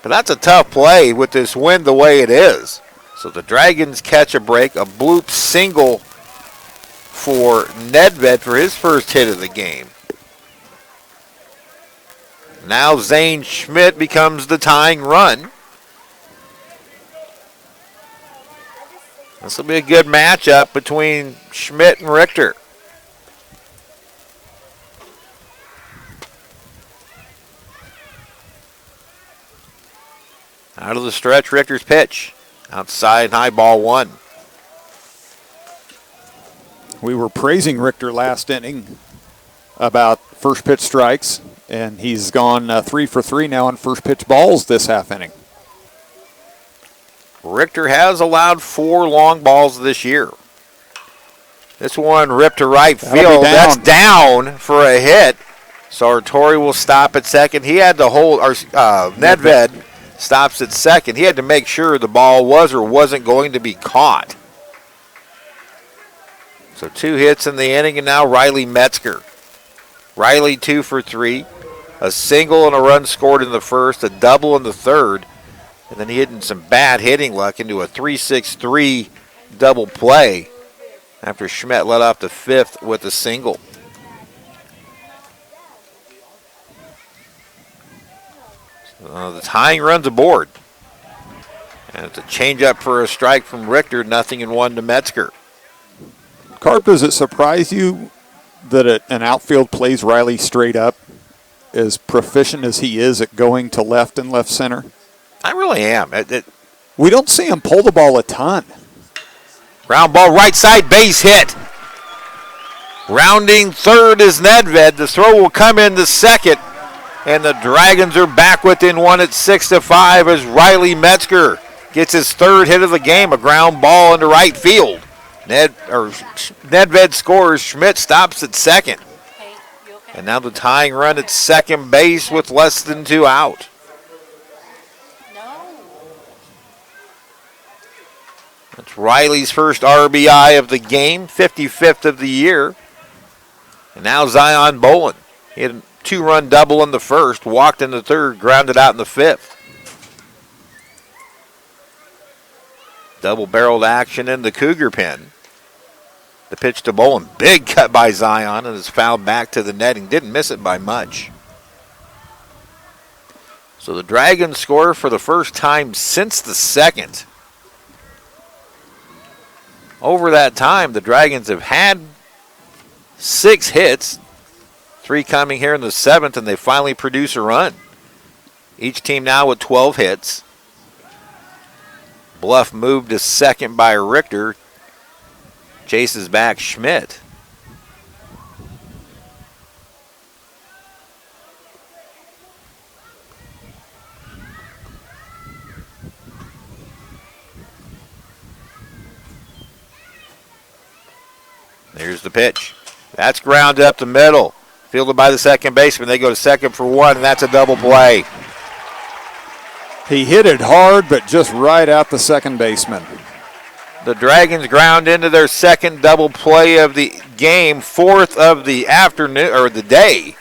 But that's a tough play with this wind the way it is. So the Dragons catch a break, a bloop single for Nedved for his first hit of the game. Now Zane Schmidt becomes the tying run. This will be a good matchup between Schmidt and Richter. Out of the stretch, Richter's pitch. Outside, high, ball 1. We were praising Richter last inning about first pitch strikes, and he's gone 3 for 3 now on first pitch balls this half inning. Richter has allowed 4 long balls this year. This one ripped to right field. That's down for a hit. Sartori will stop at second. He had to hold, or Nedved stops at second. He had to make sure the ball was or wasn't going to be caught. So 2 hits in the inning, and now Riley Metzger. Riley 2 for 3. A single and a run scored in the first, a double in the third. And then he hit some bad hitting luck into a 3-6-3 double play after Schmidt led off the 5th with a single. The tying run's aboard. And it's a changeup for a strike from Richter, 0-1 to Metzger. Carp, does it surprise you that an outfield plays Riley straight up, as proficient as he is at going to left and left center? I really am. We don't see him pull the ball a ton. Ground ball, right side, base hit. Rounding third is Nedved. The throw will come in the second. And the Dragons are back within 1 at 6-5 as Riley Metzger gets his 3rd hit of the game, a ground ball into right field. Nedved scores. Schmidt stops at second. And now the tying run at second base with less than 2 out. That's Riley's first RBI of the game, 55th of the year. And now Zion Bolin. He had a 2-run double in the first, walked in the third, grounded out in the 5th. Double-barreled action in the Cougar pen. The pitch to Bolin. Big cut by Zion, and is fouled back to the netting. Didn't miss it by much. So the Dragons score for the first time since the 2nd. Over that time, the Dragons have had 6 hits, 3 coming here in the 7th, and they finally produce a run. Each team now with 12 hits. Bluff moved to second by Richter. Chases back Schmidt. There's the pitch. That's grounded up the middle. Fielded by the second baseman. They go to second for one, and that's a double play. He hit it hard, but just right at the second baseman. The Dragons ground into their second double play of the game, fourth of the afternoon or the day.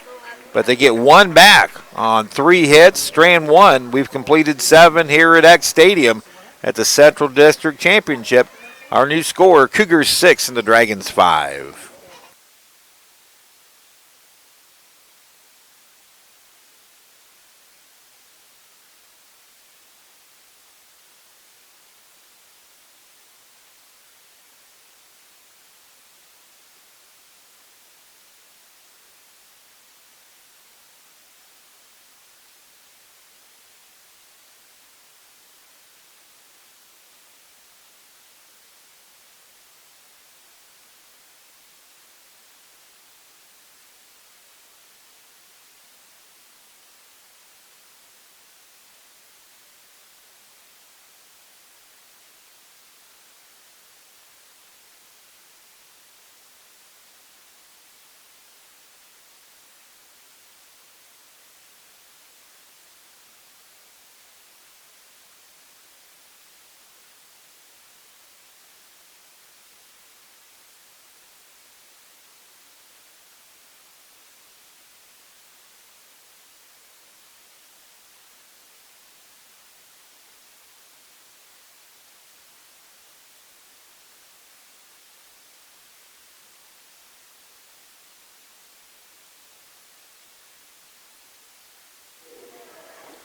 But they get one back on 3 hits, strand 1. We've completed 7 here at Eck Stadium at the Central District Championship. Our new score, Cougars 6 and the Dragons 5.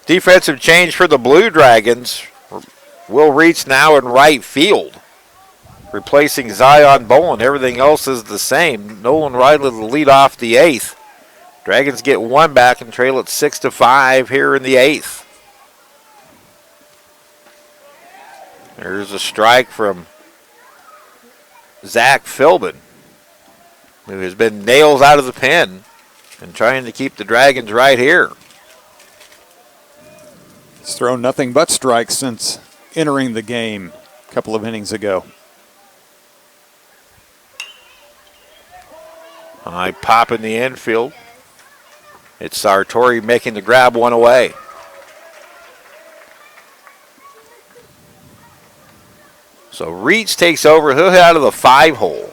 Defensive change for the Blue Dragons. Will Reach now in right field, replacing Zion Bolin. Everything else is the same. Nolan Riley to lead off the 8th. Dragons get one back and trail it 6-5 here in the 8th. There's a strike from Zach Philbin, who has been nails out of the pen and trying to keep the Dragons right here. He's thrown nothing but strikes since entering the game a couple of innings ago. High pop in the infield. It's Sartori making the grab one away. So Reach takes over. He'll hit out of the 5-hole.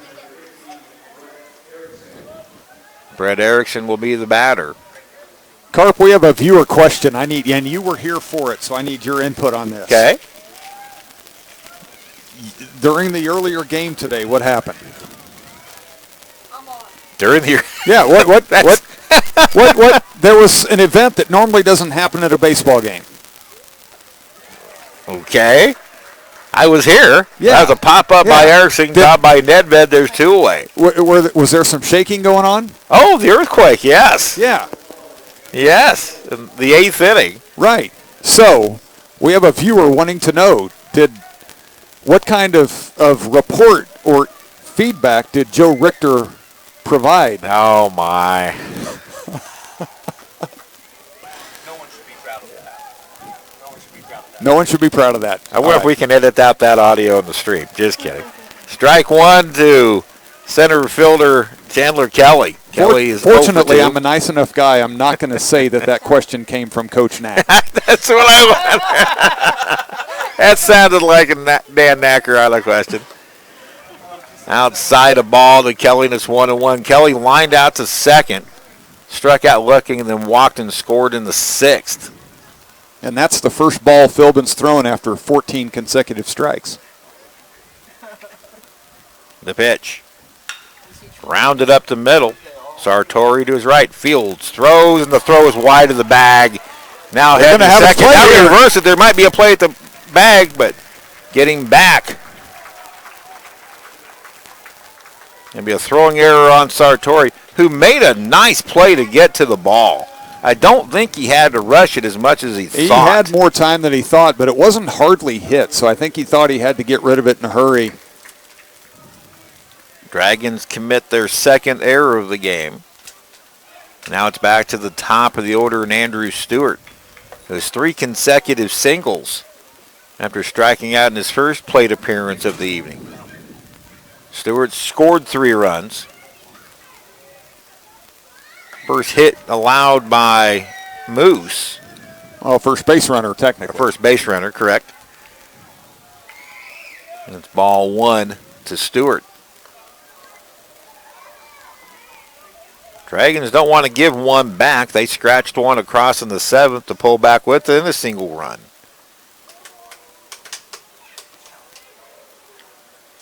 Brett Erickson will be the batter. Carp, we have a viewer question. And you were here for it, so I need your input on this. Okay. During the earlier game today, what happened? During the Yeah, what there was an event that normally doesn't happen at a baseball game. Okay. I was here. Yeah. That was a pop-up by Erickson, top by Nedved. There's 2 away. Was there some shaking going on? Oh, the earthquake, yes. Yeah. Yes, in the 8th inning. Right. So we have a viewer wanting to know, what kind of report or feedback did Joe Richter provide? Oh, my. No one should be proud of that. I wonder if we can edit out that audio in the stream. Just kidding. Strike 1 to center fielder Chandler Kelly. Kelly is fortunately, I'm a nice enough guy. I'm not going to say that question came from Coach Knack. That's what I want. That sounded like a Dan Knacker out of question. Outside a ball to Kelly, and it's 1-1. Kelly lined out to second, struck out looking, and then walked and scored in the 6th. And that's the first ball Philbin's thrown after 14 consecutive strikes. The pitch. Rounded up the middle. Sartori to his right. Fields throws, and the throw is wide of the bag. Now heading to second. Now they reverse it. There might be a play at the bag, but getting back. Going to be a throwing error on Sartori, who made a nice play to get to the ball. I don't think he had to rush it as much as he thought. He had more time than he thought, but it wasn't hardly hit, so I think he thought he had to get rid of it in a hurry. Dragons commit their second error of the game. Now it's back to the top of the order and Andrew Stewart. Those 3 consecutive singles after striking out in his first plate appearance of the evening. Stewart scored 3 runs. First hit allowed by Moose. Oh, first base runner, technically. First base runner, correct. And it's ball 1 to Stewart. Dragons don't want to give one back. They scratched one across in the 7th to pull back with it in a single run.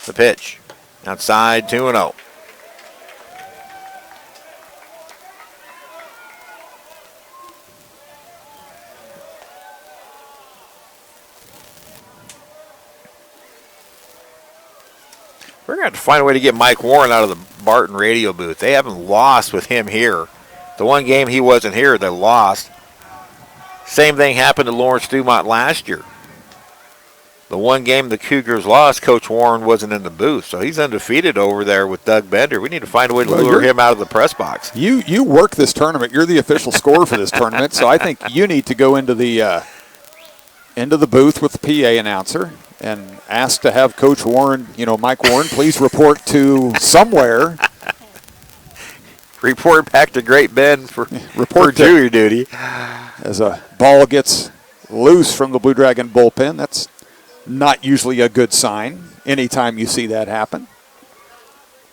The pitch. Outside, 2-0. We're going to have to find a way to get Mike Warren out of the Barton radio booth. They haven't lost with him here. The one game he wasn't here, they lost. Same thing happened to Lawrence Dumont last year. The one game the Cougars lost, Coach Warren wasn't in the booth, so he's undefeated over there with Doug Bender. We need to find a way to lure him out of the press box. You work this tournament. You're the official scorer for this tournament, so I think you need to go into the booth with the PA announcer and ask to have Coach Warren, Mike Warren, please report to somewhere. Report back to Great Bend for junior duty. As a ball gets loose from the Blue Dragon bullpen, that's not usually a good sign anytime you see that happen.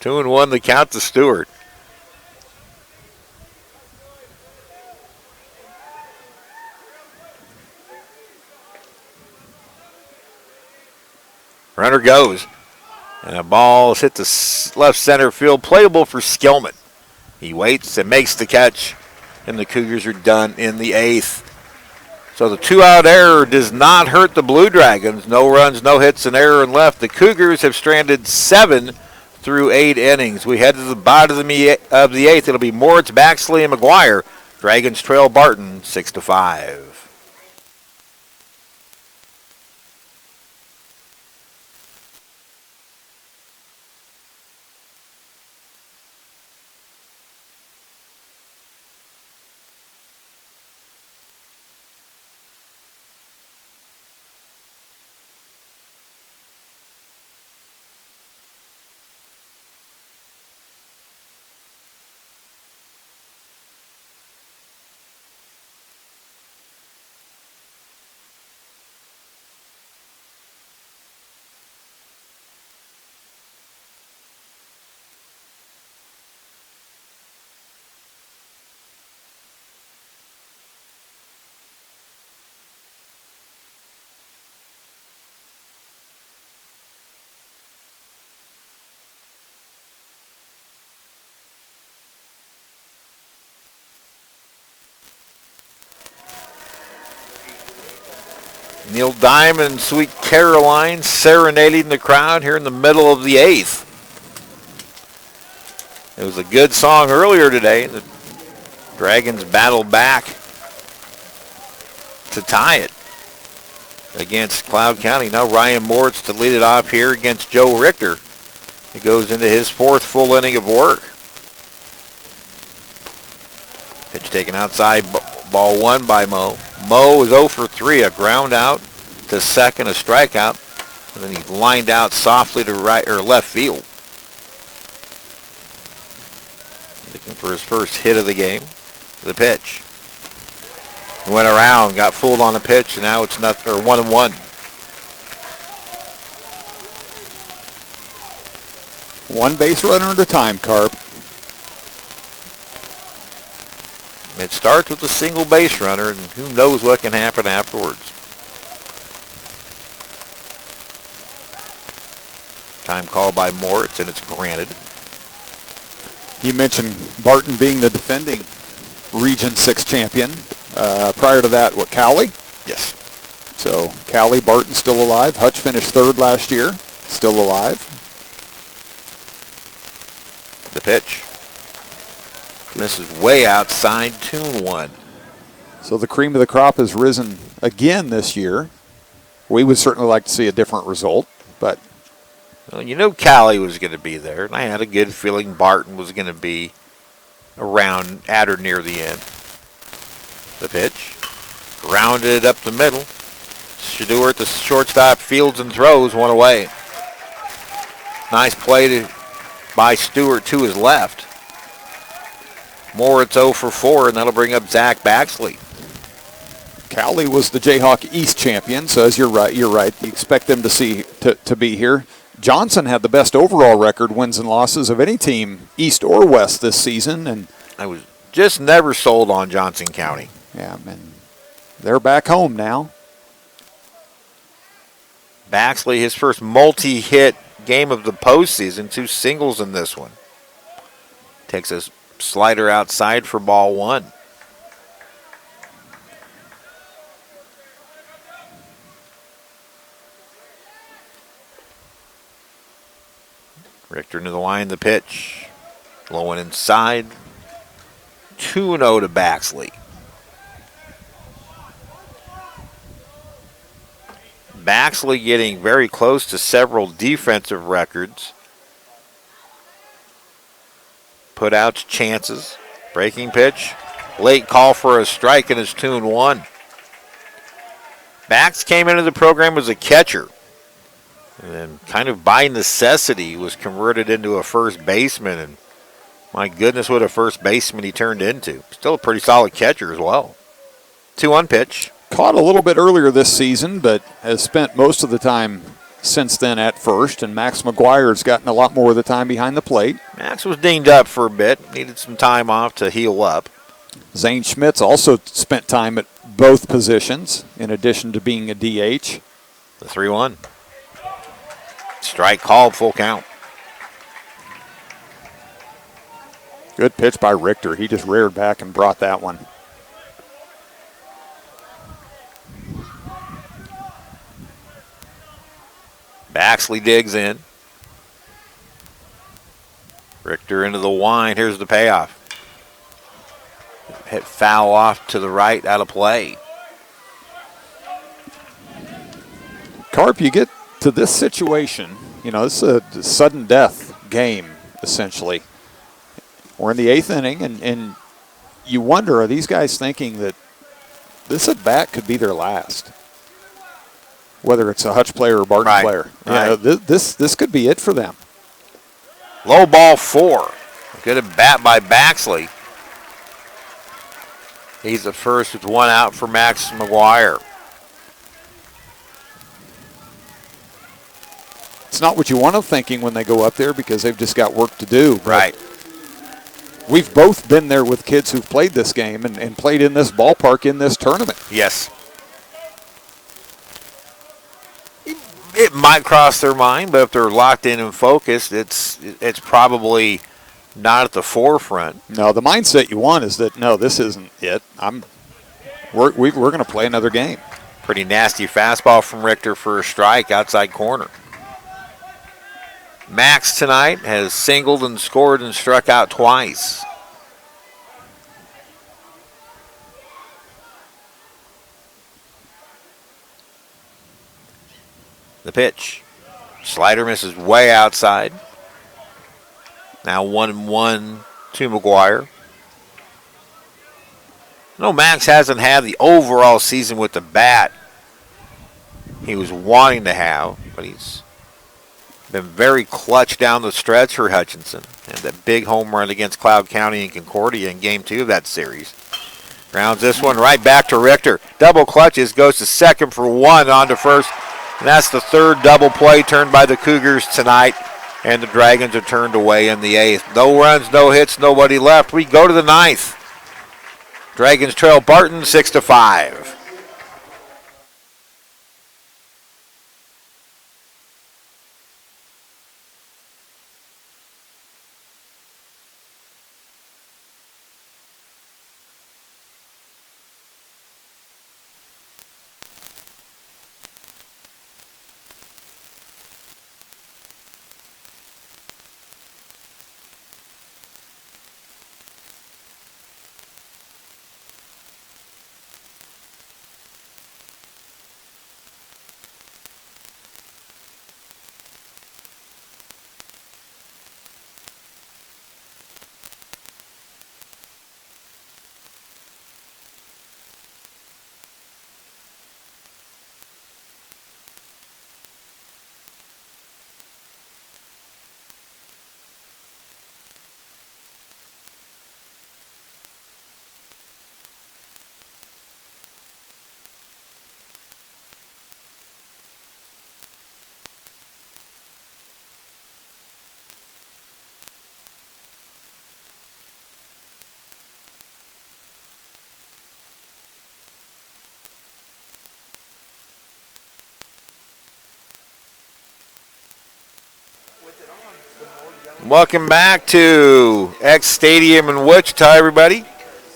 2-1 the count to Stewart. Runner goes. And a ball is hit to left center field, playable for Skillman. He waits and makes the catch, and the Cougars are done in the 8th. So the 2-out error does not hurt the Blue Dragons. No runs, no hits, an error and left. The Cougars have stranded 7 through 8 innings. We head to the bottom of the 8th. It'll be Moritz, Baxley, and McGuire. Dragons trail Barton 6-5. Neil Diamond, Sweet Caroline, serenading the crowd here in the middle of the 8th. It was a good song earlier today. The Dragons battled back to tie it against Cloud County. Now Ryan Moritz to lead it off here against Joe Richter. He goes into his 4th full inning of work. Pitch taken outside, ball 1 by Mo. Mo is 0 for 3, a ground out to second, a strikeout, and then he lined out softly to right or left field. Looking for his first hit of the game. The pitch. He went around, got fooled on the pitch, and now it's 1-1. One base runner at a time, Carp. It starts with a single base runner, and who knows what can happen afterwards. Time called by Moritz, and it's granted. You mentioned Barton being the defending Region 6 champion. Prior to that, Cowley? Yes. So Cowley, Barton still alive. Hutch finished 3rd last year, still alive. The pitch. This is way outside, 2-1. So the cream of the crop has risen again this year. We would certainly like to see a different result, but well, you know Callie was going to be there, and I had a good feeling Barton was going to be around at or near the end. The pitch, grounded up the middle. Stewart, the shortstop, fields and throws one away. Nice play by Stewart to his left. Moritz 0 for 4, and that'll bring up Zach Baxley. Cowley was the Jayhawk East champion, so as you're right. You expect them to be here. Johnson had the best overall record, wins and losses, of any team, East or West, this season. And I was just never sold on Johnson County. Yeah, man, they're back home now. Baxley, his first multi-hit game of the postseason, 2 singles in this one. Takes a slider outside for ball 1. Richter into the line, the pitch. Low and inside. 2-0 to Baxley. Baxley getting very close to several defensive records. Put out chances. Breaking pitch. Late call for a strike, and it's 2-1. Bax came into the program as a catcher. And then kind of by necessity was converted into a first baseman. And my goodness, what a first baseman he turned into. Still a pretty solid catcher as well. 2-1 pitch. Caught a little bit earlier this season, but has spent most of the time since then at first. And Max McGuire's gotten a lot more of the time behind the plate. Max was dinged up for a bit. Needed some time off to heal up. Zane Schmitz also spent time at both positions, in addition to being a DH. The 3-1. Strike called, full count. Good pitch by Richter. He just reared back and brought that one. Baxley digs in. Richter into the wind. Here's the payoff. Hit foul off to the right, out of play. Carp, you get to this situation, this is a sudden death game, essentially. We're in the 8th inning, and you wonder, are these guys thinking that this at-bat could be their last? Whether it's a Hutch player or Barton player. Right. This could be it for them. Low ball 4. Good at bat by Baxley. He's the first with 1 out for Max McGuire. It's not what you want them thinking when they go up there because they've just got work to do. Right. We've both been there with kids who've played this game and played in this ballpark in this tournament. Yes. It might cross their mind, but if they're locked in and focused, it's probably not at the forefront. No, the mindset you want is that, no, this isn't it. We're going to play another game. Pretty nasty fastball from Richter for a strike outside corner. Max tonight has singled and scored and struck out twice. The pitch. Slider misses way outside. Now 1-1 to McGuire. No, Max hasn't had the overall season with the bat he was wanting to have, but he's been very clutch down the stretch for Hutchinson. And that big home run against Cloud County and Concordia in Game 2 of that series. Grounds this one right back to Richter. Double clutches, goes to second for 1, on to first. And that's the 3rd double play turned by the Cougars tonight. And the Dragons are turned away in the 8th. No runs, no hits, nobody left. We go to the 9th. Dragons trail Barton 6-5. Welcome back to Eck Stadium in Wichita, everybody.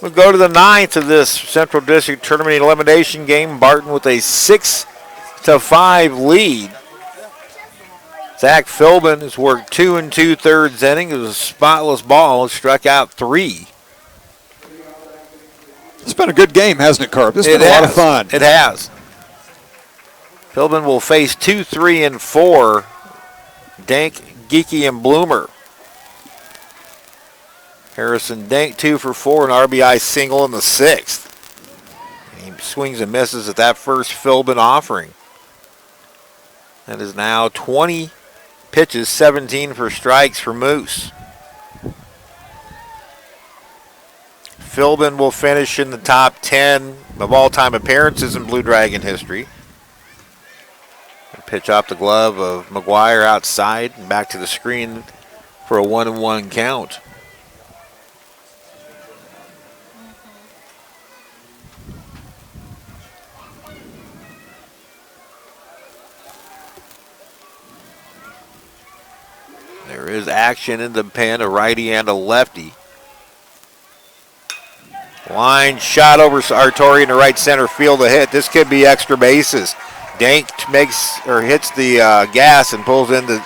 We'll go to the 9th of this Central District Tournament elimination game. Barton with a 6-5 lead. Zach Philbin has worked 2 2/3 innings. It was a spotless ball. Struck out 3. It's been a good game, hasn't it, Carp? It's been a lot of fun. It has. Philbin will face 2, 3, and 4. Dank, Geeky, and Bloomer. Harrison Dank 2 for 4, an RBI single in the 6th. He swings and misses at that first Philbin offering. That is now 20 pitches, 17 for strikes for Moose. Philbin will finish in the top 10 of all-time appearances in Blue Dragon history. Pitch off the glove of McGuire outside and back to the screen for a 1-1 count. There is action in the pen, a righty and a lefty. Line shot over Sartori in the right center field, a hit. This could be extra bases. Dank hits the gas and pulls into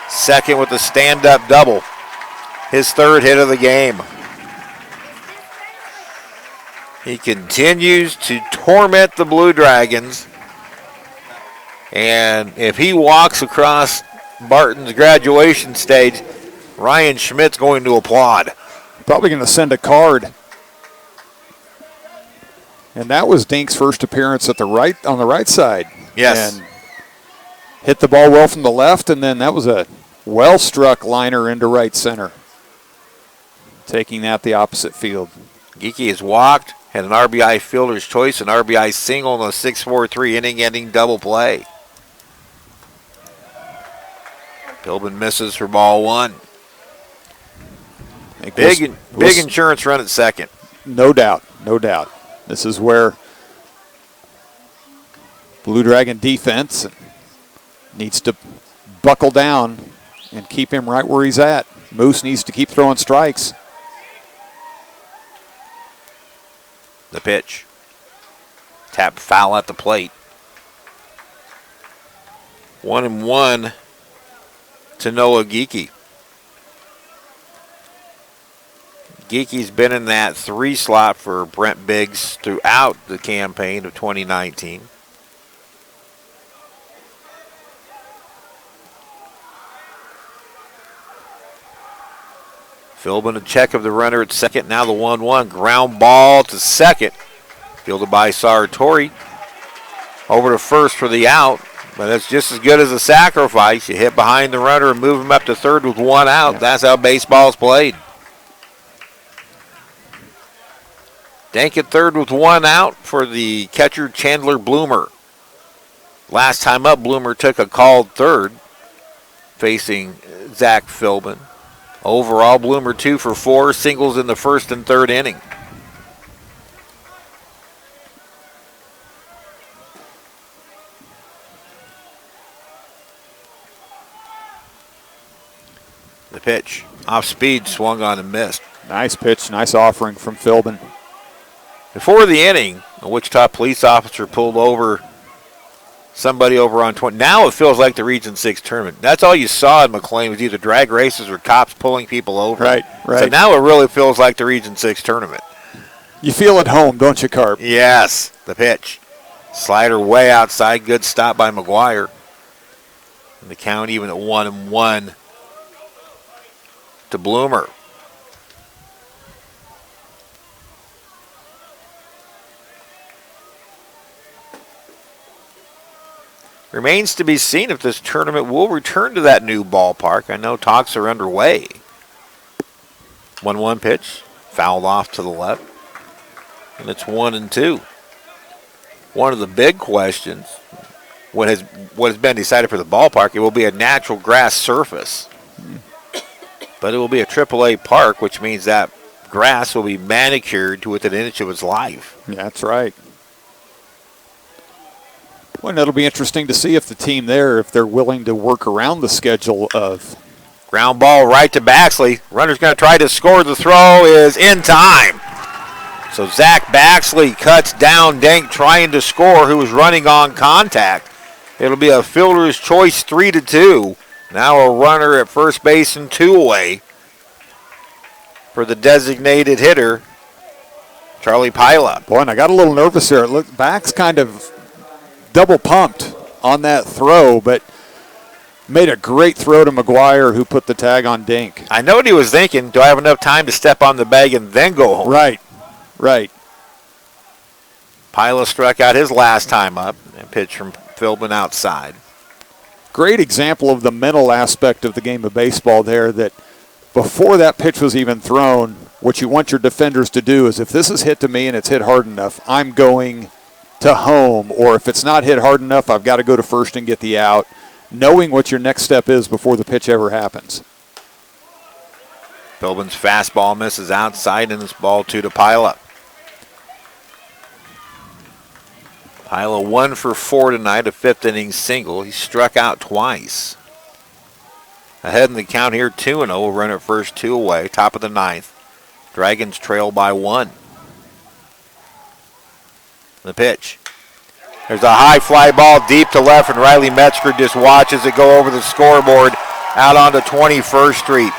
second with a stand-up double. His 3rd hit of the game. He continues to torment the Blue Dragons. And if he walks across Barton's graduation stage, Ryan Schmidt's going to applaud. Probably going to send a card. And that was Dink's first appearance on the right side. Yes. And hit the ball well from the left, and then that was a well-struck liner into right center. Taking that the opposite field. Geeky has walked, had an RBI fielder's choice, an RBI single in a 6-4-3 inning-ending double play. Philbin misses for ball 1. Big insurance run at second. No doubt, no doubt. This is where Blue Dragon defense needs to buckle down and keep him right where he's at. Moose needs to keep throwing strikes. The pitch. Tap foul at the plate. 1-1 to Noah Geeky. Geeky's been in that 3 slot for Brent Biggs throughout the campaign of 2019. Philbin a check of the runner at second. Now the 1-1. Ground ball to second. Fielded by Sartori. Over to first for the out. But that's just as good as a sacrifice. You hit behind the runner and move him up to third with 1 out. That's how baseball's played. Dank at third with 1 out for the catcher Chandler Bloomer. Last time up, Bloomer took a called third facing Zach Philbin. Overall, Bloomer 2 for 4, singles in the 1st and 3rd inning. The pitch, off speed, swung on and missed. Nice pitch, nice offering from Philbin. Before the inning, a Wichita police officer pulled over somebody over on 20. Now it feels like the Region 6 tournament. That's all you saw in McLean was either drag races or cops pulling people over. Right. So now it really feels like the Region 6 tournament. You feel at home, don't you, Carp? Yes. The pitch. Slider way outside. Good stop by McGuire. And the count even at 1-1 to Bloomer. Remains to be seen if this tournament will return to that new ballpark. I know talks are underway. 1-1 pitch, fouled off to the left. And it's 1-2. One of the big questions, what has been decided for the ballpark, it will be a natural grass surface. But it will be a AAA park, which means that grass will be manicured to within an inch of its life. Yeah, that's right. Well, and it'll be interesting to see if the team there, if they're willing to work around the schedule of Ground ball right to Baxley. Runner's going to try to score. The throw is in time. So Zach Baxley cuts down Dank trying to score, who was running on contact. It'll be a fielder's choice 3-2. Now a runner at first base and 2 away for the designated hitter, Charlie Pila. Boy, and I got a little nervous there. Look, Bax kind of double pumped on that throw, but made a great throw to McGuire, who put the tag on Dank. I know what he was thinking. Do I have enough time to step on the bag and then go home? Right. Pila struck out his last time up and pitched from Philbin outside. Great example of the mental aspect of the game of baseball there, that before that pitch was even thrown, what you want your defenders to do is, if this is hit to me and it's hit hard enough, I'm going to home. Or if it's not hit hard enough, I've got to go to first and get the out, knowing what your next step is before the pitch ever happens. Philbin's fastball misses outside, and it's ball 2 to Pila. Pila 1 for 4 tonight, a 5th inning single. He struck out twice. Ahead in the count here, 2-0. Run at first, 2 away. Top of the 9th. Dragons trail by 1. The pitch. There's a high fly ball deep to left, and Riley Metzger just watches it go over the scoreboard out onto 21st Street.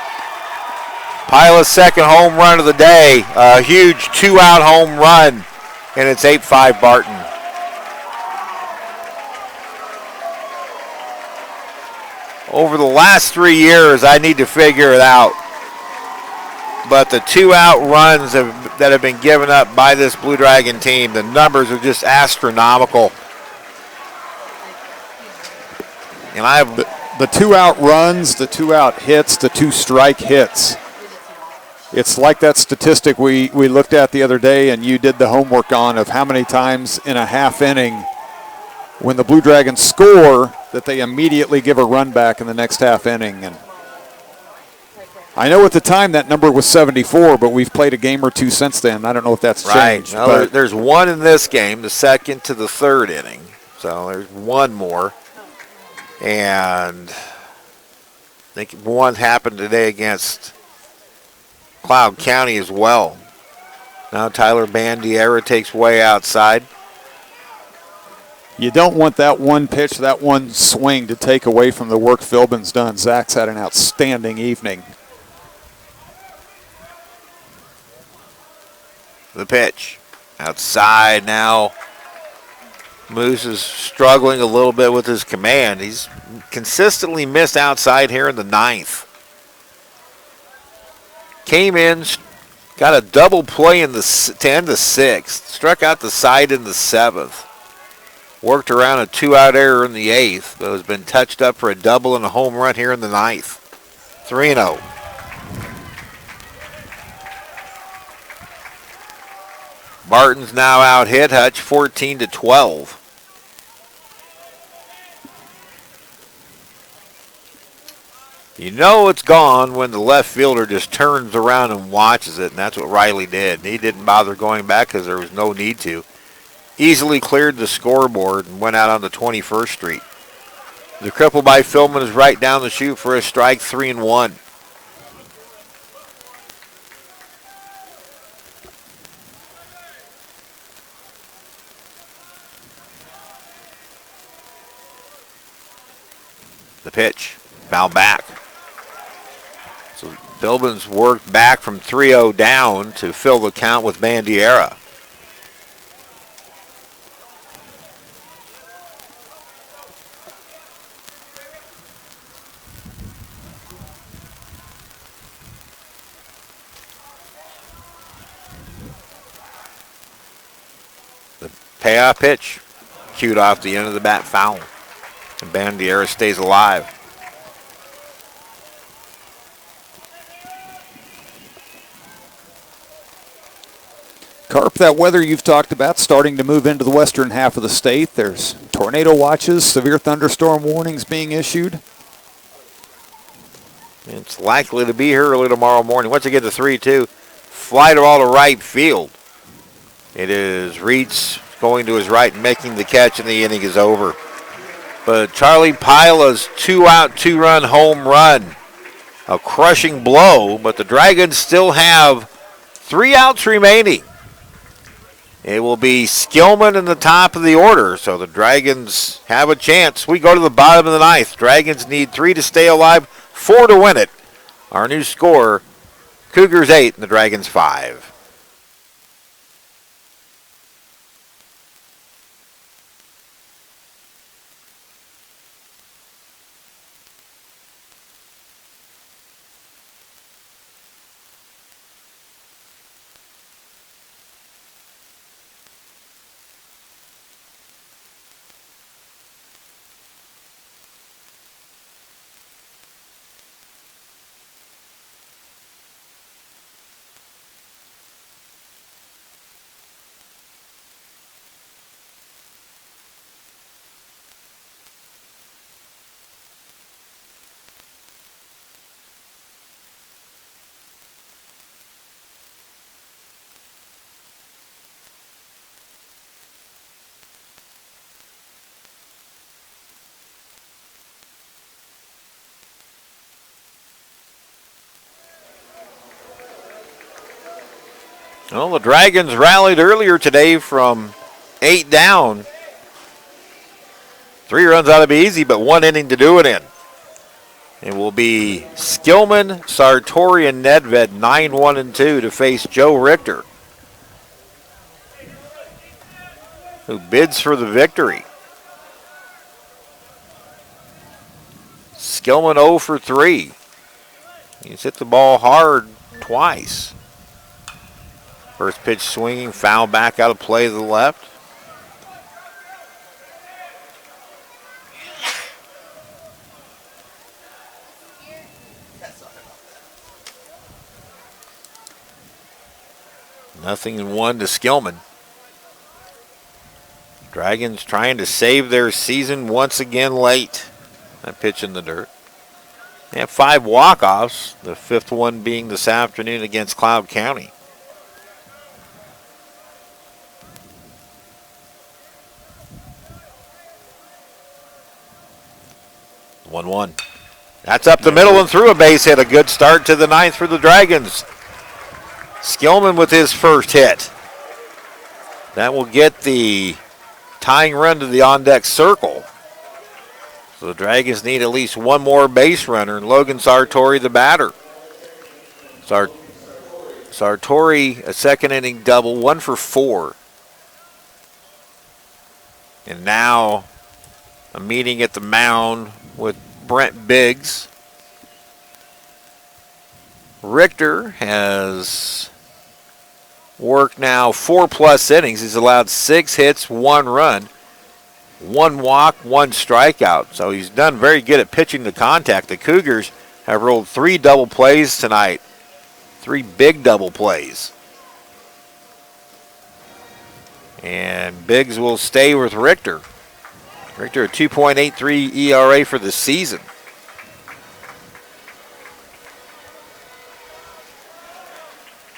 Pila's second home run of the day. A huge 2-out home run, and it's 8-5 Barton. Over the last 3 years, I need to figure it out, but the 2-out runs that have been given up by this Blue Dragon team, the numbers are just astronomical. And I have the 2-out runs, the 2-out hits, the 2-strike hits. It's like that statistic we looked at the other day, and you did the homework on, of how many times in a half inning when the Blue Dragons score that they immediately give a run back in the next half inning. And I know at the time that number was 74, but we've played a game or two since then. I don't know if that's changed. Right. No, there's one in this game, the second to the third inning. So there's one more. And I think one happened today against Cloud County as well. Now Tyler Bandiera takes way outside. You don't want that one pitch, that one swing to take away from the work Philbin's done. Zach's had an outstanding evening. The pitch. Outside now. Moose is struggling a little bit with his command. He's consistently missed outside here in the 9th. Came in, got a double play in the 10 to 6th. Struck out the side in the 7th. Worked around a 2-out error in the 8th, but has been touched up for a double and a home run here in the 9th. 3-0. Barton's now out hit Hutch 14-12. You know it's gone when the left fielder just turns around and watches it, and that's what Riley did. He didn't bother going back because there was no need to. Easily cleared the scoreboard and went out on the 21st Street. The cripple by Philbin is right down the chute for a strike, 3-1. The pitch, foul back. So Philbin's worked back from 3-0 down to fill the count with Bandiera. The payoff pitch, cued off the end of the bat, foul. And Bandiera stays alive. Carp, that weather you've talked about starting to move into the western half of the state. There's tornado watches, severe thunderstorm warnings being issued. It's likely to be here early tomorrow morning. Once you get to 3-2, fly to all to right field. It is Reitz going to his right and making the catch, and the inning is over. But Charlie Pila's 2-out, 2-run home run a crushing blow, but the Dragons still have 3 outs remaining. It will be Skillman in the top of the order, so the Dragons have a chance. We go to the bottom of the ninth. Dragons need 3 to stay alive, 4 to win it. Our new score, Cougars 8 and the Dragons 5. Well, the Dragons rallied earlier today from 8 down. 3 runs ought to be easy, but 1 inning to do it in. It will be Skillman, Sartori, and Nedved 9-1-2 to face Joe Richter, who bids for the victory. Skillman 0 for 3. He's hit the ball hard twice. First pitch swinging, foul back out of play to the left. Nothing in 1 to Skillman. Dragons trying to save their season once again late. That pitch in the dirt. They have 5 walk-offs, the 5th one being this afternoon against Cloud County. One. That's up the middle and through a base hit. A good start to the ninth for the Dragons. Skillman with his first hit. That will get the tying run to the on-deck circle. So the Dragons need at least 1 more base runner, and Logan Sartori the batter. Sartori, a second inning double, 1 for 4. And now a meeting at the mound with Brent Biggs. Richter has worked now 4+ innings. He's allowed 6 hits, 1 run, 1 walk, 1 strikeout. So he's done very good at pitching to contact. The Cougars have rolled 3 double plays tonight, 3 big double plays. And Biggs will stay with Richter. Richter, a 2.83 ERA for the season.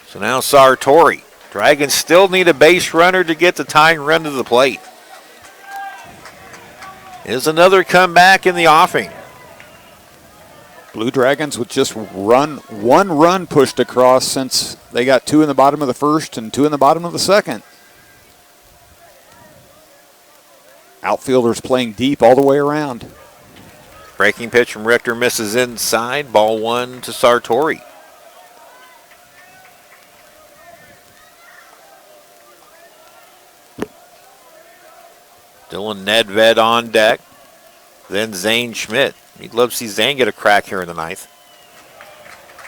So now Sartori. Dragons still need a base runner to get the tying run to the plate. Is another comeback in the offing. Blue Dragons with just 1 run pushed across since they got 2 in the bottom of the first and 2 in the bottom of the second. Outfielders playing deep all the way around. Breaking pitch from Richter misses inside. Ball 1 to Sartori. Dylan Nedved on deck. Then Zane Schmidt. You'd love to see Zane get a crack here in the ninth.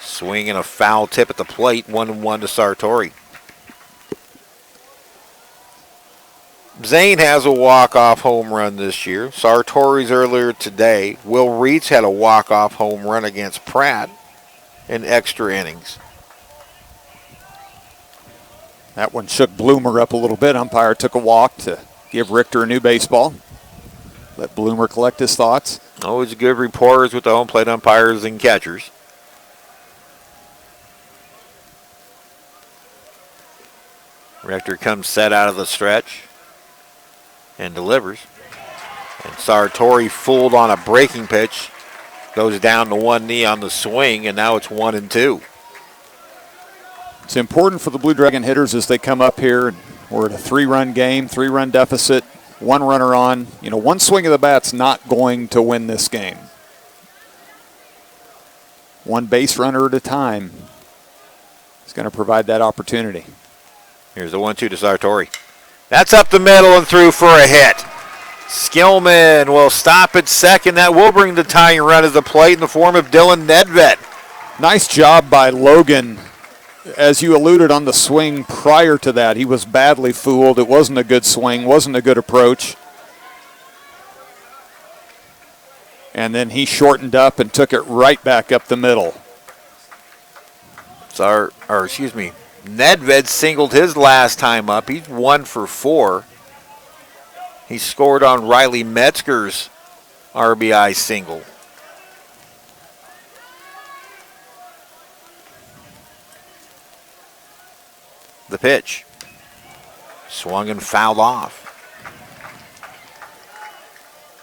Swinging a foul tip at the plate. 1-1 to Sartori. Zane has a walk-off home run this year. Sartori's earlier today. Will Reitz had a walk-off home run against Pratt in extra innings. That one shook Bloomer up a little bit. Umpire took a walk to give Richter a new baseball. Let Bloomer collect his thoughts. Always good reporters with the home plate umpires and catchers. Richter comes set out of the stretch and delivers. And Sartori fooled on a breaking pitch Goes down to one knee on the swing, and now it's 1-2. It's important for the Blue Dragon hitters as they come up here. We're at a 3-run game, 3-run deficit, 1 runner on. You know, 1 swing of the bat's not going to win this game. 1 base runner at a time is going to provide that opportunity. Here's the 1-2 to Sartori. That's up the middle and through for a hit. Skillman will stop at second. That will bring the tying run to the plate in the form of Dylan Nedved. Nice job by Logan. As you alluded on the swing prior to that, he was badly fooled. It wasn't a good swing, wasn't a good approach. And then he shortened up and took it right back up the middle. Nedved singled his last time up. He's 1 for 4. He scored on Riley Metzger's RBI single. The pitch. Swung and fouled off.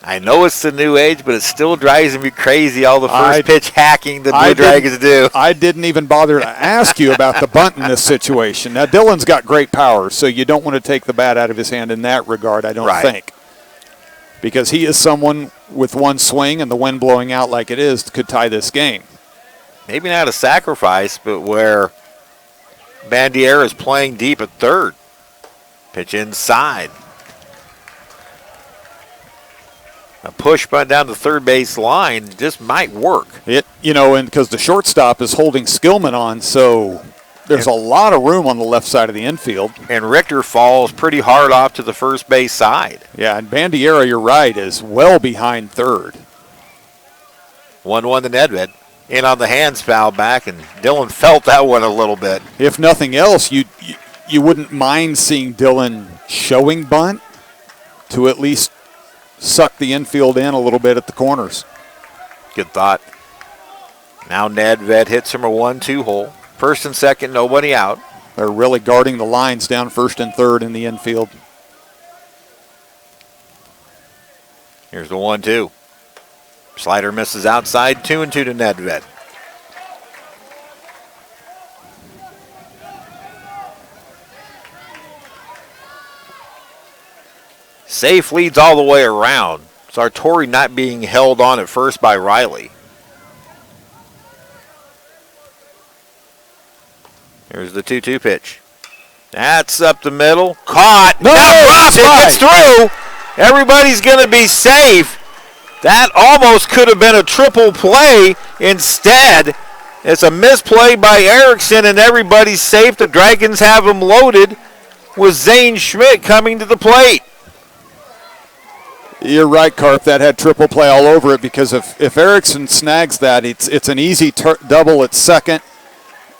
I know it's the new age, but it still drives me crazy, all the first pitch hacking the Blue Dragons do. I didn't even bother to ask you about the bunt in this situation. Now, Dylan's got great power, so you don't want to take the bat out of his hand in that regard, I don't think. Because he is someone with 1 swing and the wind blowing out like it is could tie this game. Maybe not a sacrifice, but where Bandiera is playing deep at third. Pitch inside. A push bunt down the third base line just might work. And because the shortstop is holding Skillman on, so there's a lot of room on the left side of the infield. And Richter falls pretty hard off to the first base side. Yeah, and Bandiera, you're right, is well behind third. 1-1 to Nedved. In on the hands foul back, and Dylan felt that one a little bit. If nothing else, you wouldn't mind seeing Dylan showing bunt to at least suck the infield in a little bit at the corners. Good thought. Now Nedved hits him a 1-2 hole. First and second, nobody out. They're really guarding the lines down first and third in the infield. Here's the 1-2. Slider misses outside, 2-2 to Nedved. Safe leads all the way around. Sartori not being held on at first by Riley. Here's the 2-2 pitch. That's up the middle. Caught. No, it gets through. Everybody's going to be safe. That almost could have been a triple play. Instead, it's a misplay by Erickson, and everybody's safe. The Dragons have him loaded with Zane Schmidt coming to the plate. You're right, Carp. That had triple play all over it because if Erickson snags that, it's an easy double at second,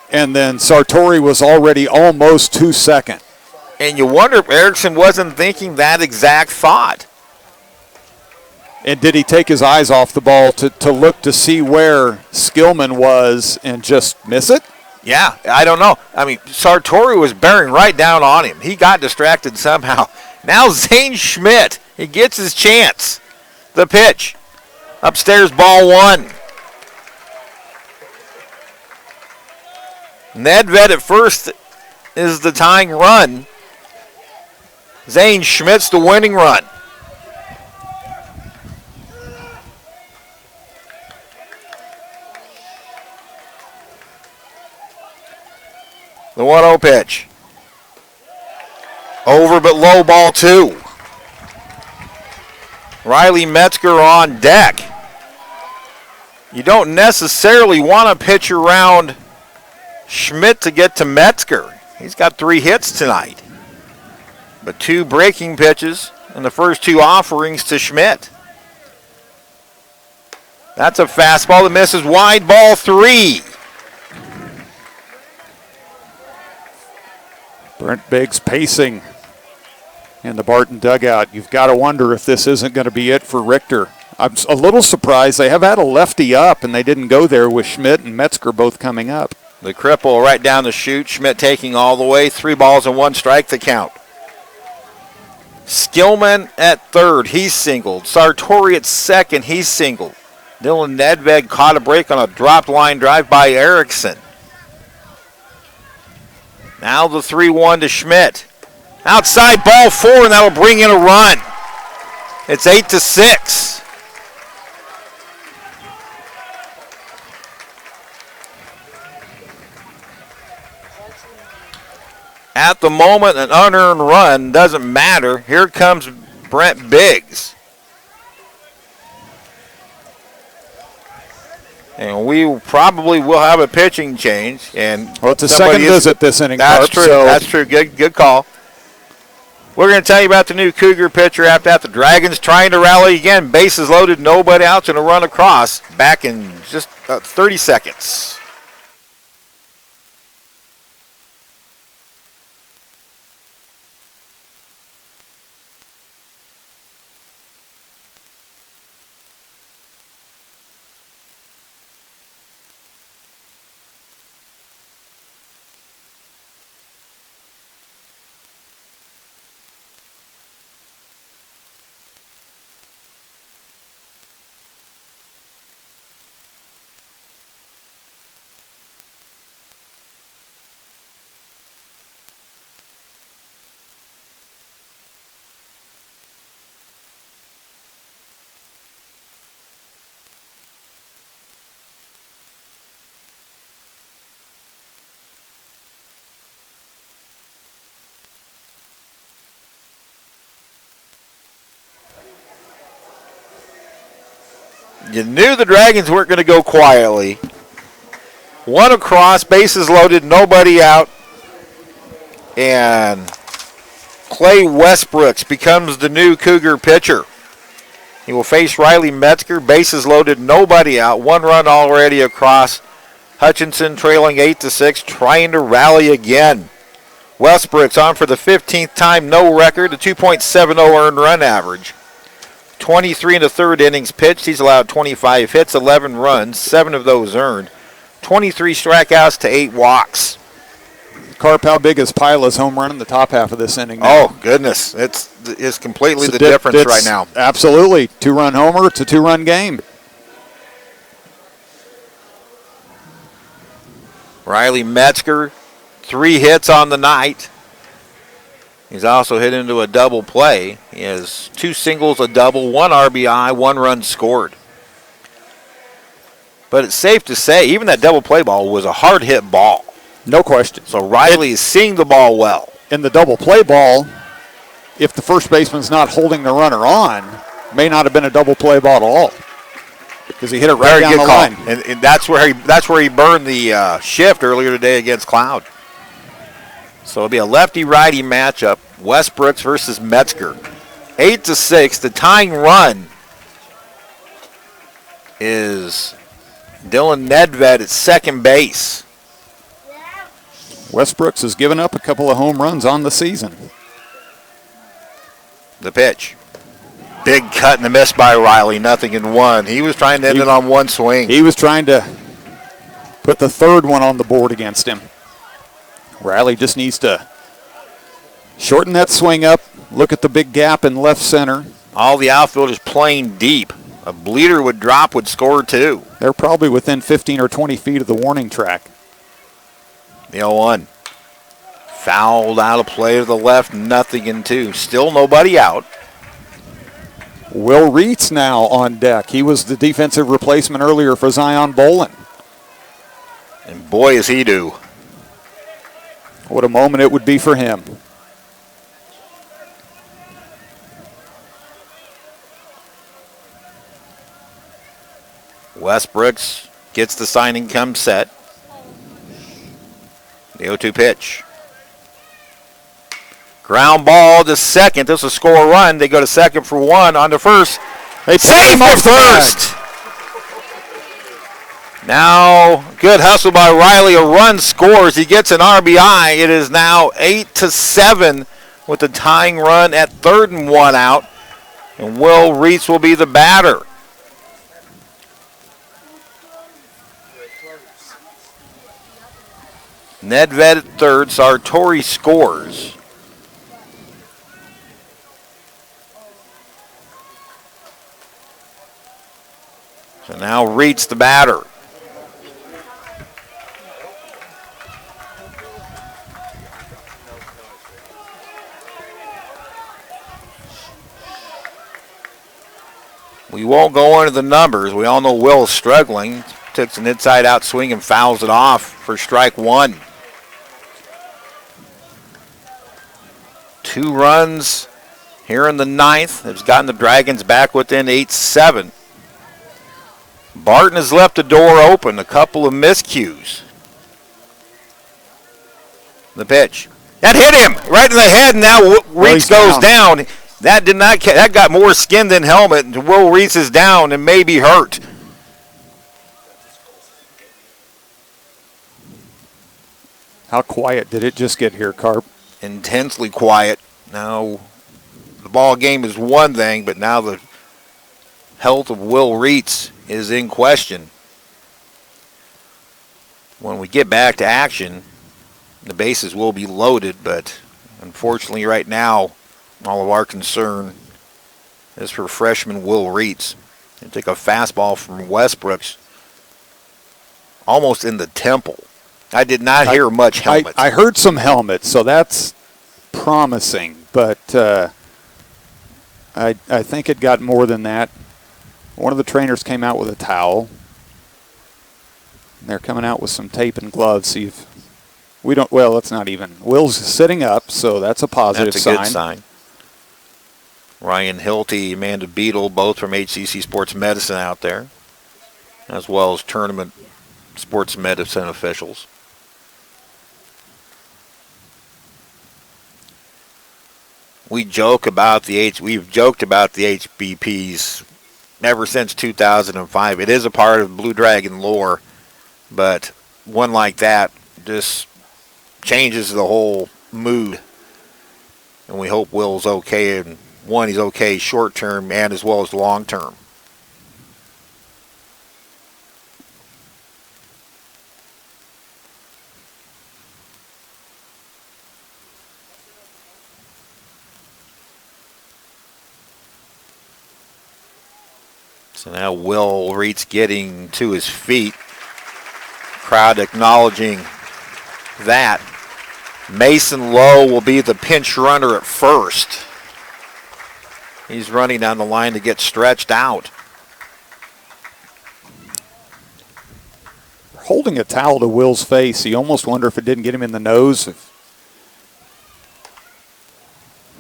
and then Sartori was already almost to second. And you wonder if Erickson wasn't thinking that exact thought. And did he take his eyes off the ball to look to see where Skillman was and just miss it? Yeah, I don't know. I mean, Sartori was bearing right down on him. He got distracted somehow. Now Zane Schmidt, he gets his chance. The pitch. Upstairs, ball 1. Nedved at first is the tying run. Zane Schmidt's the winning run. The 1-0 pitch. Over but low, ball 2. Riley Metzger on deck. You don't necessarily want to pitch around Schmidt to get to Metzger. He's got 3 hits tonight. But 2 breaking pitches and the first 2 offerings to Schmidt. That's a fastball that misses wide, ball 3. Brent Biggs pacing in the Barton dugout. You've got to wonder if this isn't going to be it for Richter. I'm a little surprised. They have had a lefty up, and they didn't go there with Schmidt and Metzger both coming up. The cripple right down the chute. Schmidt taking all the way. 3 balls and 1 strike the count. Skillman at third. He's singled. Sartori at second. He's singled. Dylan Nedved caught a break on a dropped line drive by Erickson. Now the 3-1 to Schmidt. Outside ball 4, and that'll bring in a run. It's 8-6. At the moment, an unearned run doesn't matter. Here comes Brent Biggs. And we probably will have a pitching change. And well, it's a second visit this inning. That's true. So. That's true. Good call. We're going to tell you about the new Cougar pitcher after that. The Dragons trying to rally again. Bases loaded, nobody out, and a run across. Back in just 30 seconds. You knew the Dragons weren't going to go quietly. One across, bases loaded, nobody out. And Clay Westbrooks becomes the new Cougar pitcher. He will face Riley Metzger, bases loaded, nobody out. One run already across. Hutchinson trailing 8-6, trying to rally again. Westbrooks on for the 15th time, no record, a 2.70 earned run average. 23 in the third innings pitched. He's allowed 25 hits, 11 runs, 7 of those earned. 23 strikeouts to 8 walks. Carp, how big is Pila's home run in the top half of this inning now? Oh, goodness. It's completely the difference right now. Absolutely. 2-run homer. It's a 2-run game. Riley Metzger, 3 hits on the night. He's also hit into a double play. He has 2 singles, a double, 1 RBI, 1 run scored. But it's safe to say, even that double play ball was a hard hit ball. No question. So Riley is seeing the ball well. In the double play ball, if the first baseman's not holding the runner on, may not have been a double play ball at all. Because he hit it right down the line. And that's where he burned the shift earlier today against Cloud. So it'll be a lefty-righty matchup, Westbrooks versus Metzger. 8-6. The tying run is Dylan Nedved at second base. Westbrooks has given up a couple of home runs on the season. The pitch. Big cut and a miss by Riley, 0-1. He was trying to end it on one swing. He was trying to put the third one on the board against him. Riley just needs to shorten that swing up, look at the big gap in left center. All the outfielders playing deep. A bleeder would drop, would score 2. They're probably within 15 or 20 feet of the warning track. The 0-1. Fouled out of play to the left, 0-2. Still nobody out. Will Reitz now on deck. He was the defensive replacement earlier for Zion Bolin. And boy, is he due. What a moment it would be for him. Westbrooks gets the signing come set. The 0-2 pitch. Ground ball to second. This will score a run. They go to second for 1. On to first. They save for first. Now, good hustle by Riley. A run scores. He gets an RBI. It is now 8-7 with the tying run at 3rd and 1 out. And Will Reitz will be the batter. Nedved at 3rd. Sartori scores. So now Reitz, the batter. We won't go into the numbers. We all know Will's struggling. Takes an inside-out swing and fouls it off for strike one. 2 runs here in the ninth. Has gotten the Dragons back within 8-7. Barton has left the door open. A couple of miscues. The pitch. That hit him right in the head, and now Reitz goes down. That did not. That got more skin than helmet. And Will Reitz is down and may be hurt. How quiet did it just get here, Carp? Intensely quiet. Now, the ball game is one thing, but now the health of Will Reitz is in question. When we get back to action, the bases will be loaded, but unfortunately right now, all of our concern is for freshman Will Reitz. He'll take a fastball from Westbrooks almost in the temple. I did not hear much helmet. I heard some helmets, so that's promising, but I think it got more than that. One of the trainers came out with a towel. They're coming out with some tape and gloves. See if we don't. Well, it's not even. Will's sitting up, so that's a positive sign. That's a good sign. Ryan Hilty, Amanda Beadle, both from HCC Sports Medicine out there, as well as tournament sports medicine officials. We've joked about the HBPs ever since 2005. It is a part of Blue Dragon lore, but one like that just changes the whole mood. And we hope Will's okay, and one, he's okay short term and as well as long term. So now Will Reitz getting to his feet. Crowd acknowledging that. Mason Lowe will be the pinch runner at first. He's running down the line to get stretched out. Holding a towel to Will's face, you almost wonder if it didn't get him in the nose.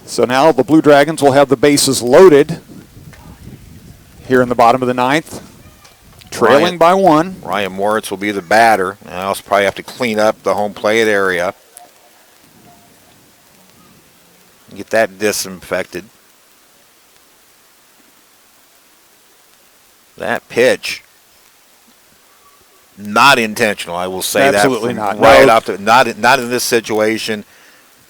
So now the Blue Dragons will have the bases loaded here in the bottom of the ninth, trailing by 1. Ryan Moritz will be the batter. I also probably have to clean up the home plate area. Get that disinfected. That pitch, not intentional, I will say. Absolutely that. Not. Right off the, not in this situation.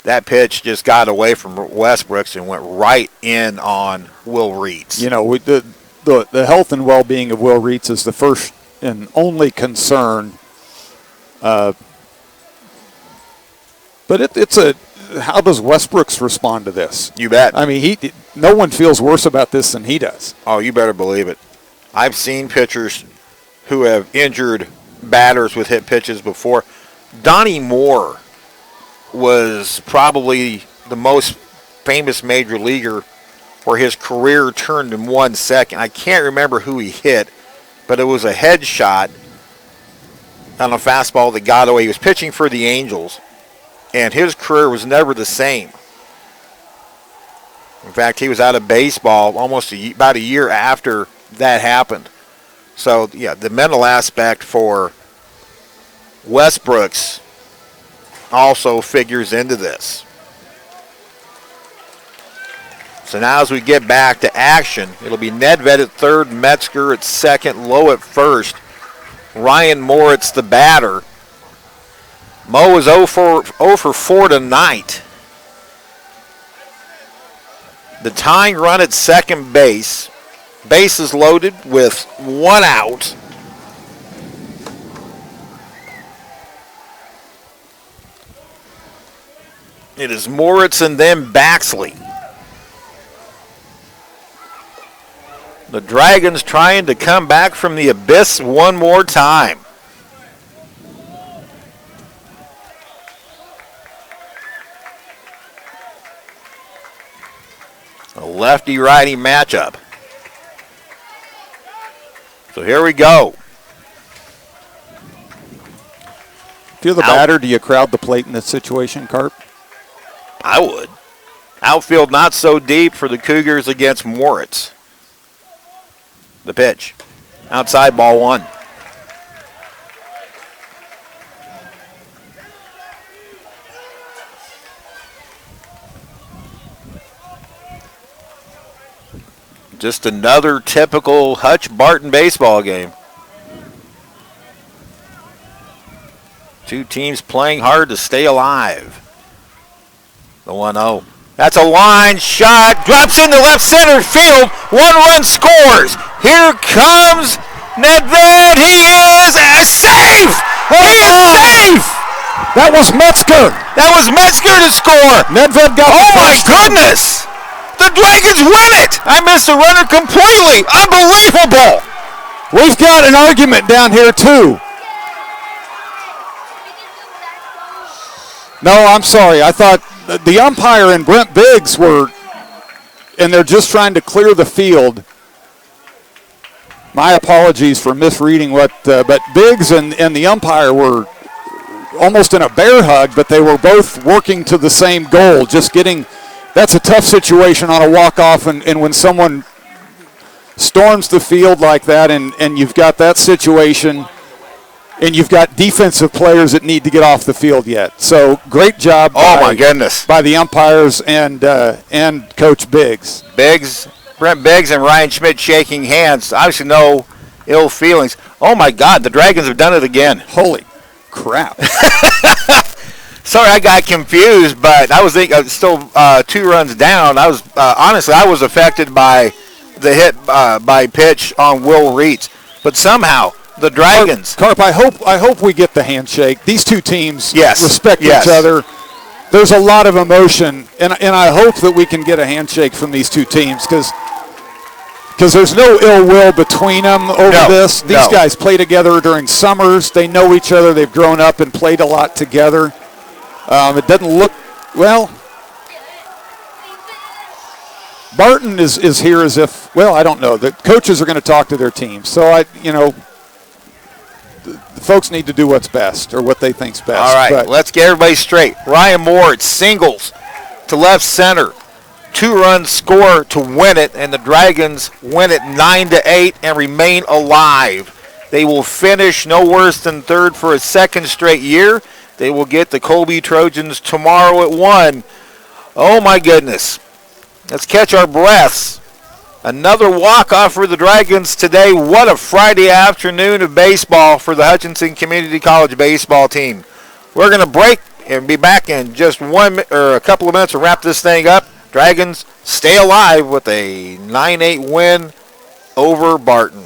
That pitch just got away from Westbrooks and went right in on Will Reitz. You know, the health and well-being of Will Reitz is the first and only concern. But it's a, how does Westbrooks respond to this? You bet. I mean, no one feels worse about this than he does. Oh, you better believe it. I've seen pitchers who have injured batters with hit pitches before. Donnie Moore was probably the most famous major leaguer where his career turned in 1 second. I can't remember who he hit, but it was a headshot on a fastball that got away. He was pitching for the Angels, and his career was never the same. In fact, he was out of baseball almost about a year after that happened. So, yeah, the mental aspect for Westbrooks also figures into this. So now as we get back to action, it'll be Nedved at third, Metzger at second, Lowe at first. Ryan Moritz the batter. Mo is 0 for 4 tonight. The tying run at second base. Bases loaded with 1 out. It is Moritz and then Baxley. The Dragons trying to come back from the abyss one more time. A lefty-righty matchup. So here we go. If you're the batter, do you crowd the plate in this situation, Carp? I would. Outfield not so deep for the Cougars against Moritz. The pitch. Outside, ball one. Just another typical Hutch-Barton baseball game. Two teams playing hard to stay alive. The 1-0. That's a line shot. Drops into left center field. One run scores. Here comes Nedved. He is safe. He is safe. That was Metzger. That was Metzger to score. Nedved got Oh, my goodness. The Dragons win it. I missed the runner completely. Unbelievable. We've got an argument down here, too. No, I'm sorry. I thought the umpire and Brent Biggs were, and they're just trying to clear the field. My apologies for misreading but Biggs and the umpire were almost in a bear hug, but they were both working to the same goal, just getting. That's a tough situation on a walk-off, and when someone storms the field like that, and you've got that situation, and you've got defensive players that need to get off the field yet. So great job my goodness, by the umpires and Coach Biggs. Brent Biggs and Ryan Schmidt shaking hands. Obviously no ill feelings. Oh, my God, the Dragons have done it again. Holy crap. Sorry, I got confused, but I was thinking still 2 runs down. I was honestly, I was affected by the hit by pitch on Will Reitz, but somehow the Dragons. Carp, I hope we get the handshake. These two teams respect each Yes. other. There's a lot of emotion, and I hope that we can get a handshake from these two teams because there's no ill will between them over this. These guys play together during summers. They know each other. They've grown up and played a lot together. It doesn't look, well, Barton is here as if, well, I don't know. The coaches are going to talk to their team. So, the folks need to do what's best or what they think's best. All right, let's get everybody straight. Ryan Moritz singles to left center. 2-run score to win it, and the Dragons win it 9-8 and remain alive. They will finish no worse than third for a second straight year. They will get the Colby Trojans tomorrow at 1. Oh, my goodness. Let's catch our breaths. Another walk-off for the Dragons today. What a Friday afternoon of baseball for the Hutchinson Community College baseball team. We're going to break and be back in just a couple of minutes to wrap this thing up. Dragons stay alive with a 9-8 win over Barton.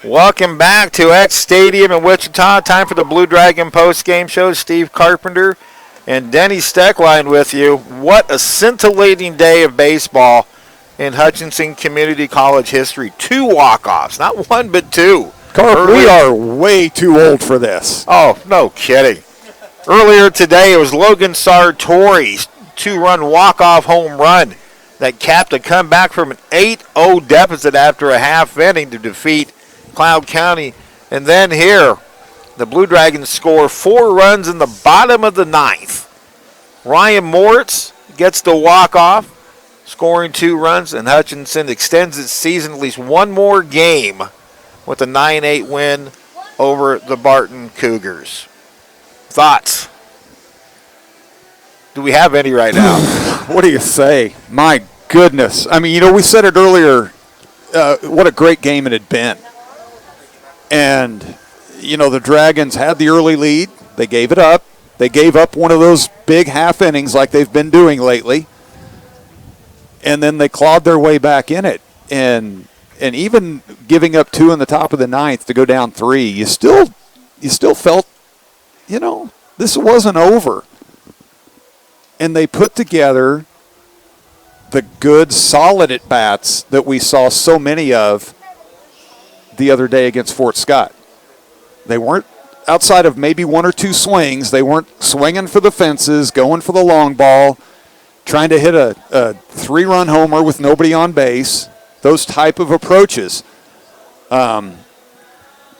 Welcome back to Eck Stadium in Wichita. Time for the Blue Dragon post-game show. Steve Carpenter and Denny Steckline with you. What a scintillating day of baseball in Hutchinson Community College history. 2 walk-offs, not 1 but 2. Carp, we are way too old for this. Oh, no kidding. Earlier today, it was Logan Sartori's 2-run walk-off home run that capped a comeback from an 8-0 deficit after a half inning to defeat Cloud County. And then here, the Blue Dragons score 4 runs in the bottom of the 9th. Ryan Moritz gets the walk-off, scoring 2 runs, and Hutchinson extends its season at least 1 more game with a 9-8 win over the Barton Cougars. Thoughts? Do we have any right now? What do you say? My goodness. I mean, we said it earlier, what a great game it had been. And, the Dragons had the early lead. They gave it up. They gave up one of those big half innings like they've been doing lately. And then they clawed their way back in it. And even giving up 2 in the top of the 9th to go down 3, you still felt, this wasn't over. And they put together the good, solid at-bats that we saw so many of the other day against Fort Scott. They weren't, outside of maybe 1 or 2 swings, they weren't swinging for the fences, going for the long ball, trying to hit a 3-run homer with nobody on base, those type of approaches. And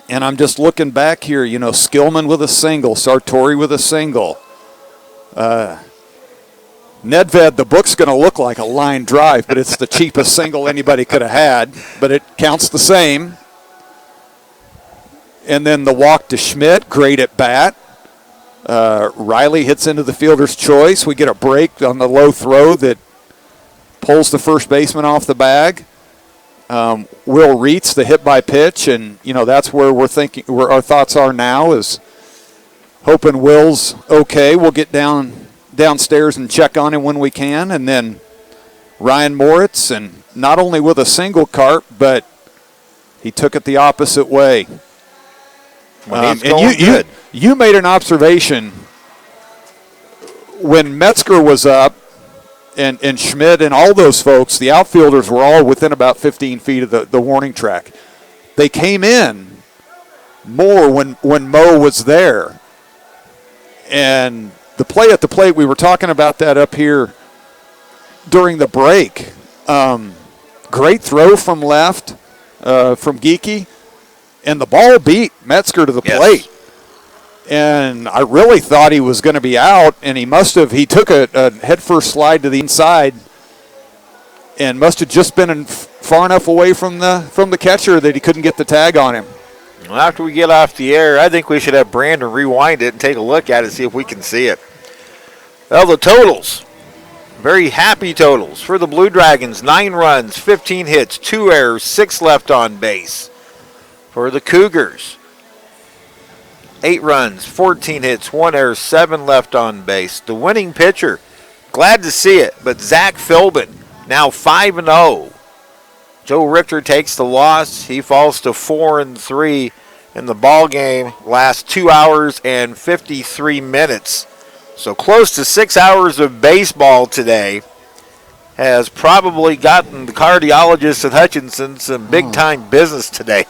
I'm just looking back here, Skillman with a single, Sartori with a single. Nedved, the book's going to look like a line drive, but it's the cheapest single anybody could have had, but it counts the same. And then the walk to Schmidt, great at bat. Riley hits into the fielder's choice. We get a break on the low throw that pulls the first baseman off the bag. Will Reitz, the hit by pitch, and that's where where our thoughts are now is hoping Will's okay. We'll get downstairs and check on him when we can. And then Ryan Moritz, and not only with a single, Carp, but he took it the opposite way. And you made an observation when Metzger was up and Schmidt and all those folks, the outfielders were all within about 15 feet of the warning track. They came in more when Mo was there. And the play at the plate, we were talking about that up here during the break. Great throw from left from Geeky. And the ball beat Metzger to the plate. And I really thought he was going to be out, and he took a head-first slide to the inside and must have just been far enough away from the catcher that he couldn't get the tag on him. Well, after we get off the air, I think we should have Brandon rewind it and take a look at it, see if we can see it. Well, the totals, very happy totals for the Blue Dragons. 9 runs, 15 hits, 2 errors, 6 left on base. For the Cougars, 8 runs, 14 hits, 1 error, 7 left on base. The winning pitcher, glad to see it, but Zach Philbin, now 5-0. Joe Richter takes the loss. He falls to 4-3 in the ball game. Last 2 hours and 53 minutes. So close to 6 hours of baseball today has probably gotten the cardiologist at Hutchinson some big-time business today.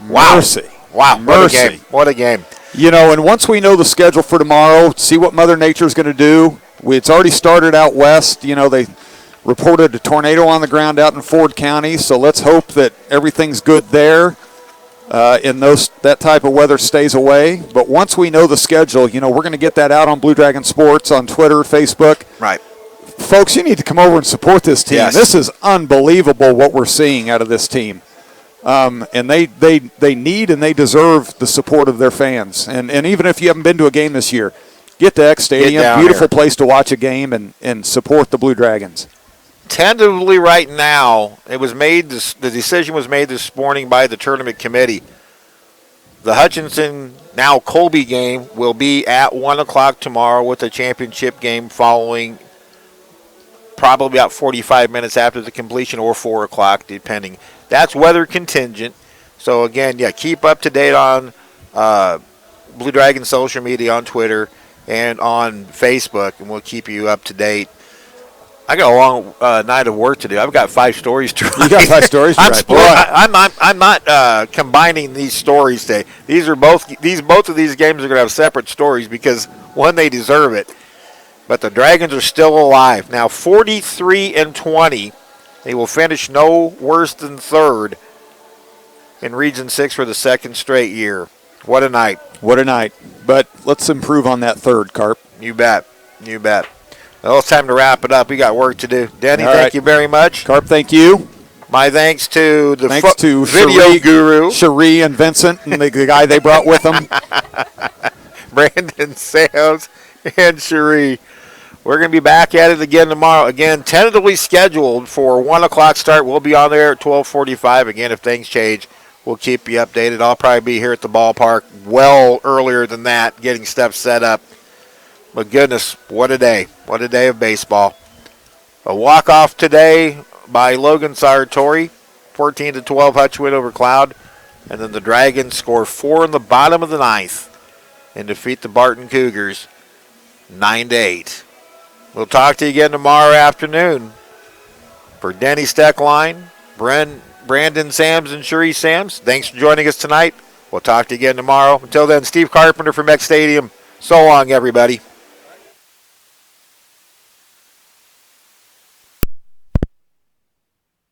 Wow. Mercy. Wow. Mercy. What a game. What a game. And once we know the schedule for tomorrow, see what Mother Nature's going to do. It's already started out west. They reported a tornado on the ground out in Ford County, so let's hope that everything's good there and that type of weather stays away. But once we know the schedule, we're going to get that out on Blue Dragon Sports, on Twitter, Facebook. Right. Folks, you need to come over and support this team. Yes. This is unbelievable what we're seeing out of this team. And they need and they deserve the support of their fans. And even if you haven't been to a game this year, get to Eck Stadium. Beautiful place to watch a game and support the Blue Dragons. Tentatively right now, the decision was made this morning by the tournament committee. The Hutchinson, now Colby game will be at 1 o'clock tomorrow with the championship game following probably about 45 minutes after the completion or 4 o'clock, depending. That's weather contingent. So, again, keep up to date on Blue Dragon social media on Twitter and on Facebook, and we'll keep you up to date. I got a long night of work to do. I've got 5 stories to write. You got 5 stories to write. I'm not combining these stories today. Both of these games are going to have separate stories because, one, they deserve it. But the Dragons are still alive. Now 43-20. They will finish no worse than third in Region 6 for the second straight year. What a night. What a night. But let's improve on that third, Carp. You bet. You bet. Well, it's time to wrap it up. We got work to do. Denny, All thank right. you very much. Carp, thank you. My thanks to the Cherie, guru. Cherie and Vincent and the guy they brought with them. Brandon, Sams, and Cherie. We're going to be back at it again tomorrow. Again, tentatively scheduled for 1 o'clock start. We'll be on there at 12:45. Again, if things change, we'll keep you updated. I'll probably be here at the ballpark well earlier than that, getting stuff set up. But goodness, what a day. What a day of baseball. A walk-off today by Logan Sartori, 14-12 Hutch win over Cloud. And then the Dragons score 4 in the bottom of the 9th and defeat the Barton Cougars 9-8. We'll talk to you again tomorrow afternoon. For Denny Steckline, Brandon Sams, and Cherie Sams, thanks for joining us tonight. We'll talk to you again tomorrow. Until then, Steve Carpenter from Eck Stadium. So long, everybody.